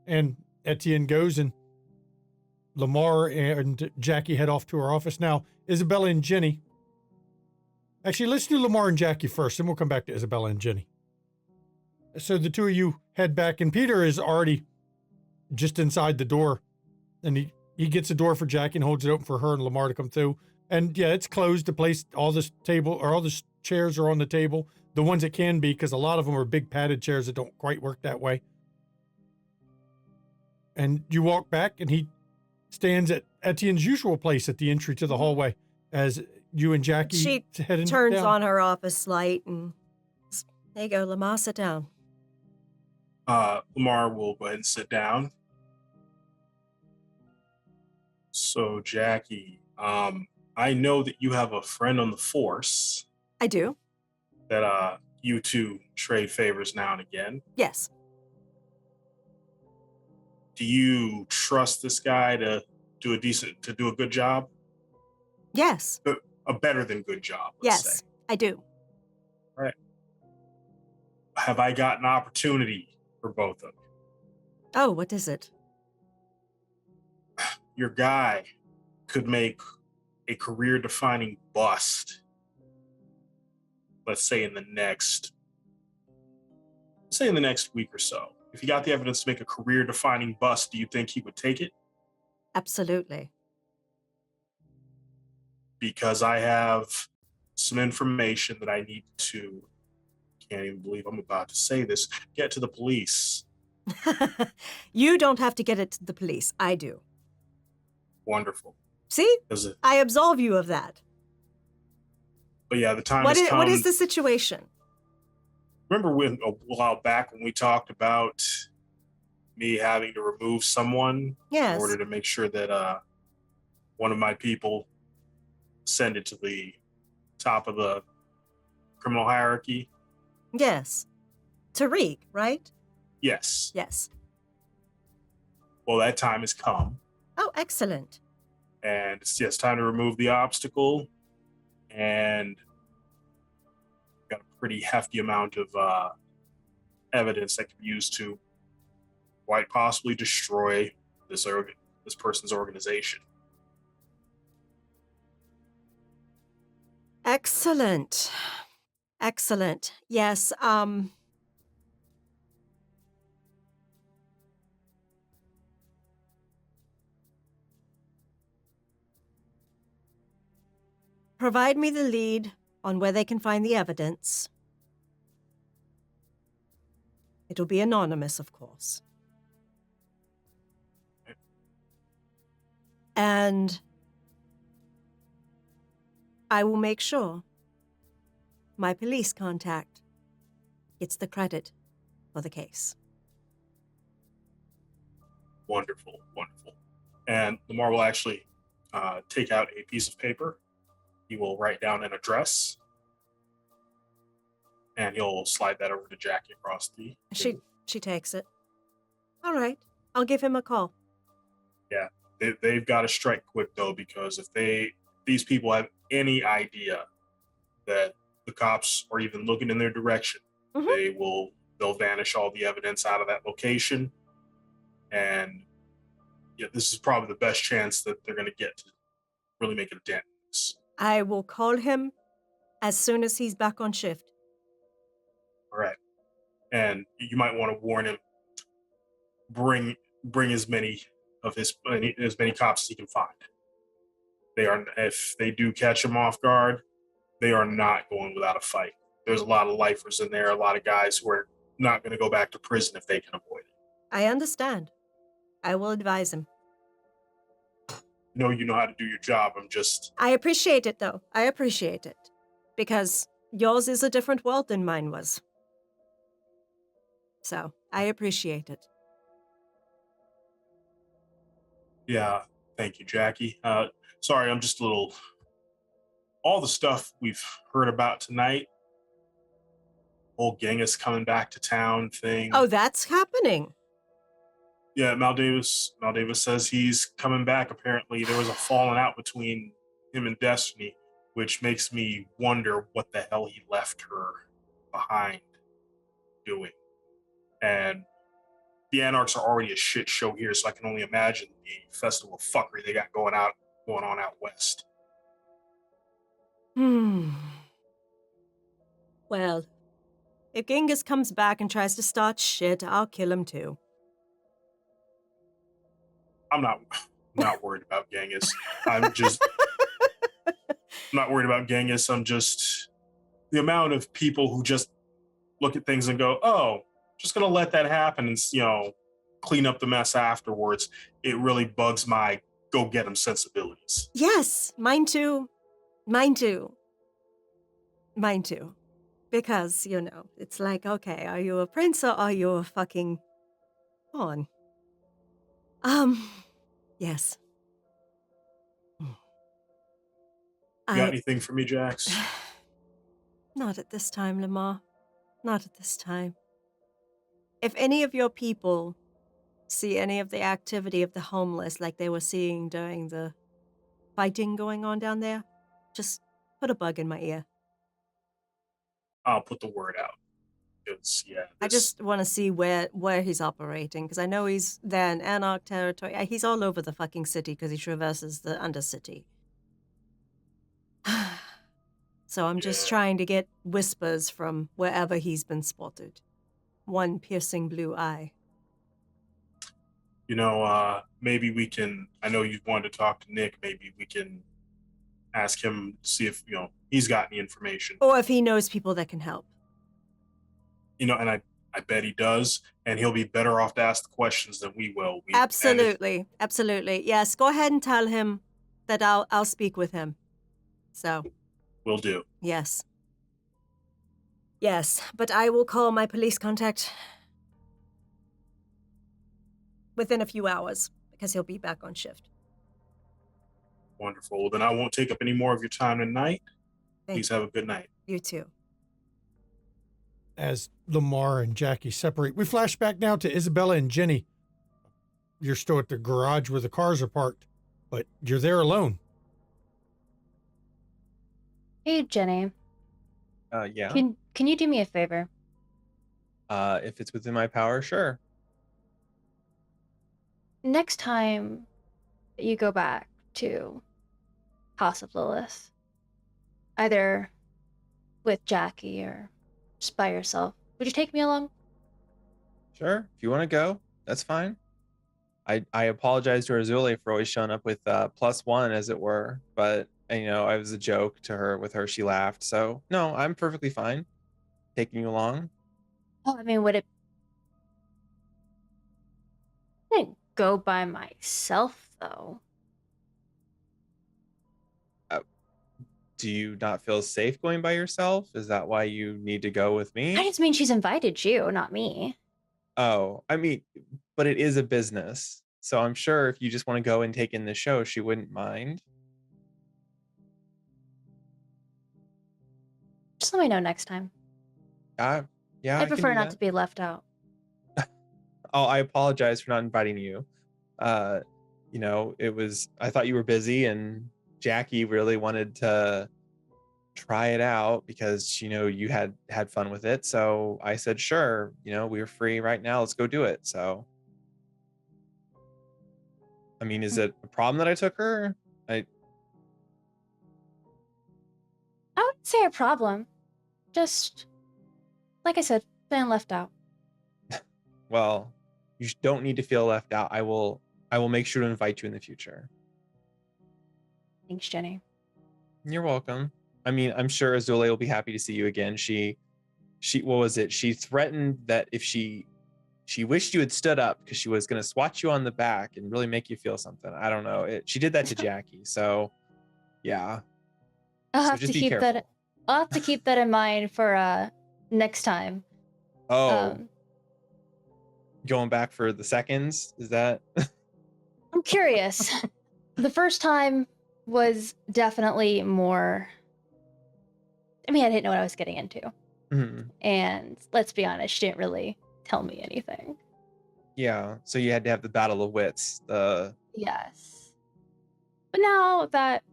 And Etienne goes, and Lamar and Jackie head off to our office. Now, Isabella and Jenny. Actually, let's do Lamar and Jackie first, and we'll come back to Isabella and Jenny. So the two of you head back, and Peter is already just inside the door, and he gets the door for Jackie and holds it open for her and Lamar to come through. And yeah, it's closed. The place, all this table, or all the chairs are on the table. The ones that can be, because a lot of them are big padded chairs that don't quite work that way. And you walk back, and he stands at Etienne's usual place at the entry to the hallway as you and Jackie She head turns down. on her office light and there you go, Lamar, sit down. Lamar will go ahead and sit down. So, Jackie, I know that you have a friend on the force I do. that you two trade favors now and again. Yes. Do you trust this guy to do a good job? Yes. A better than good job, let's Yes, say. I do. Have I got an opportunity for both of you? Oh, what is it? Your guy could make a career-defining bust, let's say in the next week or so. If he got the evidence to make a career-defining bust, do you think he would take it? Absolutely. Because I have some information that I need to, can't even believe I'm about to say this, get to the police. You don't have to get it to the police. I do. Wonderful. See? But I absolve you of that. yeah, the time has come. What is the situation? Remember a while back when we talked about me having to remove someone Yes. in order to make sure that one of my people send it to the top of the criminal hierarchy? Yes. Tariq, right? Yes. Yes. Well, that time has come, Oh, excellent. and it's time to remove the obstacle, and got a pretty hefty amount of evidence that can be used to quite possibly destroy this person's organization. Excellent. Excellent. Yes, provide me the lead on where they can find the evidence. It'll be anonymous, of course. And I will make sure my police contact gets the credit for the case. Wonderful, wonderful. And Lamar will actually take out a piece of paper. He will write down an address, and he'll slide that over to Jackie across the table. She takes it. All right, I'll give him a call. Yeah, they've got to strike quick though, because if these people have any idea that the cops are even looking in their direction, Mhm. they'll vanish all the evidence out of that location, and yeah, this is probably the best chance that they're going to get to really make a dent in this. I will call him as soon as he's back on shift. All right. and you might want to warn him. Bring as many cops as he can find. If they do catch him off guard, they are not going without a fight. There's a lot of lifers in there, a lot of guys who are not going to go back to prison if they can avoid it. I understand. I will advise him. You know how to do your job. I appreciate it, though. I appreciate it. Because yours is a different world than mine was. So, I appreciate it. Yeah, thank you, Jackie. Sorry, I'm just a little... All the stuff we've heard about tonight, whole Genghis coming back to town thing. Oh, that's happening. Yeah, Maldavis says he's coming back. Apparently, there was a falling out between him and Destiny, which makes me wonder what the hell he left her behind doing. And the Anarchs are already a shit show here, so I can only imagine the festival of fuckery they got going on out west. Well, if Genghis comes back and tries to start shit, I'll kill him too. I'm not worried about Genghis. I'm not worried about Genghis. I'm just the amount of people who just look at things and go, "Oh, just gonna let that happen," and clean up the mess afterwards. It really bugs my go get 'em sensibilities. Yes, mine too. Mine too. Mine too. Because, it's like, okay, are you a prince or are you a fucking pawn? Yes. You got anything for me, Jax? Not at this time, Lamar. Not at this time. If any of your people see any of the activity of the homeless like they were seeing during the fighting going on down there, just put a bug in my ear. I'll put the word out. I just want to see where he's operating, because I know he's there in Anarch territory. He's all over the fucking city because he traverses the Undercity. So I'm just trying to get whispers from wherever he's been spotted. One piercing blue eye. Maybe we can, I know you wanted to talk to Nick, maybe we can ask him to see if, he's got any information. Or if he knows people that can help. And I bet he does, and he'll be better off to ask the questions than we will. Absolutely. Absolutely. Yes, go ahead and tell him that I'll speak with him. So. Will do. Yes. Yes, but I will call my police contact within a few hours, because he'll be back on shift. Wonderful. Well, then I won't take up any more of your time tonight. Please have a good night. You too. As Lamar and Jackie separate, we flash back now to Isabella and Jenny. You're still at the garage where the cars are parked, but you're there alone. Hey, Jenny. Yeah. Can you do me a favor? If it's within my power, sure. Next time you go back to House of Lilith, either with Jackie or just by yourself, would you take me along? Sure. If you want to go, that's fine. I apologize to Azule for always showing up with +1, as it were, but I was a joke to her. With her, she laughed. So no, I'm perfectly fine taking you along. Oh, I mean, would it? I didn't go by myself though. Do you not feel safe going by yourself? Is that why you need to go with me? I just mean she's invited you, not me. Oh, but it is a business. So I'm sure if you just want to go and take in the show, she wouldn't mind. Just let me know next time. Yeah. I prefer not to be left out. I apologize for not inviting you. I thought you were busy, and Jackie really wanted to try it out because you had fun with it. So I said, sure, we're free right now, let's go do it. So is it a problem that I took her? I wouldn't say a problem. Just like I said, feeling left out. Well, you don't need to feel left out. I will make sure to invite you in the future. Thanks, Jenny. You're welcome. I mean, I'm sure Azule will be happy to see you again. She what was it? She threatened that if she wished you had stood up because she was going to swat you on the back and really make you feel something. I don't know. She did that to Jackie. So, yeah. I'll So have just to be keep careful. that. I'll have to keep that in mind for next time. Oh, going back for the seconds? Is that? I'm curious. The first time was definitely more. I mean, I didn't know what I was getting into. Mhm. And let's be honest, she didn't really tell me anything. Yeah. So you had to have the battle of wits. Yes. But now that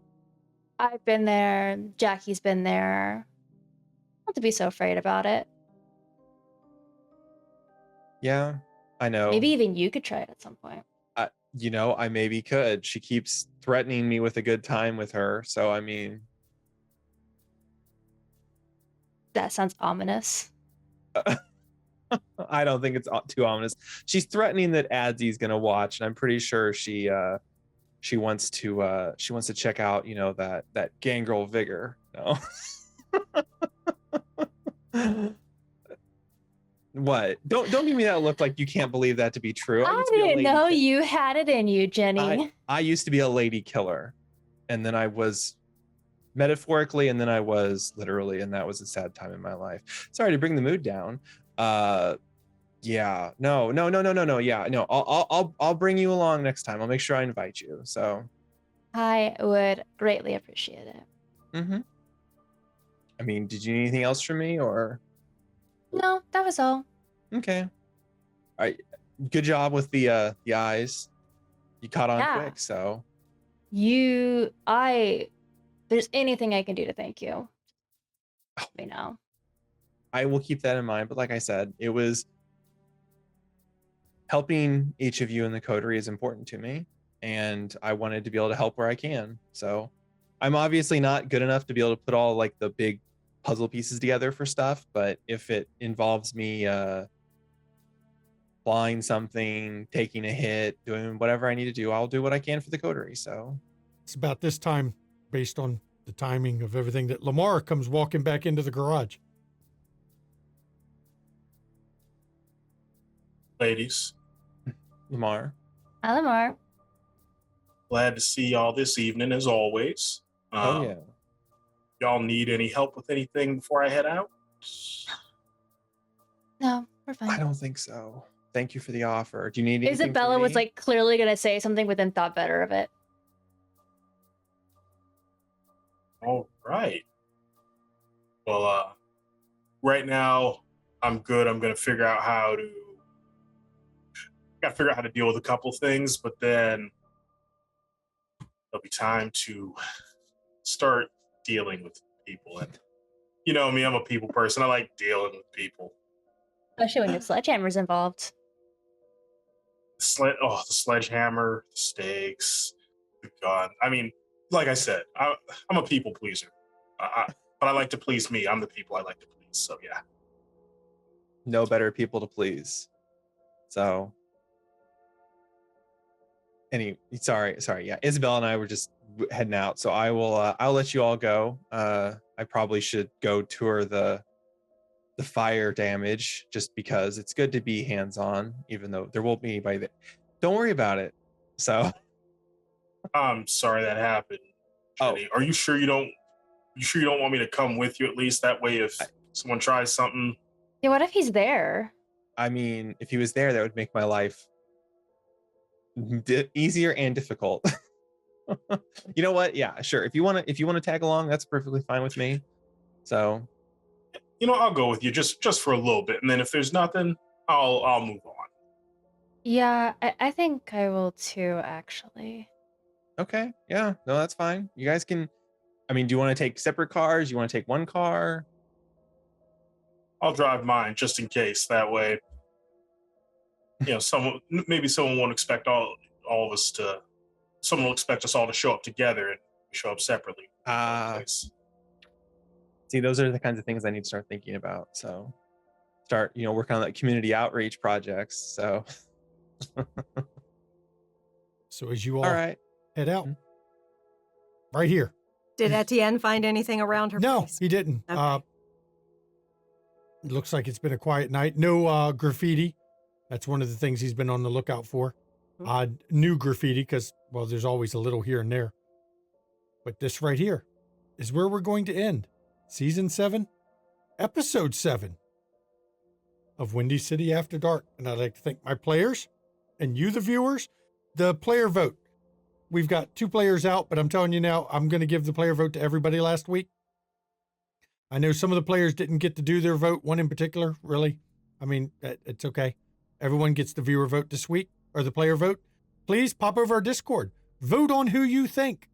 I've been there, Jackie's been there, not to be so afraid about it. Yeah, I know. Maybe even you could try it at some point. I maybe could. She keeps threatening me with a good time with her. So, I mean, That sounds ominous. I don't think it's too ominous. She's threatening that Adsy's going to watch, and I'm pretty sure she wants to check out, that gangrel vigor. No. What? Don't give me that look like you can't believe that to be true. I used to be a didn't lady know ki- you had it in you, Jenny. I used to be a lady killer, and then I was metaphorically, and then I was literally, and that was a sad time in my life. Sorry to bring the mood down. Yeah, no. Yeah, no. I'll bring you along next time. I'll make sure I invite you. So. I would greatly appreciate it. Mm-hmm. I mean, did you need anything else from me, or? No, that was all. Okay. All right. Good job with the eyes. You caught on Yeah. quick, so. If there's anything I can do to thank you, let me know. I will keep that in mind. But like I said, it was helping each of you in the coterie is important to me, and I wanted to be able to help where I can. So I'm obviously not good enough to be able to put all like the big puzzle pieces together for stuff, but if it involves me flying something, taking a hit, doing whatever I need to do, I'll do what I can for the coterie. So It's about this time, based on the timing of everything, that Lamar comes walking back into the garage. Ladies, Lamar. Hi, Lamar. glad to see y'all this evening as always. Oh yeah. Y'all need any help with anything before I head out? No, we're fine. I don't think so. Thank you for the offer. Do you need anything from Isabella was me? like clearly gonna say something, but then thought better of it. All right. Well, right now I'm good. I'm gonna figure out how to deal with a couple things, but then there'll be time to start dealing with people. And you know me, I'm a people person. I like dealing with people. Especially when your sledgehammer's involved. The sledgehammer, the stakes, the gun. I mean, like I said, I'm a people pleaser. But I like to please me. I'm the people I like to please. So yeah. No better people to please. So sorry. Yeah, Isabel and I were just heading out, so I'll let you all go. I probably should go tour the fire damage, just because it's good to be hands-on, even though there won't be anybody there. Don't worry about it. So I'm sorry that happened, Jenny. Are you sure you don't want me to come with you at least? That way if someone tries something. Yeah, what if he's there? I mean, if he was there, that would make my life easier and difficult. You know what? Yeah, sure. If you want to tag along, that's perfectly fine with me. So, I'll go with you just for a little bit, and then if there's nothing, I'll move on. Yeah, I think I will too, actually. okay. Yeah, no, that's fine. You guys can. I mean, do you want to take separate cars? You want to take one car? I'll drive mine just in case. That way, someone won't expect all of us to. Someone will expect us all to show up together and we show up separately. See, those are the kinds of things I need to start thinking about. So start, working on that community outreach projects. So, So as you all all right. head out, right here. Did Etienne find anything around her No, place? he didn't. Okay. It looks like it's been a quiet night. No graffiti. That's one of the things he's been on the lookout for. New graffiti, because, well, there's always a little here and there. But this right here is where we're going to end Season 7, Episode 7 of Windy City After Dark. And I'd like to thank my players and you, the viewers. The player vote. We've got 2 players out, but I'm telling you now, I'm going to give the player vote to everybody last week. I know some of the players didn't get to do their vote, one in particular, really. I mean, it's okay. Everyone gets the viewer vote this week, or the player vote. Please pop over our Discord. Vote on who you think.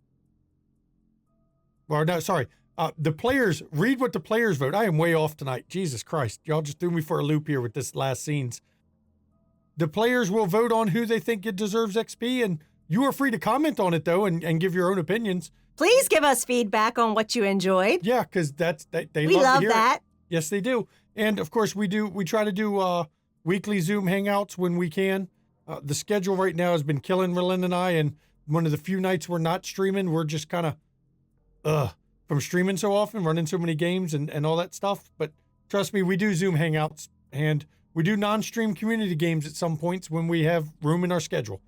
Or no, sorry. The players, read what the players vote. I am way off tonight. Jesus Christ. Y'all just threw me for a loop here with this last scenes. The players will vote on who they think it deserves XP, and you are free to comment on it, though, and give your own opinions. Please give us feedback on what you enjoyed. Yeah, because they We love love to hear that. it. Yes, they do. And of course, we try to do weekly Zoom hangouts when we can. The schedule right now has been killing Merlin and I, and one of the few nights we're not streaming, we're just kind of from streaming so often, running so many games and all that stuff. But trust me, we do Zoom hangouts, and we do non-stream community games at some points when we have room in our schedule.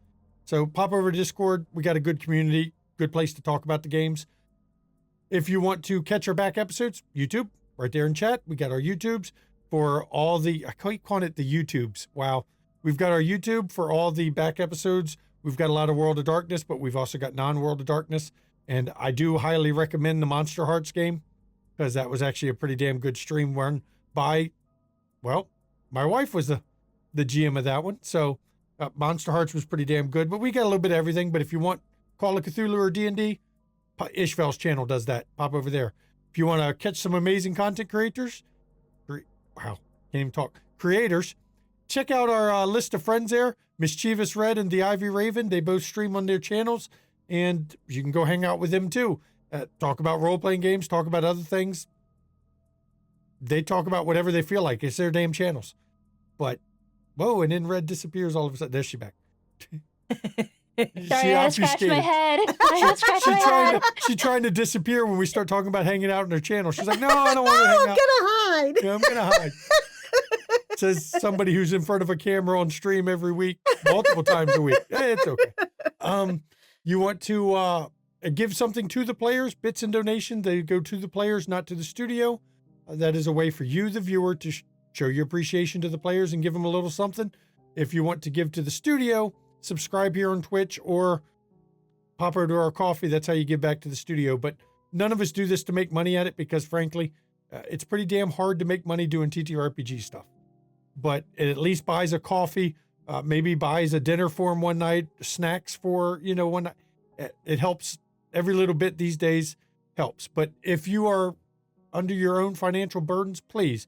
So pop over to Discord. We got a good community, good place to talk about the games. If you want to catch our back episodes, YouTube, right there in chat. We got our YouTubes for all the, I keep calling it the YouTubes. Wow. We've got our YouTube for all the back episodes. We've got a lot of World of Darkness, but we've also got non-World of Darkness. And I do highly recommend the Monster Hearts game, because that was actually a pretty damn good stream run by, well, my wife was the GM of that one. So Monster Hearts was pretty damn good, but we got a little bit of everything. But if you want Call of Cthulhu or D&D, Ishvel's channel does that. Pop over there. If you want to catch some amazing content creators, can't even talk, creators, check out our list of friends there. Mischievous Red and the Ivy Raven, they both stream on their channels, and you can go hang out with them too. Talk about role-playing games, talk about other things. They talk about whatever they feel like. It's their damn channels. But, whoa, and then Red disappears all of a sudden. There's she back. Sorry, I had to scratch my head. I had to scratch my head. She's trying to disappear when we start talking about hanging out on her channel. She's like, no, I don't want to hang I'm out. gonna hide. Yeah, I'm going to hide. Says somebody who's in front of a camera on stream every week, multiple times a week. It's okay. You want to give something to the players, bits and donation, they go to the players, not to the studio. That is a way for you, the viewer, to show your appreciation to the players and give them a little something. If you want to give to the studio, subscribe here on Twitch or pop over to our KoFi. That's how you give back to the studio. But none of us do this to make money at it, because frankly, it's pretty damn hard to make money doing TTRPG stuff. But it at least buys a coffee, maybe buys a dinner for him one night, snacks for, one night. It helps. Every little bit these days helps. But if you are under your own financial burdens, please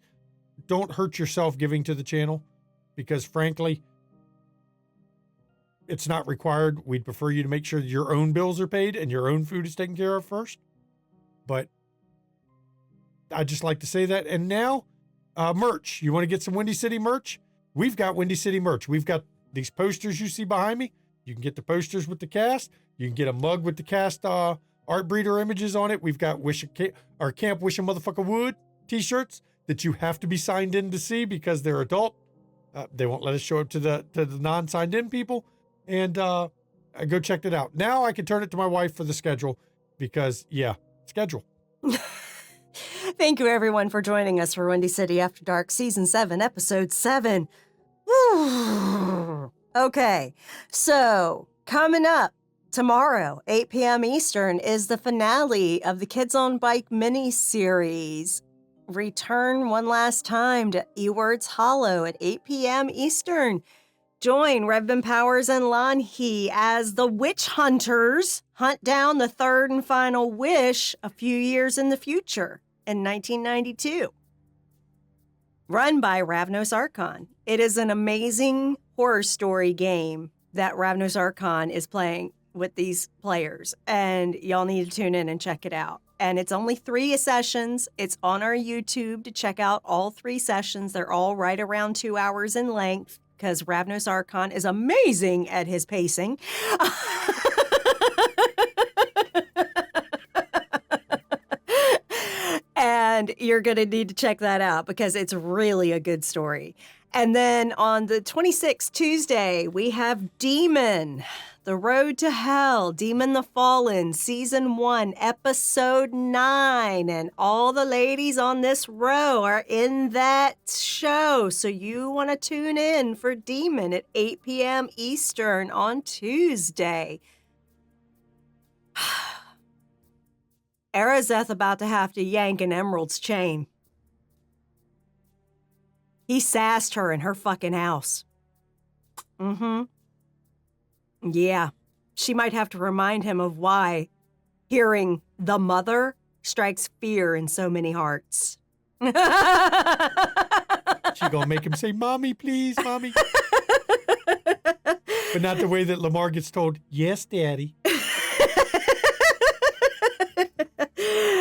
don't hurt yourself giving to the channel, because frankly, it's not required. We'd prefer you to make sure that your own bills are paid and your own food is taken care of first. But I'd just like to say that. And now, merch. You want to get some Windy City merch? We've got Windy City merch. We've got these posters you see behind me. You can get the posters with the cast. You can get a mug with the cast art breeder images on it. We've got our Camp Wish a Motherfucker Would t-shirts that you have to be signed in to see, because they're adult. They won't let us show it to the non-signed in people. And go check it out. Now I can turn it to my wife for the schedule, because schedule. Thank you, everyone, for joining us for Windy City After Dark, Season 7, Episode 7. Woo. Okay, so coming up tomorrow, 8 p.m. Eastern, is the finale of the Kids on Bike mini-series. Return one last time to Ewords Hollow at 8 p.m. Eastern. Join Revben Powers and Lan He as the witch hunters hunt down the third and final wish a few years in the future in 1992. Run by Ravnos Archon. It is an amazing horror story game that Ravnos Archon is playing with these players, and y'all need to tune in and check it out. And it's only 3 sessions. It's on our YouTube to check out all 3 sessions. They're all right around 2 hours in length because Ravnos Archon is amazing at his pacing. And you're going to need to check that out because it's really a good story. And then on the 26th, Tuesday, we have Demon, The Road to Hell, Demon the Fallen, Season 1, Episode 9. And all the ladies on this row are in that show. So you want to tune in for Demon at 8 p.m. Eastern on Tuesday. Arazeth about to have to yank an Emerald's chain. He sassed her in her fucking house. Mm-hmm. Yeah. She might have to remind him of why hearing the mother strikes fear in so many hearts. She gonna make him say, "Mommy, please, Mommy." But not the way that Lamar gets told, "Yes, Daddy."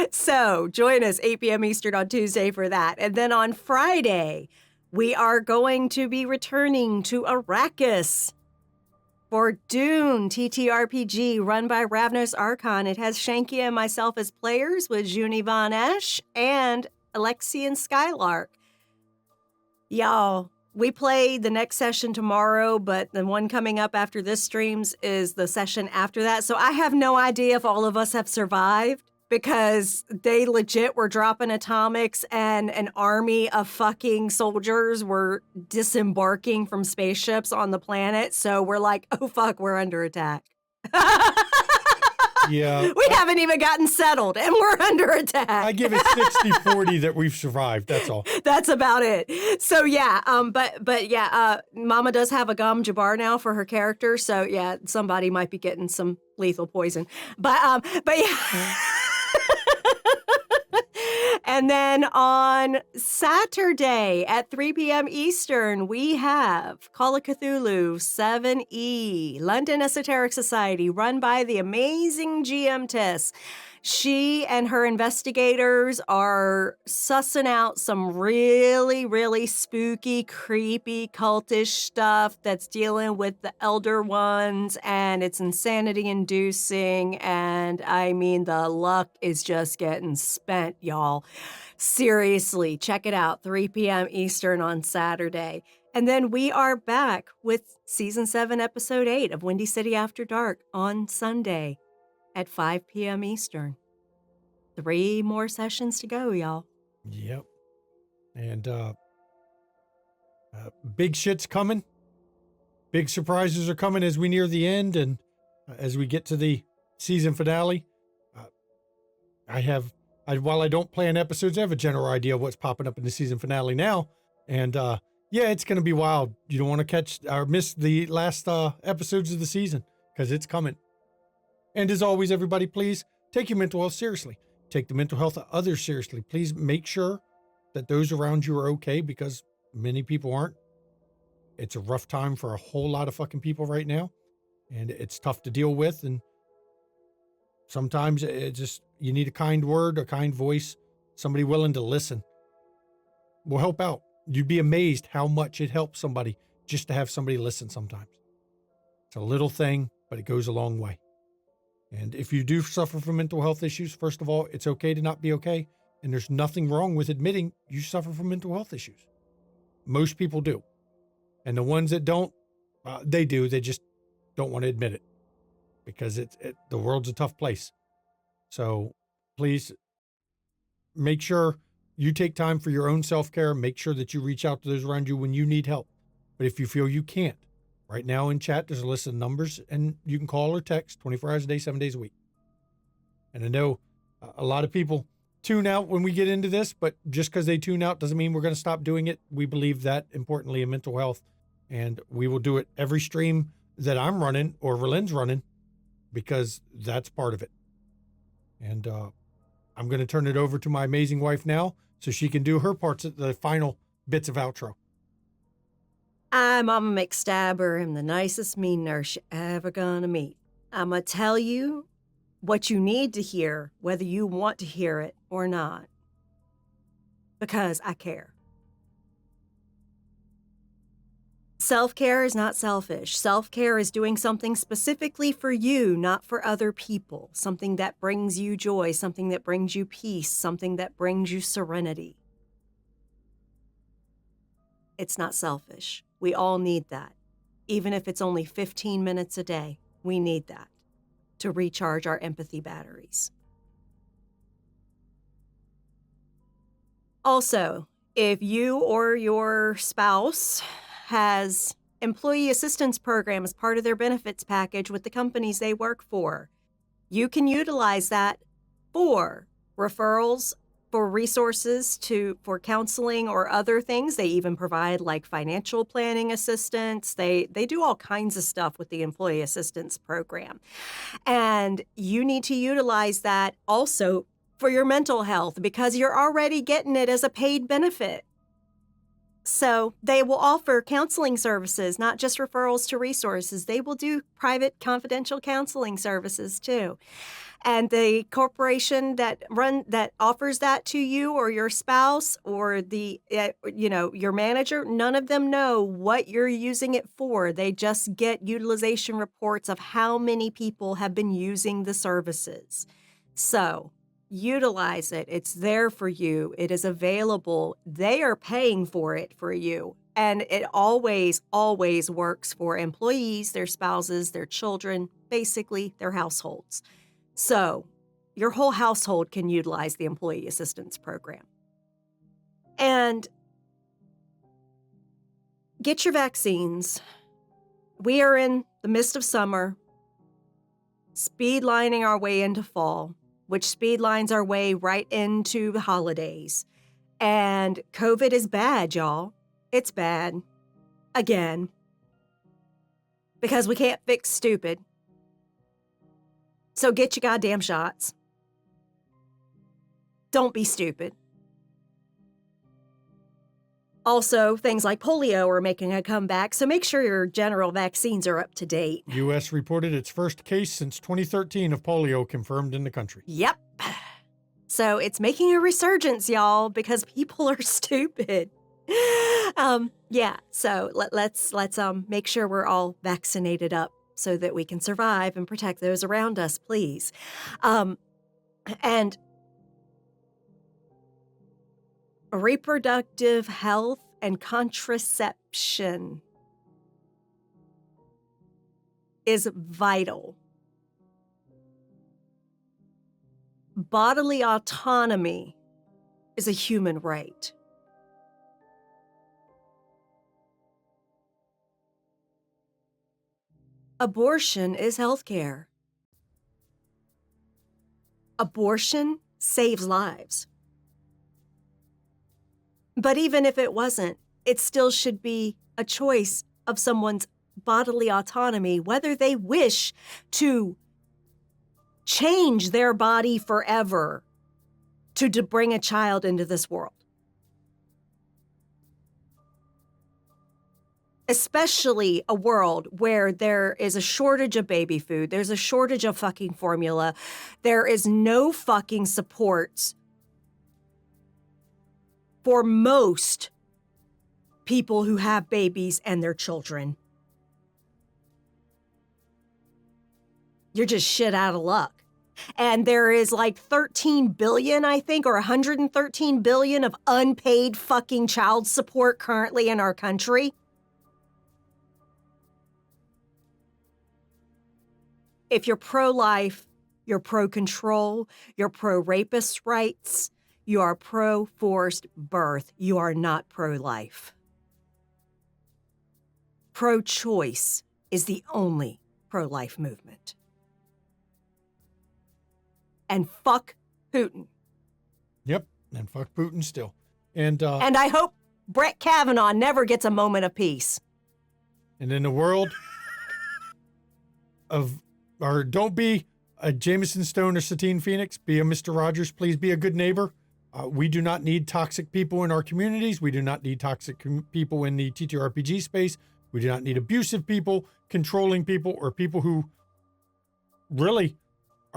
So join us 8 p.m. Eastern on Tuesday for that. And then on Friday, we are going to be returning to Arrakis for Dune TTRPG run by Ravnos Archon. It has Shanky and myself as players with Juni Von Esch and Alexian Skylark. Y'all, we play the next session tomorrow, but the one coming up after this streams is the session after that. So I have no idea if all of us have survived because they legit were dropping atomics and an army of fucking soldiers were disembarking from spaceships on the planet. So we're like, oh fuck, we're under attack. Yeah. We haven't even gotten settled and we're under attack. I give it 60-40 that we've survived. That's all. That's about it. So yeah, but yeah, Mama does have a Gom Jabbar now for her character. So yeah, somebody might be getting some lethal poison. But yeah. And then on Saturday at 3 p.m. Eastern, we have Call of Cthulhu 7E, London Esoteric Society, run by the amazing GM Tess. She and her investigators are sussing out some really, really spooky, creepy, cultish stuff that's dealing with the Elder Ones, and it's insanity-inducing, and I mean, the luck is just getting spent, y'all. Seriously, check it out, 3 p.m. Eastern on Saturday. And then we are back with Season 7, Episode 8 of Windy City After Dark on Sunday at 5 p.m. Eastern. 3 more sessions to go, y'all. Yep. And big shit's coming. Big surprises are coming as we near the end and as we get to the season finale. While I don't plan episodes, I have a general idea of what's popping up in the season finale now. And yeah, it's going to be wild. You don't want to catch or miss the last episodes of the season because it's coming. And as always, everybody, please take your mental health seriously. Take the mental health of others seriously. Please make sure that those around you are okay because many people aren't. It's a rough time for a whole lot of fucking people right now. And it's tough to deal with. And sometimes you need a kind word, a kind voice, somebody willing to listen. Will help out. You'd be amazed how much it helps somebody just to have somebody listen sometimes. It's a little thing, but it goes a long way. And if you do suffer from mental health issues, first of all, it's okay to not be okay. And there's nothing wrong with admitting you suffer from mental health issues. Most people do. And the ones that don't, they do. They just don't want to admit it because the world's a tough place. So please make sure you take time for your own self-care. Make sure that you reach out to those around you when you need help. But if you feel you can't, right now in chat, there's a list of numbers and you can call or text 24 hours a day, 7 days a week. And I know a lot of people tune out when we get into this, but just because they tune out doesn't mean we're going to stop doing it. We believe that importantly in mental health, and we will do it every stream that I'm running or Verlin's running because that's part of it. And I'm going to turn it over to my amazing wife now so she can do her parts at the final bits of outro. I'm Mama McStabber. I'm the nicest mean nurse you're ever gonna meet. I'm gonna tell you what you need to hear, whether you want to hear it or not, because I care. Self-care is not selfish. Self-care is doing something specifically for you, not for other people. Something that brings you joy, something that brings you peace, something that brings you serenity. It's not selfish. We all need that. Even if it's only 15 minutes a day, we need that to recharge our empathy batteries. Also, if you or your spouse has employee assistance program as part of their benefits package with the companies they work for, you can utilize that for referrals, for resources for counseling or other things. They even provide like financial planning assistance. They do all kinds of stuff with the employee assistance program. And you need to utilize that also for your mental health because you're already getting it as a paid benefit. So they will offer counseling services, not just referrals to resources. They will do private confidential counseling services too. And the corporation that offers that to you or your spouse or your manager, none of them know what you're using it for. They just get utilization reports of how many people have been using the services. So utilize it. It's there for you. It is available. They are paying for it for you. And it always, always works for employees, their spouses, their children, basically their households. So your whole household can utilize the employee assistance program. And get your vaccines. We are in the midst of summer, speed lining our way into fall, which speed lines our way right into the holidays. And COVID is bad, y'all. It's bad. Again. Because we can't fix stupid. So get your goddamn shots. Don't be stupid. Also, things like polio are making a comeback, so make sure your general vaccines are up to date. U.S. reported its first case since 2013 of polio confirmed in the country. Yep. So it's making a resurgence, y'all, because people are stupid. So let's make sure we're all vaccinated up so that we can survive and protect those around us, please. And reproductive health and contraception is vital. Bodily autonomy is a human right. Abortion is healthcare. Abortion saves lives. But even if it wasn't, it still should be a choice of someone's bodily autonomy, whether they wish to change their body forever to bring a child into this world. Especially a world where there is a shortage of baby food, there's a shortage of fucking formula, there is no fucking support for most people who have babies and their children. You're just shit out of luck. And there is like 13 billion, I think, or 113 billion of unpaid fucking child support currently in our country. If you're pro-life, you're pro-control, you're pro-rapist rights, you are pro-forced birth, you are not pro-life. Pro-choice is the only pro-life movement. And fuck Putin. Yep, and fuck Putin still. And I hope Brett Kavanaugh never gets a moment of peace. And in the world of, or don't be a Jameson Stone or Satine Phoenix, be a Mr. Rogers, please be a good neighbor. We do not need toxic people in our communities. We do not need toxic people in the TTRPG space. We do not need abusive people, controlling people, or people who really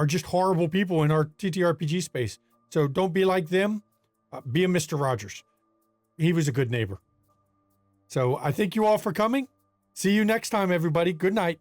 are just horrible people in our TTRPG space. So don't be like them. Be a Mr. Rogers. He was a good neighbor. So I thank you all for coming. See you next time, everybody. Good night.